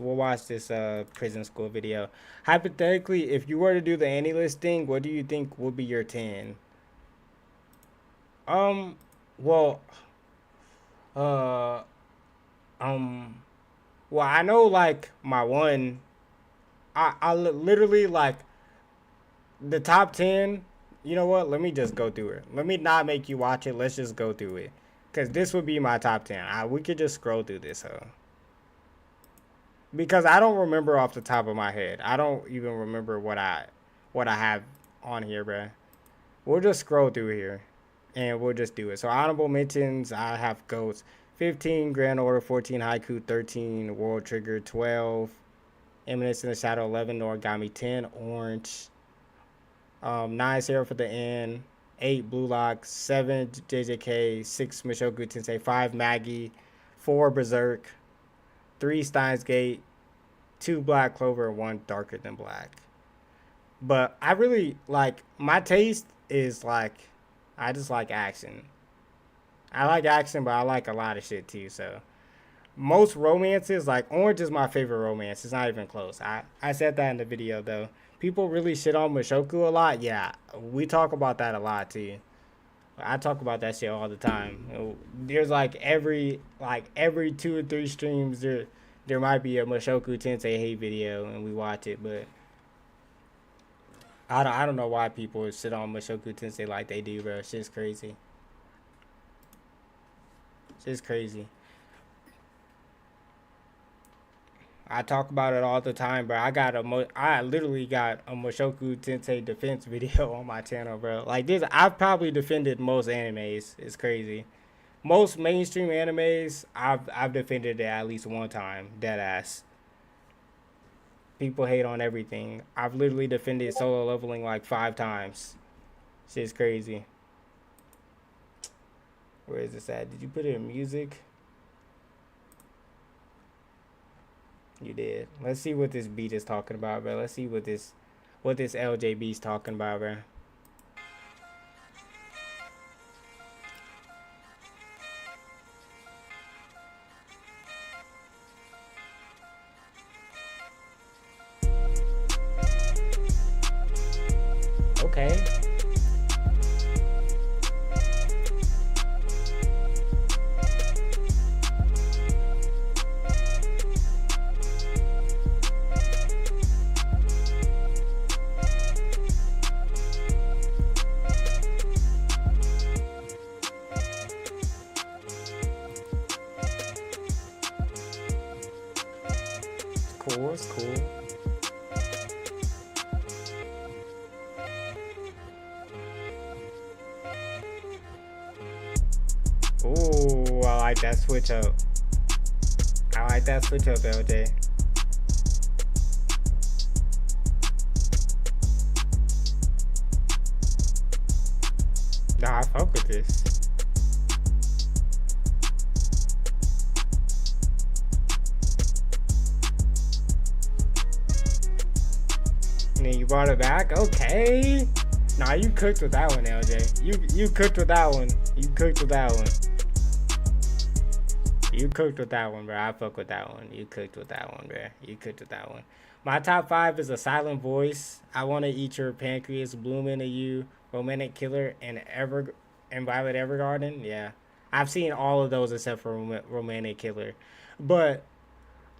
prison school video. Hypothetically, if you were to do the Annie list thing, what do you think would be your 10? Well, I know like my one, I literally like the top 10. You know what? Let me just go through it. Let me not make you watch it. Let's just go through it. Because this would be my top 10. We could just scroll through this, because I don't remember off the top of my head. I don't even remember what I have on here, bruh. We'll just scroll through here, and we'll just do it. So honorable mentions, I have GOATs. 15, Grand Order. 14, Haiku. 13, World Trigger. 12, Eminence in the Shadow. 11, Noragami. 10, Orange. 9, Sarah for the End. 8, Blue Lock. 7, JJK. 6, Mushoku Tensei. 5, Maggie. 4, Berserk. 3, Steins Gate. 2, Black Clover. 1, Darker Than Black. But I really like, my taste is like, I just like action. I like action, but I like a lot of shit too. So most romances, like Orange is my favorite romance. It's not even close. I said that in the video though. People really shit on Mushoku a lot. Yeah, we talk about that a lot too. I talk about that shit all the time. There's like every 2 or 3 streams there might be a Mushoku Tensei hate video and we watch it, but I don't know why people shit on Mushoku Tensei like they do, bro. Shit's crazy. Shit's crazy. I talk about it all the time, bro. I literally got a Mushoku Tensei defense video on my channel, bro. Like this, I've probably defended most animes. It's crazy. Most mainstream animes, I've defended it at least one time, dead ass. People hate on everything. I've literally defended Solo Leveling like 5 times. Shit's crazy. Where is this at? Did you put it in music? You did. Let's see what this beat is talking about, bro. Let's see what this LJB is talking about, bro. Okay. Cool, it's cool. Ooh, I like that switch up. I like that switch up, LJ. Nah, I fuck with this. And then you brought it back? Okay. Nah, you cooked with that one, LJ. You cooked with that one. You cooked with that one. You cooked with that one, bro. I fuck with that one. You cooked with that one, bro. You cooked with that one. My top 5 is A Silent Voice, I Wanna Eat Your Pancreas, Bloom Into You, Romantic Killer, and Violet Evergarden. Yeah. I've seen all of those except for Romantic Killer. But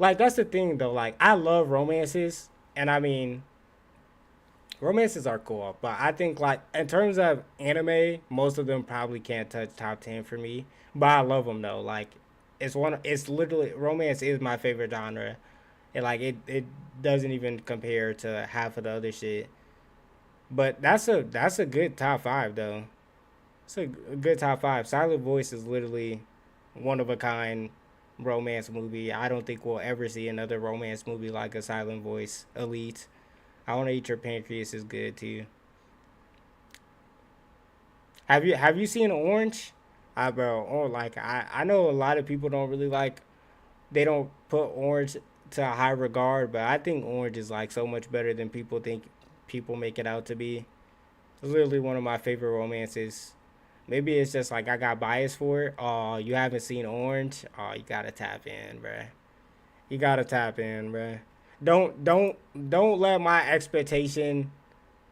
like, that's the thing though. Like, I love romances, and I mean, romances are cool, but I think like in terms of anime, most of them probably can't touch top 10 for me. But I love them though. Like, it's literally, romance is my favorite genre, and like it doesn't even compare to half of the other shit. But that's a good top 5 though. It's a good top 5. Silent Voice is literally one of a kind romance movie. I don't think we'll ever see another romance movie like a Silent Voice. Elite. I Want to Eat Your Pancreas is good too. Have you seen Orange? Bro, or like I know a lot of people don't really like, they don't put Orange to a high regard, but I think Orange is like so much better than people make it out to be. It's literally one of my favorite romances. Maybe it's just like I got bias for it. Oh, you haven't seen Orange? Oh, you gotta tap in, bruh. You gotta tap in, bruh. Don't let my expectation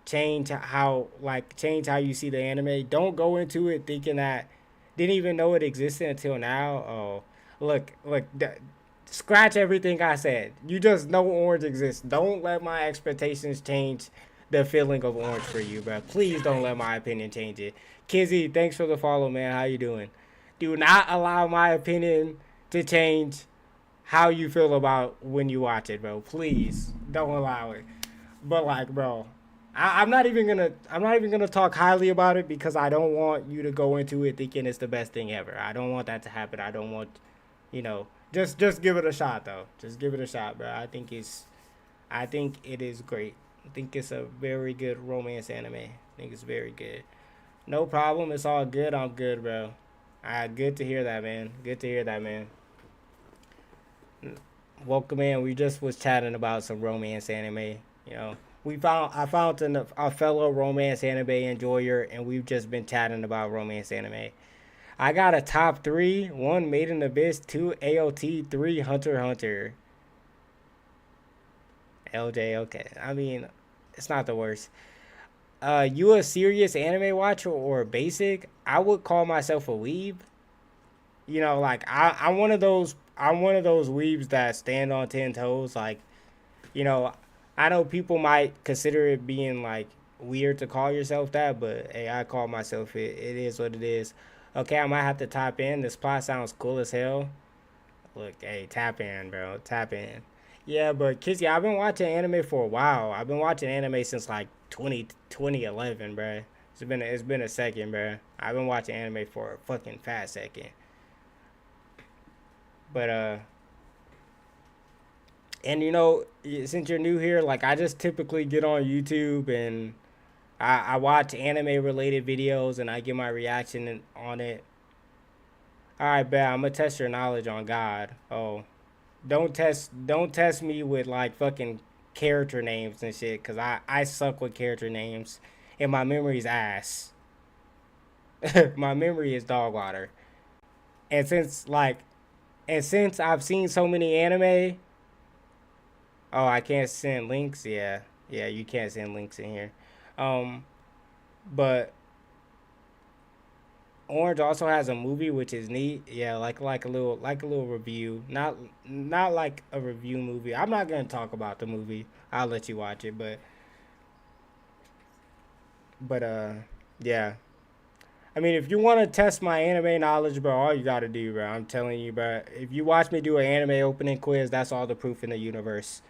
change how you see the anime. Don't go into it thinking that, didn't even know it existed until now. Oh, look, scratch everything I said. You just know Orange exists. Don't let my expectations change the feeling of Orange for you, bro. Please don't let my opinion change it. Kizzy, thanks for the follow, man. How you doing? Do not allow my opinion to change how you feel about when you watch it, bro. Please don't allow it. But like, bro, I'm not even gonna talk highly about it because I don't want you to go into it thinking it's the best thing ever. I don't want that to happen. I don't want, just give it a shot though. Just give it a shot, bro. I think it is great. I think it's a very good romance anime. I think it's very good. No problem. It's all good. I'm good, bro. Good to hear that, man. Good to hear that, man. Welcome in. We just was chatting about some romance anime. I found a fellow romance anime enjoyer, and we've just been chatting about romance anime. I got a top 3. 1, Made in Abyss. 2, AOT. 3, Hunter x Hunter. LJ, okay. I mean, it's not the worst. You a serious anime watcher or basic? I would call myself a weeb. Like I'm one of those weebs that stand on 10 toes. Like, I know people might consider it being like weird to call yourself that, but hey, I call myself it. It is what it is. Okay, I might have to tap in. This plot sounds cool as hell. Look, hey, tap in, bro. Tap in. Yeah, but Kizzy, I've been watching anime for a while. I've been watching anime since like 2011, bro. It's been a second, bro. I've been watching anime for a fucking fast second. But and since you're new here, like I just typically get on YouTube and I watch anime related videos and I give my reaction on it. All right, bet I'm gonna test your knowledge on God. Oh. Don't test me with like fucking character names and shit, cause I suck with character names and my memory's ass. My memory is dog water. And since I've seen so many anime, oh, I can't send links. Yeah, you can't send links in here. But Orange also has a movie which is neat. Yeah, like a little review. Not like a review movie. I'm not gonna talk about the movie. I'll let you watch it, but yeah. I mean, if you want to test my anime knowledge, bro, all you gotta do, bro, I'm telling you, bro, if you watch me do an anime opening quiz, that's all the proof in the universe.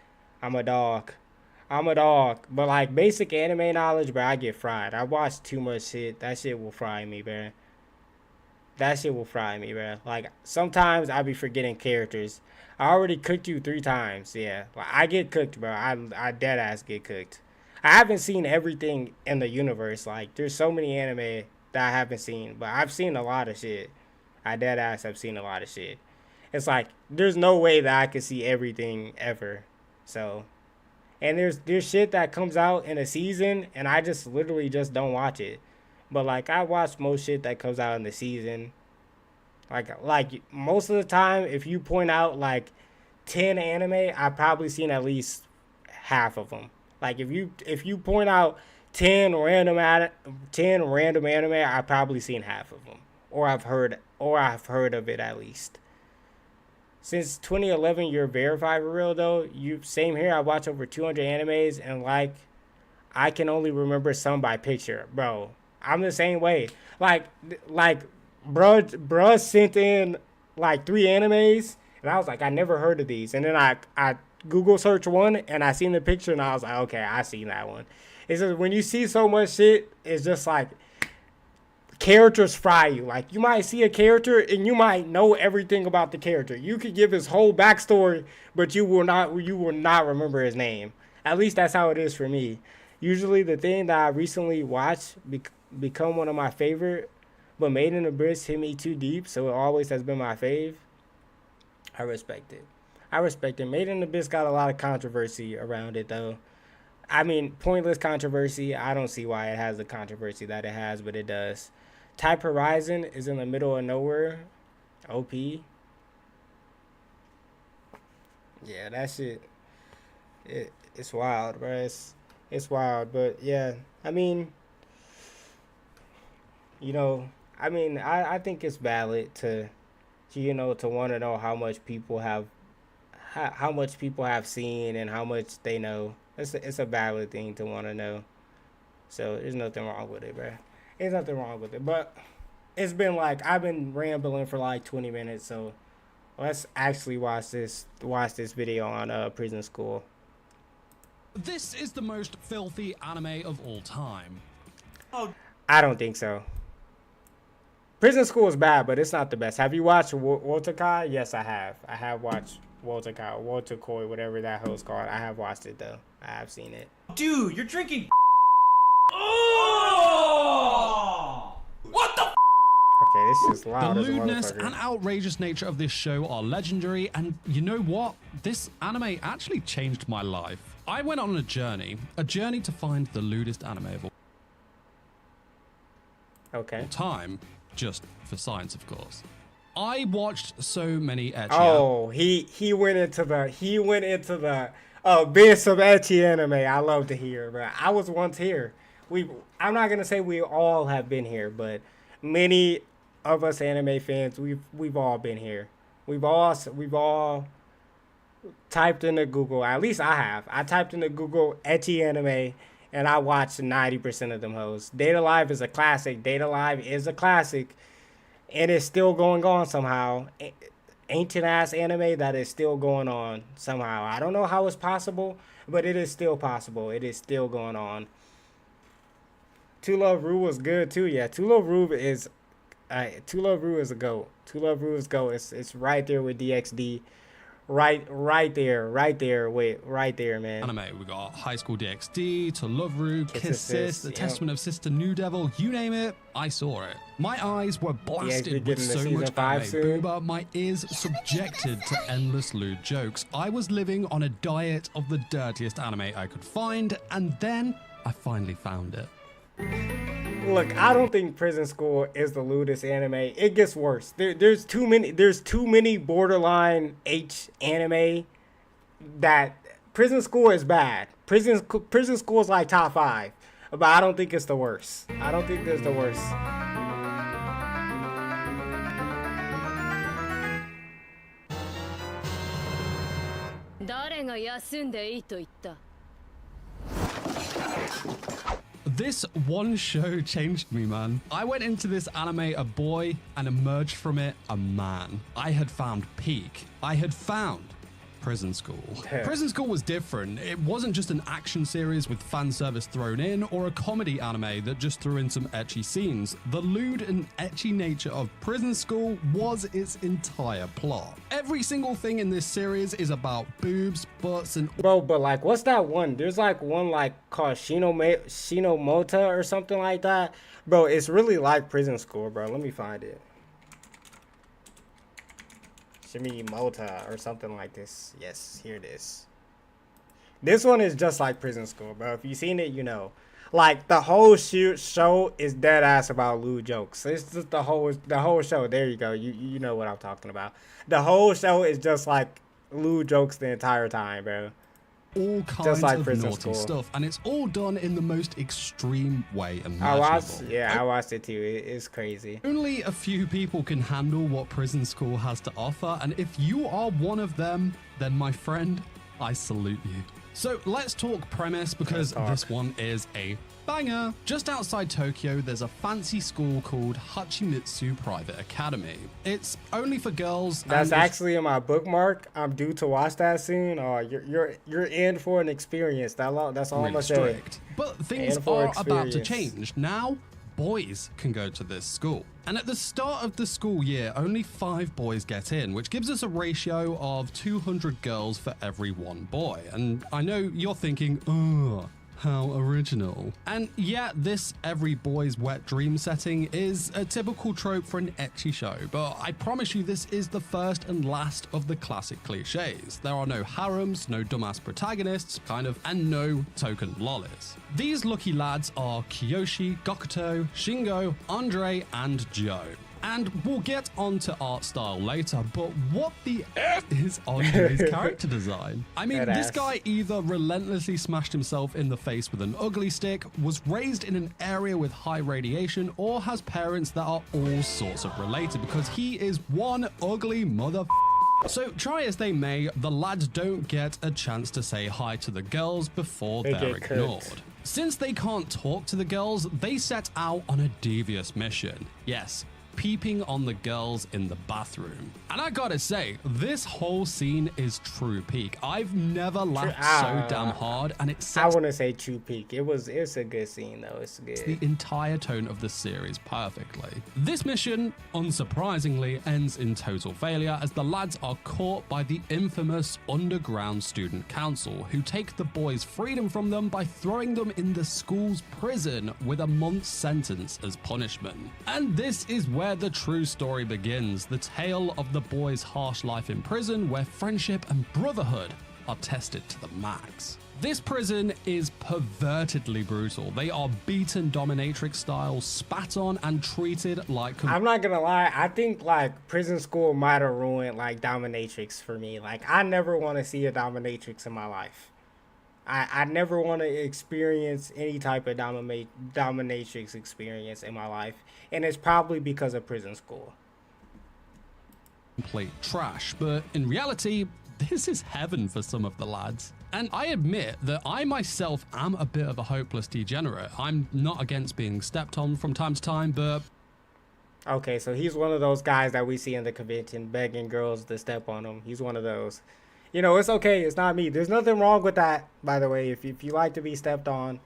I'm a dog. But like basic anime knowledge, bro, I get fried. I watch too much shit. That shit will fry me, bro. Like, sometimes I be forgetting characters. I already cooked you 3 times. Yeah. Like, I get cooked, bro. I dead ass get cooked. I haven't seen everything in the universe. Like, there's so many anime that I haven't seen. But I've seen a lot of shit. I dead ass have seen a lot of shit. It's like, there's no way that I can see everything ever. So, and there's shit that comes out in a season, and I just literally just don't watch it. But like I watch most shit that comes out in the season. Like most of the time, if you point out like 10 anime, I've probably seen at least half of them. Like if you point out 10 random anime, I've probably seen half of them, or I've heard of it at least. since 2011, you're verified for real though. Same here. I watch over 200 animes, and like, I can only remember some by picture, bro. I'm the same way. Like, bruh sent in like 3 animes, and I was like, I never heard of these. And then I Google search one, and I seen the picture, and I was like, okay, I seen that one. It's just when you see so much shit, it's just like characters fry you. Like, you might see a character, and you might know everything about the character. You could give his whole backstory, but you will not remember his name. At least that's how it is for me. Usually the thing that I recently watched become one of my favorite, but Made in Abyss hit me too deep, so it always has been my fave. I respect it. Made in Abyss got a lot of controversy around it, though. I mean, pointless controversy. I don't see why it has the controversy that it has, but it does. Type Horizon is in the middle of nowhere. OP. Yeah, that shit. It's wild, bro. It's wild, but yeah, I mean, you know, I think it's valid to want to know how much people have seen and how much they know. It's a valid thing to want to know. So there's nothing wrong with it, bro. There's nothing wrong with it, but it's been like, I've been rambling for like 20 minutes, so let's actually watch this video on Prison School. This is the most filthy anime of all time. Oh, I don't think so. Prison School is bad, but it's not the best. Have you watched Wotakai? Yes, I have. I have watched Wotakai, Wotakoi, whatever that host called. I have watched it though. I have seen it. Dude, you're drinking. Oh! What the? Okay, this is loud. The lewdness and outrageous nature of this show are legendary, and you know what? This anime actually changed my life. I went on a journey to find the lewdest anime of all time, just for science, of course. I watched so many ecchi. Oh, he went into the abyss of ecchi anime. I love to hear, but I was once here. I'm not gonna say we all have been here, but many of us anime fans, we've all been here. We've all typed into Google. At least I have. I typed into Google ecchi anime, and I watched 90% of them hoes. Data Live is a classic. And it's still going on somehow. Ancient ass anime that is still going on somehow. I don't know how it's possible, but it is still possible. It is still going on. To Love Ru was good too. Yeah, To Love Ru is a goat. To Love Ru is goat. It's right there with DxD. Right there, man. Anime, we got High School DxD, To Love Ru, Kiss Sis, The Testament of Sister New Devil, you name it, I saw it. My eyes were blasted with so much anime booba, my ears subjected to endless lewd jokes. I was living on a diet of the dirtiest anime I could find, and then I finally found it. Look, I don't think Prison School is the lewdest anime. It gets worse. There's too many borderline H anime that Prison School is bad. Prison School is like top 5, but I don't think it's the worst. I don't think it's the worst. This one show changed me, man. I went into this anime a boy and emerged from it a man. I had found peak. I had found Prison School. Prison School was different. It wasn't just an action series with fan service thrown in or a comedy anime that just threw in some ecchi scenes. The lewd and ecchi nature of Prison School was its entire plot. Every single thing in this series is about boobs, butts, and... Bro, but like, what's that one? There's like one like called Shinomota or something like that. Bro, it's really like Prison School, bro. Let me find it. Shimimota or something like this. Yes, here it is. This one is just like Prison School, bro. If you've seen it, you know. Like, the whole show is dead ass about lewd jokes. It's just the whole show. There you go. You know what I'm talking about. The whole show is just like lewd jokes the entire time, bro. all kinds like of Prison naughty School. stuff, and it's all done in the most extreme way I watched, imaginable. I watched it too. It's crazy. Only a few people can handle what Prison School has to offer, and if you are one of them, then my friend, I salute you. So let's talk premise, because this one is a banger. Just outside Tokyo, there's a fancy school called Hachimitsu Private Academy. It's only for girls. That's and actually in my bookmark. I'm due to watch that soon. You're in for an experience. That's all I'm gonna say. strict. But things In for are about to experience. change. Now, boys can go to this school. And at the start of the school year, only 5 boys get in, which gives us a ratio of 200 girls for every 1 boy. And I know you're thinking, oh, how original. And yeah, this every boy's wet dream setting is a typical trope for an ecchi show, but I promise you this is the first and last of the classic cliches. There are no harems, no dumbass protagonists, and no token lollies. These lucky lads are Kiyoshi, Gokuto, Shingo, Andre, and Joe. And we'll get onto art style later, but what the F is Andre's character design? I mean, this guy either relentlessly smashed himself in the face with an ugly stick, was raised in an area with high radiation, or has parents that are all sorts of related, because he is one ugly mother. So try as they may, the lads don't get a chance to say hi to the girls before they're ignored. Since they can't talk to the girls, they set out on a devious mission. Yes, peeping on the girls in the bathroom. And I gotta say, this whole scene is true peak. I've never laughed so damn hard, and it sets I wouldn't say true peak. It's a good scene though. It's good. the entire tone of the series perfectly. This mission, unsurprisingly, ends in total failure as the lads are caught by the infamous Underground Student Council, who take the boys' freedom from them by throwing them in the school's prison with a month's sentence as punishment. And this is where the true story begins, the tale of the boys' harsh life in prison, where friendship and brotherhood are tested to the max. This prison is pervertedly brutal. They are beaten dominatrix style, spat on, and treated like... I'm not gonna lie, I think like Prison School might have ruined like dominatrix for me. Like I never want to see a dominatrix in my life. I never want to experience any type of dominatrix experience in my life, and it's probably because of Prison School. Complete trash, but in reality, this is heaven for some of the lads. And I admit that I myself am a bit of a hopeless degenerate. I'm not against being stepped on from time to time, but... Okay, so he's one of those guys that we see in the convention begging girls to step on him. He's one of those. You know, it's okay. It's not me. There's nothing wrong with that, by the way. If you like to be stepped on,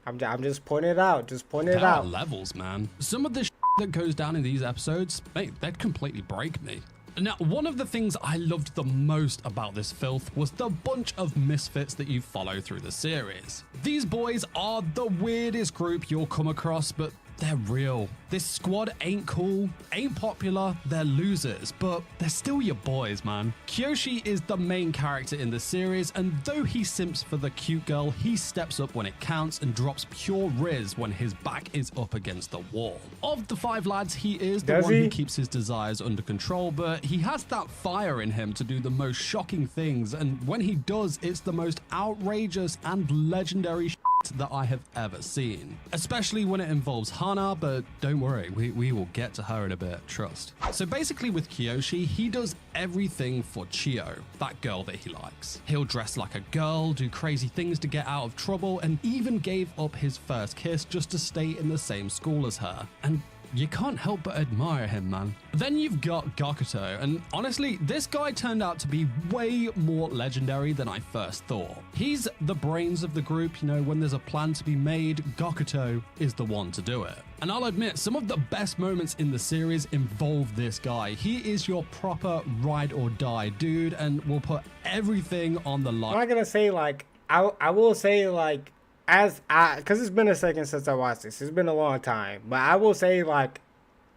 I'm just pointing it out. Just pointing it out. Levels, man. Some of the that goes down in these episodes, mate, that completely break me. Now, one of the things I loved the most about this filth was the bunch of misfits that you follow through the series. These boys are the weirdest group you'll come across, but they're real. This squad ain't cool, ain't popular, they're losers, but they're still your boys, man. Kyoshi is the main character in the series, and though he simps for the cute girl, he steps up when it counts and drops pure riz when his back is up against the wall. Of the 5 lads, he is the one who keeps his desires under control, but he has that fire in him to do the most shocking things, and when he does, it's the most outrageous and legendary that I have ever seen, especially when it involves Hana, but don't worry, we will get to her in a bit, trust. So basically with Kyoshi, he does everything for Chio, that girl that he likes. He'll dress like a girl, do crazy things to get out of trouble, and even gave up his first kiss just to stay in the same school as her. And you can't help but admire him, man. Then you've got Gokuto, and honestly, this guy turned out to be way more legendary than I first thought. He's the brains of the group, you know, when there's a plan to be made, Gokuto is the one to do it. And I'll admit, some of the best moments in the series involve this guy. He is your proper ride or die dude, and will put everything on the line. I'm not gonna say like, I will say like, because it's been a second since I watched this. It's been a long time. But I will say, like,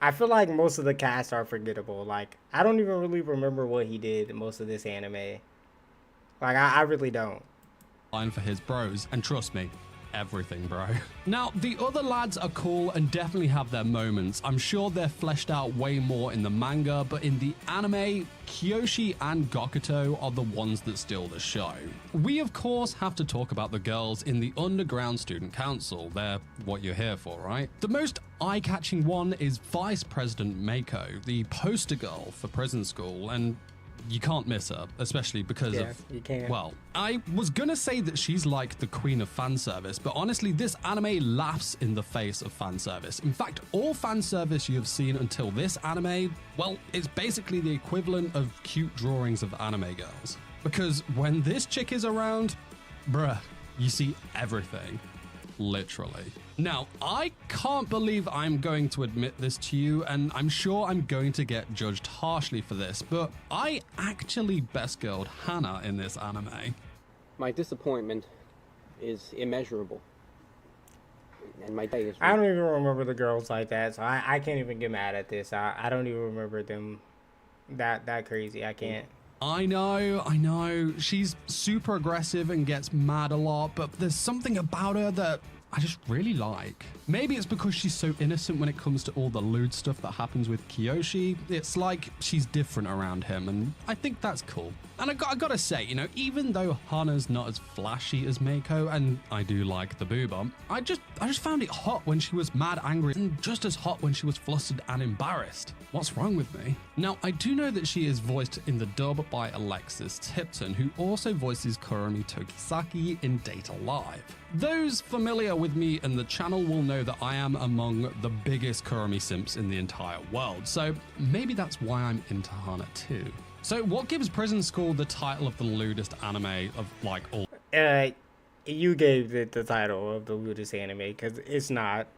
I feel like most of the cast are forgettable. Like, I don't even really remember what he did in most of this anime. Like, I really don't. Line for his bros, and trust me, everything, bro. Now, the other lads are cool and definitely have their moments. I'm sure they're fleshed out way more in the manga, but in the anime, Kyoshi and Gakuto are the ones that steal the show. We, of course, have to talk about the girls in the Underground Student Council. They're what you're here for, right? The most eye-catching one is Vice President Mako, the poster girl for Prison School, and you can't miss her, especially because Yes, you can. well, I was gonna say that she's like the queen of fan service, but honestly, this anime laughs in the face of fan service. In fact, all fan service you have seen until this anime, well, it's basically the equivalent of cute drawings of anime girls. Because when this chick is around, bruh, you see everything. Literally. Now, I can't believe I'm going to admit this to you, and I'm sure I'm going to get judged harshly for this, but I actually best girled Hana in this anime. My disappointment is immeasurable. And my day is... I don't even remember the girls like that, so I can't even get mad at this. I don't even remember them that crazy. I can't. I know. She's super aggressive and gets mad a lot, but there's something about her that I just really like. Maybe it's because she's so innocent when it comes to all the lewd stuff that happens with Kyoshi. It's like she's different around him, and I think that's cool. And I gotta say, you know, even though Hana's not as flashy as Mako, and I do like the boob bump, I just found it hot when she was mad angry, and just as hot when she was flustered and embarrassed. What's wrong with me? Now, I do know that she is voiced in the dub by Alexis Tipton, who also voices Kurumi Tokisaki in Data Live. Those familiar with me and the channel will know that I am among the biggest Kurumi simps in the entire world, so maybe that's why I'm into Hana too. So what gives Prison School the title of the lewdest anime of like all? You gave it the title of the lewdest anime because it's not.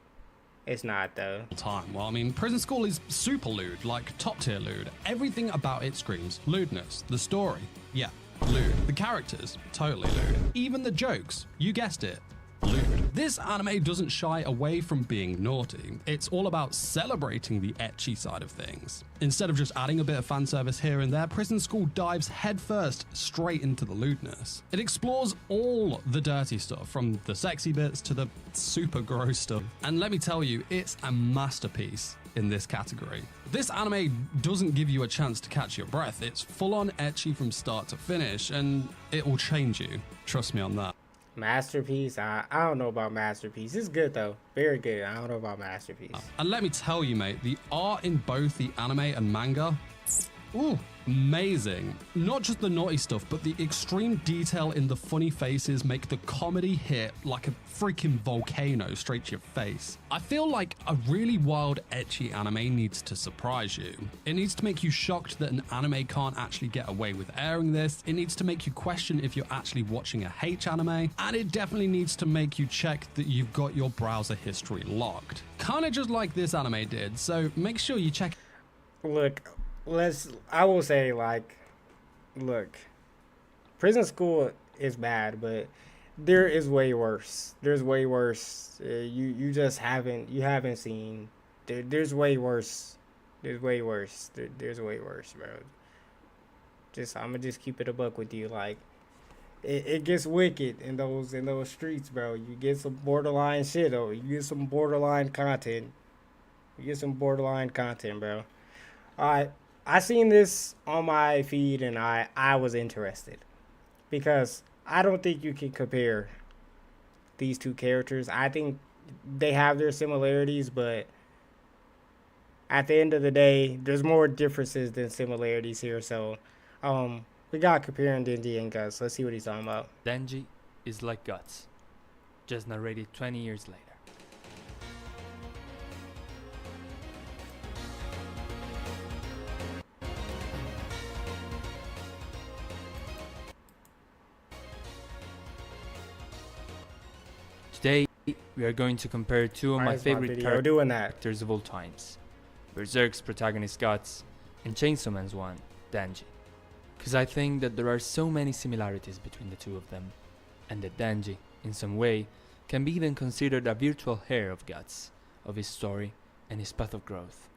It's not though. Time. Well, I mean, Prison School is super lewd, like top tier lewd. Everything about it screams lewdness. The story, yeah, lewd. The characters, totally lewd. Even the jokes, you guessed it, lewd. This anime doesn't shy away from being naughty. It's all about celebrating the ecchi side of things. Instead of just adding a bit of fan service here and there, Prison School dives headfirst straight into the lewdness. It explores all the dirty stuff, from the sexy bits to the super gross stuff. And let me tell you, it's a masterpiece in this category. This anime doesn't give you a chance to catch your breath. It's full on ecchi from start to finish, and it will change you. Trust me on that. Masterpiece? I don't know about masterpiece. It's good though. Very good. I don't know about masterpiece. And let me tell you, mate, the art in both the anime and manga, ooh, amazing. Not just the naughty stuff, but the extreme detail in the funny faces make the comedy hit like a freaking volcano straight to your face. I feel like a really wild, ecchi anime needs to surprise you. It needs to make you shocked that an anime can't actually get away with airing this. It needs to make you question if you're actually watching a H anime. And it definitely needs to make you check that you've got your browser history locked. Kinda just like this anime did, so make sure you check. Look, I will say, like, look, Prison School is bad, but there is way worse. There's way worse. You just haven't seen. There's way worse. There's way worse. There's way worse, bro. I'ma just keep it a buck with you. Like, it gets wicked in those streets, bro. You get some borderline shit, though. You get some borderline content. Bro. Alright. I seen this on my feed and I was interested because I don't think you can compare these two characters. I think they have their similarities, but at the end of the day, there's more differences than similarities here. So, we got comparing Denji and Guts. Let's see what he's talking about. Denji is like Guts, just narrated 20 years later. Today, we are going to compare two of my favorite characters of all times. Berserk's protagonist Guts and Chainsaw Man's one, Denji. Because I think that there are so many similarities between the two of them, and that Denji, in some way, can be even considered a virtual heir of Guts, of his story and his path of growth.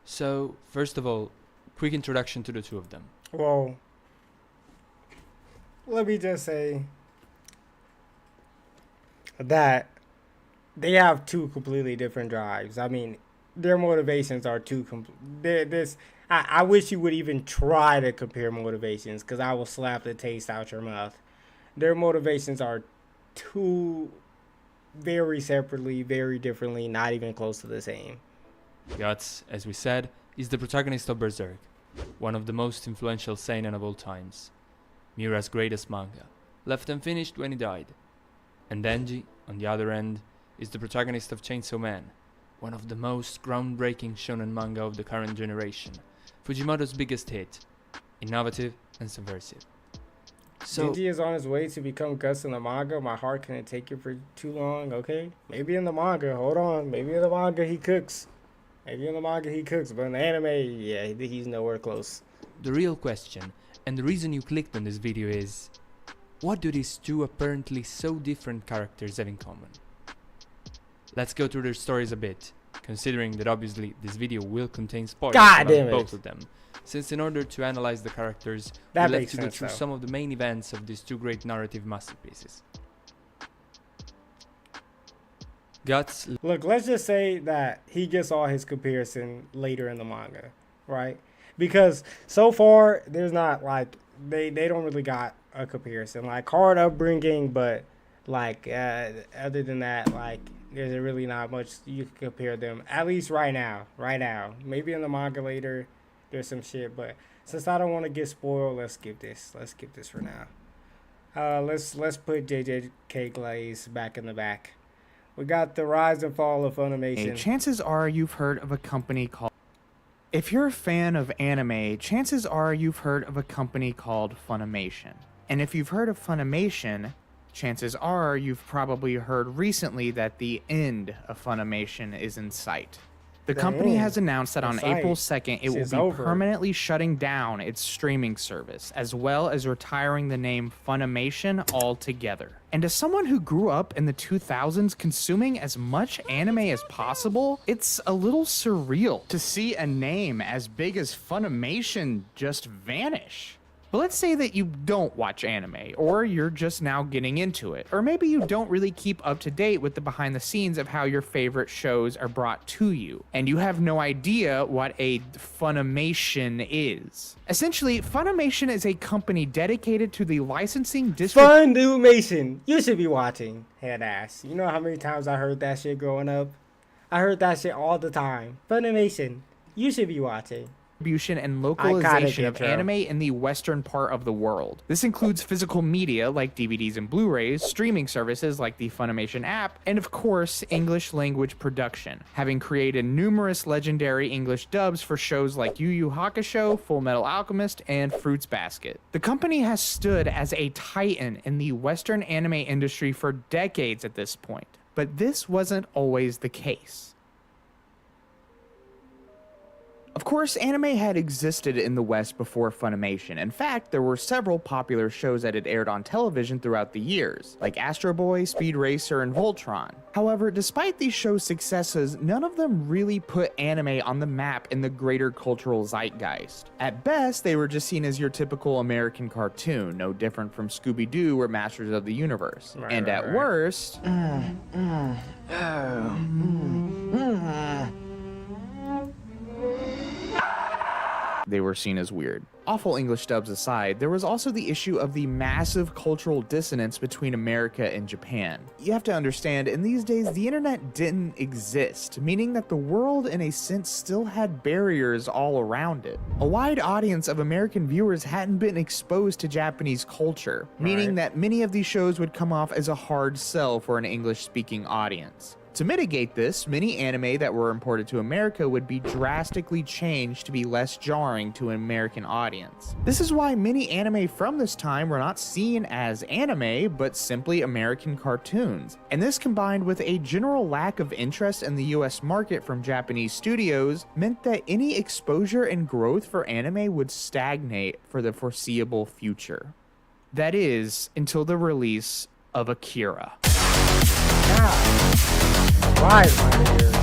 So, first of all, quick introduction to the two of them. Well, let me just say, that they have two completely different drives. I mean, their motivations are I wish you would even try to compare motivations, because I will slap the taste out your mouth. Their motivations are two very separately, very differently, not even close to the same. Guts, as we said, is the protagonist of Berserk, one of the most influential seinen of all times. Miura's greatest manga, left unfinished when he died. And Denji, on the other end, is the protagonist of Chainsaw Man, one of the most groundbreaking shonen manga of the current generation, Fujimoto's biggest hit, innovative and subversive. So Denji is on his way to become Guts in the manga. My heart couldn't take it for too long, okay? Maybe in the manga, hold on. Maybe in the manga he cooks. But in the anime, yeah, he's nowhere close. The real question, and the reason you clicked on this video is, what do these two apparently so different characters have in common? Let's go through their stories a bit, considering that obviously this video will contain spoilers about both of them. Since in order to analyze the characters, we'll have to go through some of the main events of these two great narrative masterpieces. Guts. Look, let's just say that he gets all his comparison later in the manga, right? Because so far, there's not, like, they don't really got a comparison. Like, hard upbringing, but, like, other than that, like, there's really not much you can compare them. At least right now. Maybe in the manga later, there's some shit, but since I don't want to get spoiled, let's skip this. For now. Let's put JJK Glaze back in the back. We got the rise and fall of Funimation. Chances are you've heard of a company called... If you're a fan of anime, chances are you've heard of a company called Funimation. And if you've heard of Funimation, chances are you've probably heard recently that the end of Funimation is in sight. The company has announced that on April 2nd, it will be permanently shutting down its streaming service, as well as retiring the name Funimation altogether. And as someone who grew up in the 2000s consuming as much anime as possible, it's a little surreal to see a name as big as Funimation just vanish. But let's say that you don't watch anime, or you're just now getting into it, or maybe you don't really keep up to date with the behind the scenes of how your favorite shows are brought to you, and you have no idea what a Funimation is. Essentially, Funimation is a company dedicated to the licensing Funimation! You should be watching, head ass. You know how many times I heard that shit growing up? I heard that shit all the time. Funimation, you should be watching. And localization of anime in the western part of the world. This includes physical media like DVDs and Blu-rays, streaming services like the Funimation app, and of course, English language production, having created numerous legendary English dubs for shows like Yu Yu Hakusho, Full Metal Alchemist, and Fruits Basket. The company has stood as a titan in the western anime industry for decades at this point, but this wasn't always the case. Of course, anime had existed in the West before Funimation. In fact, there were several popular shows that had aired on television throughout the years, like Astro Boy, Speed Racer, and Voltron. However, despite these shows' successes, none of them really put anime on the map in the greater cultural zeitgeist. At best, they were just seen as your typical American cartoon, no different from Scooby-Doo or Masters of the Universe. And at worst... they were seen as weird. Awful English dubs aside, there was also the issue of the massive cultural dissonance between America and Japan. You have to understand, in these days, the internet didn't exist, meaning that the world in a sense still had barriers all around it. A wide audience of American viewers hadn't been exposed to Japanese culture, meaning that many of these shows would come off as a hard sell for an English-speaking audience. To mitigate this, many anime that were imported to America would be drastically changed to be less jarring to an American audience. This is why many anime from this time were not seen as anime, but simply American cartoons. And this, combined with a general lack of interest in the US market from Japanese studios, meant that any exposure and growth for anime would stagnate for the foreseeable future. That is, until the release of Akira. Rise, my ears.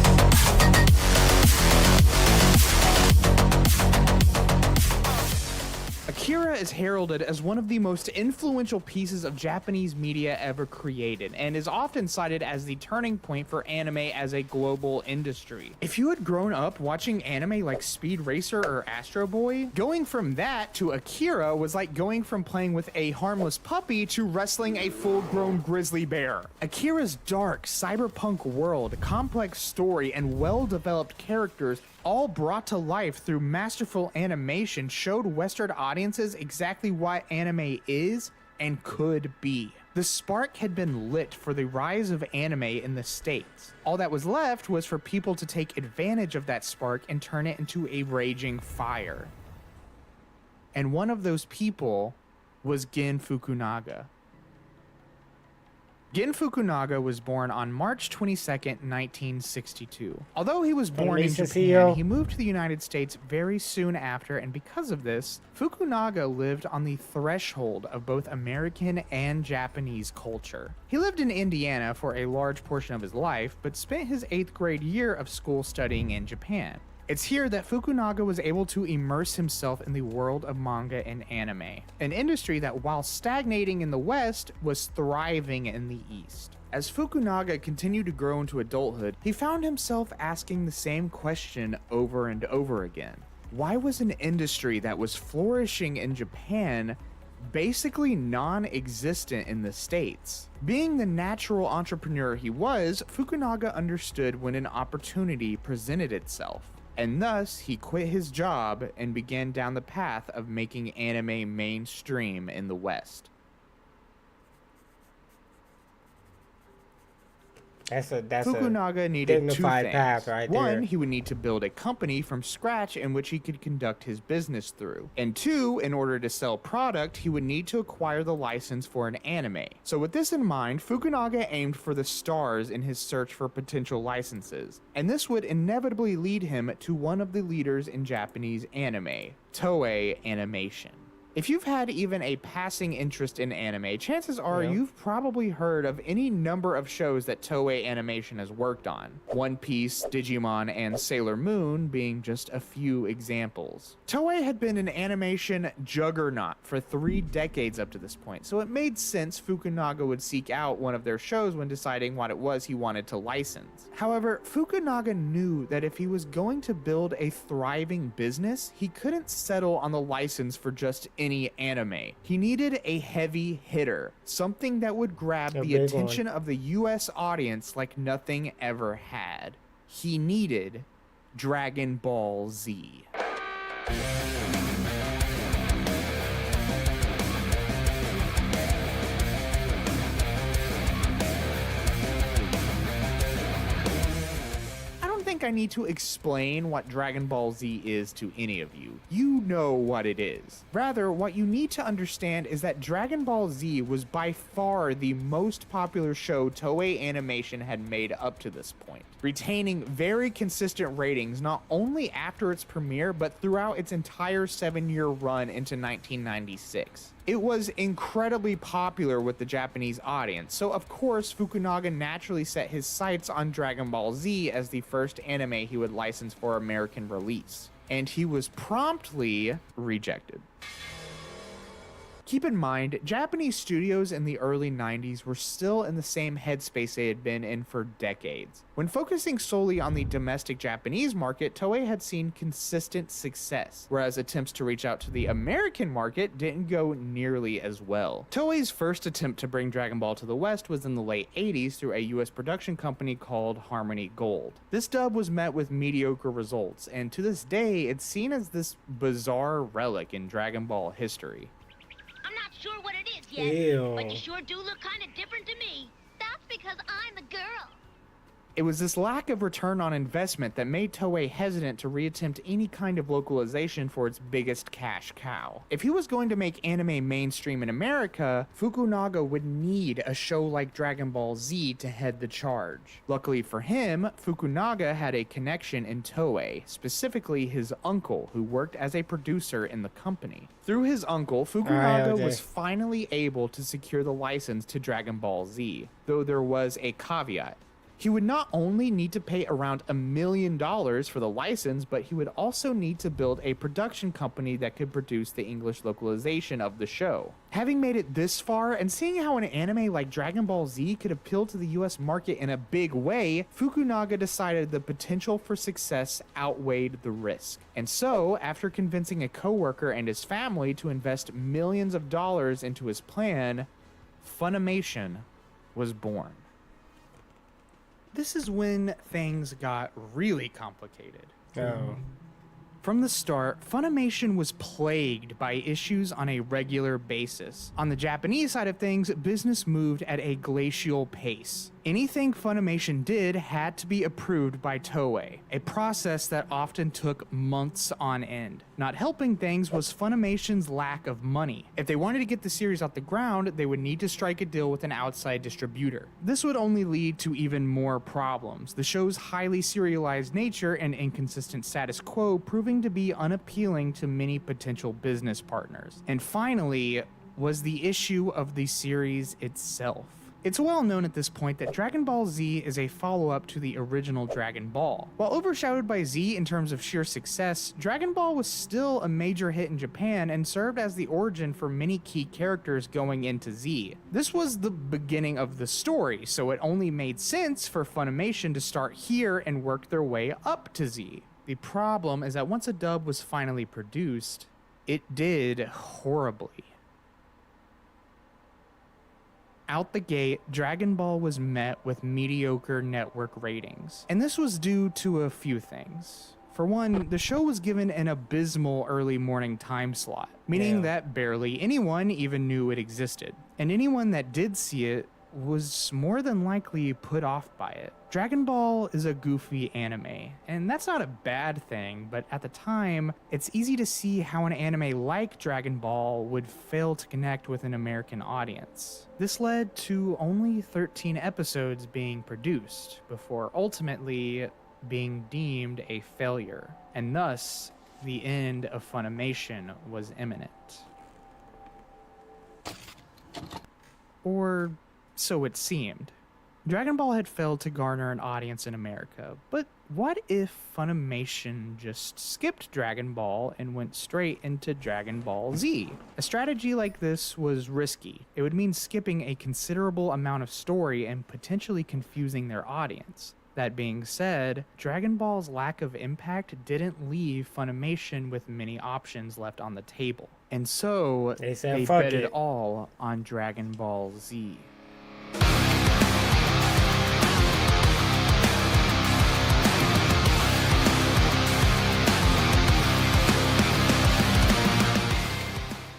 Akira is heralded as one of the most influential pieces of Japanese media ever created, and is often cited as the turning point for anime as a global industry. If you had grown up watching anime like Speed Racer or Astro Boy, going from that to Akira was like going from playing with a harmless puppy to wrestling a full-grown grizzly bear. Akira's dark, cyberpunk world, complex story, and well-developed characters all brought to life through masterful animation showed Western audiences exactly what anime is and could be. The spark had been lit for the rise of anime in the States. All that was left was for people to take advantage of that spark and turn it into a raging fire. And one of those people was Gen Fukunaga. Gen Fukunaga was born on March 22nd, 1962. Although he was born in Japan, he moved to the United States very soon after, and because of this, Fukunaga lived on the threshold of both American and Japanese culture. He lived in Indiana for a large portion of his life, but spent his 8th grade year of school studying in Japan. It's here that Fukunaga was able to immerse himself in the world of manga and anime, an industry that, while stagnating in the West, was thriving in the East. As Fukunaga continued to grow into adulthood, he found himself asking the same question over and over again. Why was an industry that was flourishing in Japan basically non-existent in the States? Being the natural entrepreneur he was, Fukunaga understood when an opportunity presented itself. And thus, he quit his job and began down the path of making anime mainstream in the West. Fukunaga needed two things. Path right there. One, he would need to build a company from scratch in which he could conduct his business through. And two, in order to sell product, he would need to acquire the license for an anime. So with this in mind, Fukunaga aimed for the stars in his search for potential licenses. And this would inevitably lead him to one of the leaders in Japanese anime, Toei Animation. If you've had even a passing interest in anime, chances are you've probably heard of any number of shows that Toei Animation has worked on. One Piece, Digimon, and Sailor Moon being just a few examples. Toei had been an animation juggernaut for 3 decades up to this point, so it made sense Fukunaga would seek out one of their shows when deciding what it was he wanted to license. However, Fukunaga knew that if he was going to build a thriving business, he couldn't settle on the license for just any anime. He needed a heavy hitter, something that would grab the attention of the US audience like nothing ever had. He needed Dragon Ball Z. I need to explain what Dragon Ball Z is to any of you. You know what it is. Rather, what you need to understand is that Dragon Ball Z was by far the most popular show Toei Animation had made up to this point, retaining very consistent ratings not only after its premiere, but throughout its entire 7-year run into 1996. It was incredibly popular with the Japanese audience, so of course Fukunaga naturally set his sights on Dragon Ball Z as the first anime he would license for American release, and he was promptly rejected. Keep in mind, Japanese studios in the early 90s were still in the same headspace they had been in for decades. When focusing solely on the domestic Japanese market, Toei had seen consistent success, whereas attempts to reach out to the American market didn't go nearly as well. Toei's first attempt to bring Dragon Ball to the West was in the late 80s through a US production company called Harmony Gold. This dub was met with mediocre results, and to this day, it's seen as this bizarre relic in Dragon Ball history. I'm not sure what it is yet, but you sure do look kind of different to me. That's because I'm a girl. It was this lack of return on investment that made Toei hesitant to reattempt any kind of localization for its biggest cash cow. If he was going to make anime mainstream in America, Fukunaga would need a show like Dragon Ball Z to head the charge. Luckily for him, Fukunaga had a connection in Toei, specifically his uncle, who worked as a producer in the company. Through his uncle, Fukunaga was finally able to secure the license to Dragon Ball Z, though there was a caveat. He would not only need to pay around $1 million for the license, but he would also need to build a production company that could produce the English localization of the show. Having made it this far, and seeing how an anime like Dragon Ball Z could appeal to the US market in a big way, Fukunaga decided the potential for success outweighed the risk. And so, after convincing a coworker and his family to invest millions of dollars into his plan, Funimation was born. This is when things got really complicated. Oh. From the start, Funimation was plagued by issues on a regular basis. On the Japanese side of things, business moved at a glacial pace. Anything Funimation did had to be approved by Toei, a process that often took months on end. Not helping things was Funimation's lack of money. If they wanted to get the series off the ground, they would need to strike a deal with an outside distributor. This would only lead to even more problems, the show's highly serialized nature and inconsistent status quo proving to be unappealing to many potential business partners. And finally, was the issue of the series itself. It's well known at this point that Dragon Ball Z is a follow-up to the original Dragon Ball. While overshadowed by Z in terms of sheer success, Dragon Ball was still a major hit in Japan and served as the origin for many key characters going into Z. This was the beginning of the story, so it only made sense for Funimation to start here and work their way up to Z. The problem is that once a dub was finally produced, it did horribly. Out the gate, Dragon Ball was met with mediocre network ratings. And this was due to a few things. For one, the show was given an abysmal early morning time slot, meaning that barely anyone even knew it existed. And anyone that did see it was more than likely put off by it. Dragon Ball is a goofy anime, and that's not a bad thing, but at the time, it's easy to see how an anime like Dragon Ball would fail to connect with an American audience. This led to only 13 episodes being produced, before ultimately being deemed a failure, and thus, the end of Funimation was imminent. Or so it seemed. Dragon Ball had failed to garner an audience in America, but what if Funimation just skipped Dragon Ball and went straight into Dragon Ball Z? A strategy like this was risky. It would mean skipping a considerable amount of story and potentially confusing their audience. That being said, Dragon Ball's lack of impact didn't leave Funimation with many options left on the table. And so, they bet it all on Dragon Ball Z.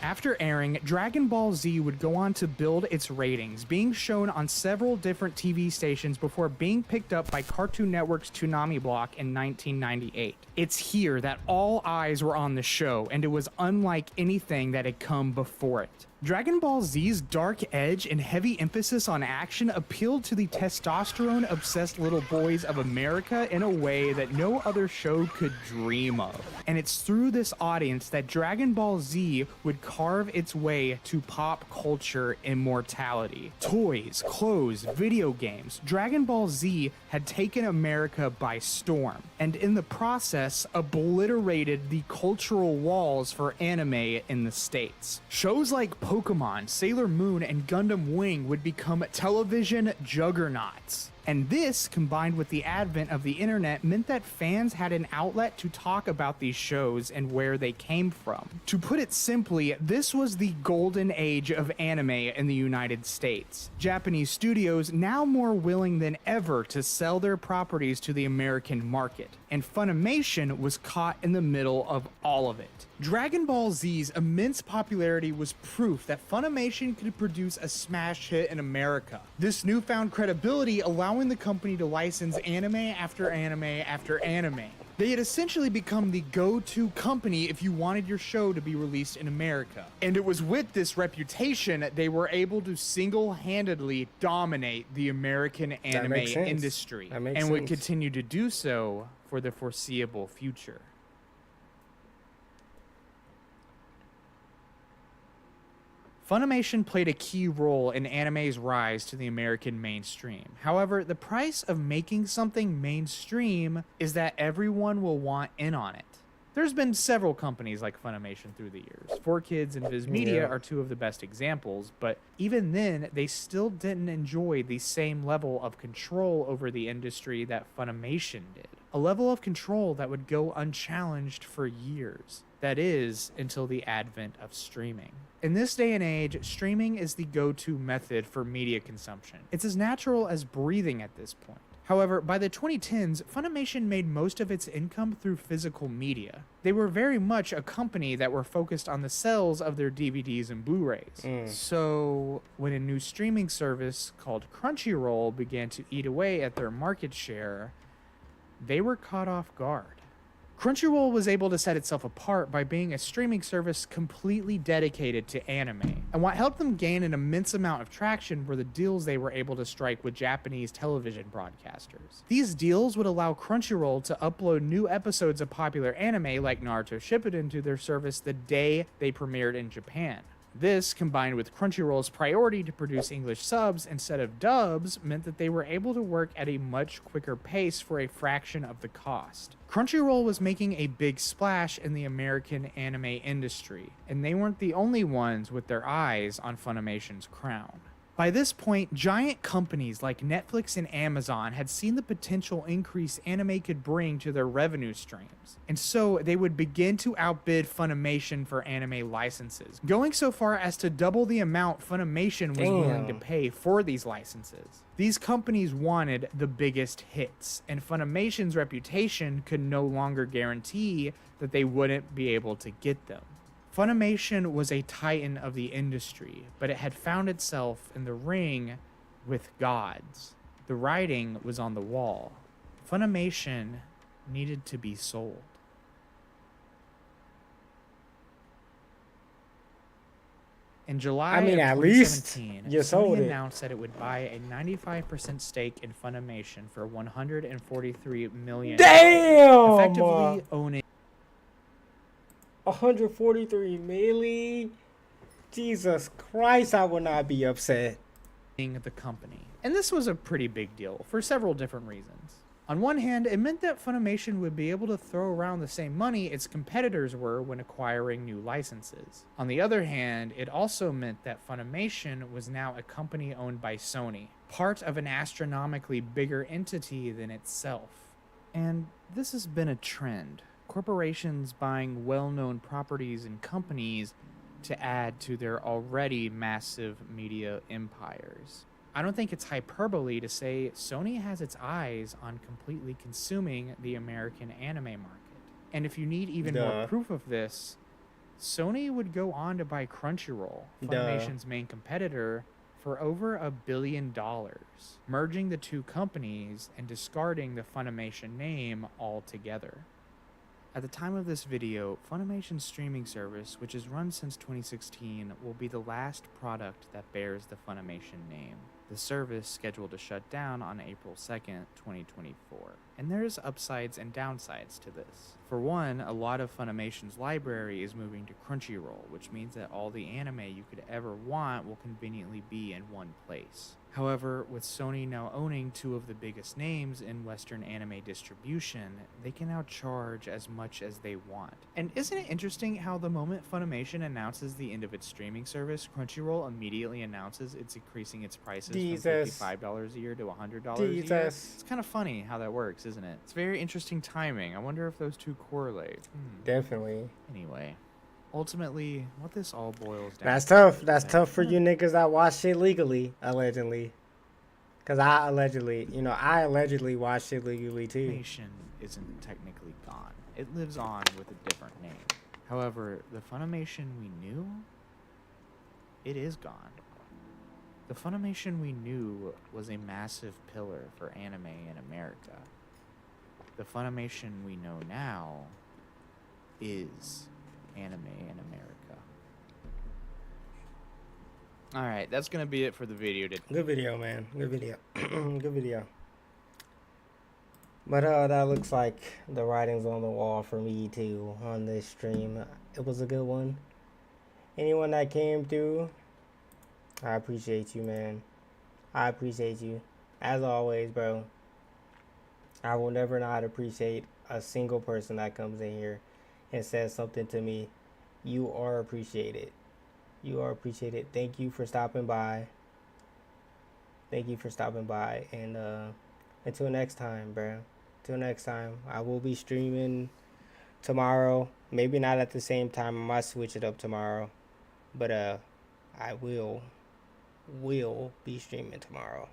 After airing, Dragon Ball Z would go on to build its ratings, being shown on several different TV stations before being picked up by Cartoon Network's Toonami block in 1998. It's here that all eyes were on the show, and it was unlike anything that had come before it. Dragon Ball Z's dark edge and heavy emphasis on action appealed to the testosterone-obsessed little boys of America in a way that no other show could dream of. And it's through this audience that Dragon Ball Z would carve its way to pop culture immortality. Toys, clothes, video games, Dragon Ball Z had taken America by storm, and in the process obliterated the cultural walls for anime in the States. Shows like Pokemon, Sailor Moon, and Gundam Wing would become television juggernauts. And this, combined with the advent of the internet, meant that fans had an outlet to talk about these shows and where they came from. To put it simply, this was the golden age of anime in the United States. Japanese studios now more willing than ever to sell their properties to the American market, and Funimation was caught in the middle of all of it. Dragon Ball Z's immense popularity was proof that Funimation could produce a smash hit in America. This newfound credibility allowing the company to license anime after anime after anime. They had essentially become the go-to company if you wanted your show to be released in America. And it was with this reputation they were able to single-handedly dominate the American anime industry and would continue to do so for the foreseeable future. Funimation played a key role in anime's rise to the American mainstream. However, the price of making something mainstream is that everyone will want in on it. There's been several companies like Funimation through the years. 4Kids and Viz Media are two of the best examples, but even then, they still didn't enjoy the same level of control over the industry that Funimation did. A level of control that would go unchallenged for years. That is, until the advent of streaming. In this day and age, streaming is the go-to method for media consumption. It's as natural as breathing at this point. However, by the 2010s, Funimation made most of its income through physical media. They were very much a company that were focused on the sales of their DVDs and Blu-rays. So, when a new streaming service called Crunchyroll began to eat away at their market share, they were caught off guard. Crunchyroll was able to set itself apart by being a streaming service completely dedicated to anime. And what helped them gain an immense amount of traction were the deals they were able to strike with Japanese television broadcasters. These deals would allow Crunchyroll to upload new episodes of popular anime like Naruto Shippuden to their service the day they premiered in Japan. This, combined with Crunchyroll's priority to produce English subs instead of dubs, meant that they were able to work at a much quicker pace for a fraction of the cost. Crunchyroll was making a big splash in the American anime industry, and they weren't the only ones with their eyes on Funimation's crown. By this point, giant companies like Netflix and Amazon had seen the potential increase anime could bring to their revenue streams, and so they would begin to outbid Funimation for anime licenses, going so far as to double the amount Funimation was willing to pay for these licenses. These companies wanted the biggest hits, and Funimation's reputation could no longer guarantee that they wouldn't be able to get them. Funimation was a titan of the industry, but it had found itself in the ring with gods. The writing was on the wall. Funimation needed to be sold. In July of 2017, Sony announced that it would buy a 95% stake in Funimation for $143 million. Damn! Effectively owning 143 million. Jesus Christ, I would not be upset. The company. And this was a pretty big deal for several different reasons. On one hand, it meant that Funimation would be able to throw around the same money its competitors were when acquiring new licenses. On the other hand, it also meant that Funimation was now a company owned by Sony, part of an astronomically bigger entity than itself. And this has been a trend. Corporations buying well-known properties and companies to add to their already massive media empires. I don't think it's hyperbole to say Sony has its eyes on completely consuming the American anime market. And if you need even more proof of this, Sony would go on to buy Crunchyroll, Funimation's main competitor, for over $1 billion, merging the two companies and discarding the Funimation name altogether. At the time of this video, Funimation's streaming service, which has run since 2016, will be the last product that bears the Funimation name. The service scheduled to shut down on April 2nd, 2024. And there's upsides and downsides to this. For one, a lot of Funimation's library is moving to Crunchyroll, which means that all the anime you could ever want will conveniently be in one place. However, with Sony now owning two of the biggest names in Western anime distribution, they can now charge as much as they want. And isn't it interesting how the moment Funimation announces the end of its streaming service, Crunchyroll immediately announces it's increasing its prices from $55 a year to $100 a year? It's kind of funny how that works, isn't it? It's very interesting timing. I wonder if those two correlate. Definitely. Anyway. Ultimately, what this all boils down That's tough. That's tough for you niggas that watch shit legally, allegedly. Because I allegedly watch shit legally too. Funimation isn't technically gone. It lives on with a different name. However, the Funimation we knew, it is gone. The Funimation we knew was a massive pillar for anime in America. The Funimation we know now is anime in America. Alright, that's gonna be it for the video today. Good video, man. Good video. Good video. But that looks like the writing's on the wall for me too on this stream. It was a good one. Anyone that came through, I appreciate you, man. I appreciate you. As always, bro. I will never not appreciate a single person that comes in here and says something to me. You are appreciated. You are appreciated. Thank you for stopping by. Thank you for stopping by. And until next time, bro. Till next time. I will be streaming tomorrow. Maybe not at the same time. I might switch it up tomorrow. But I will be streaming tomorrow.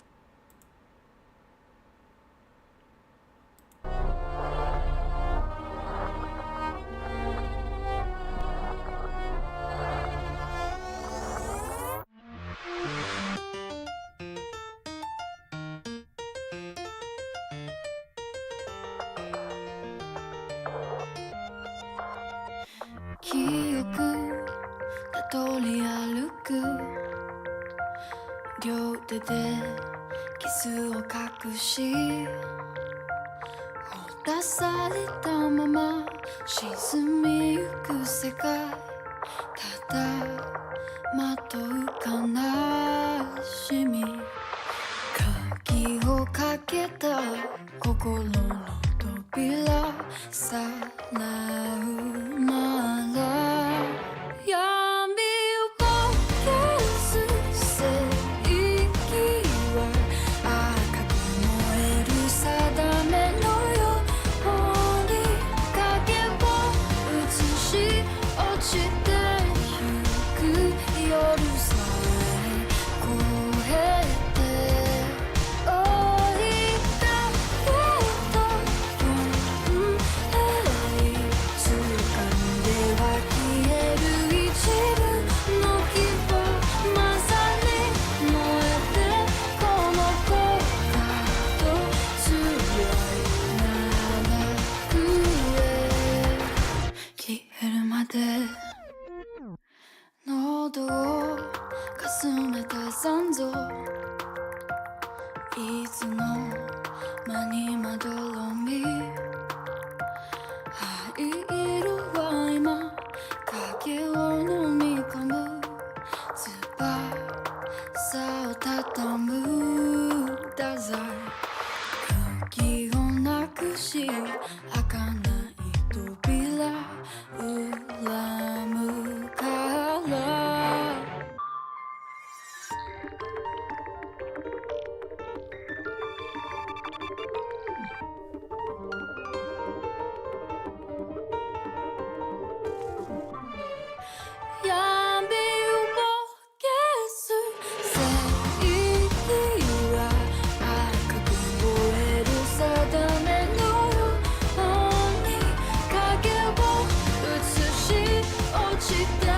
She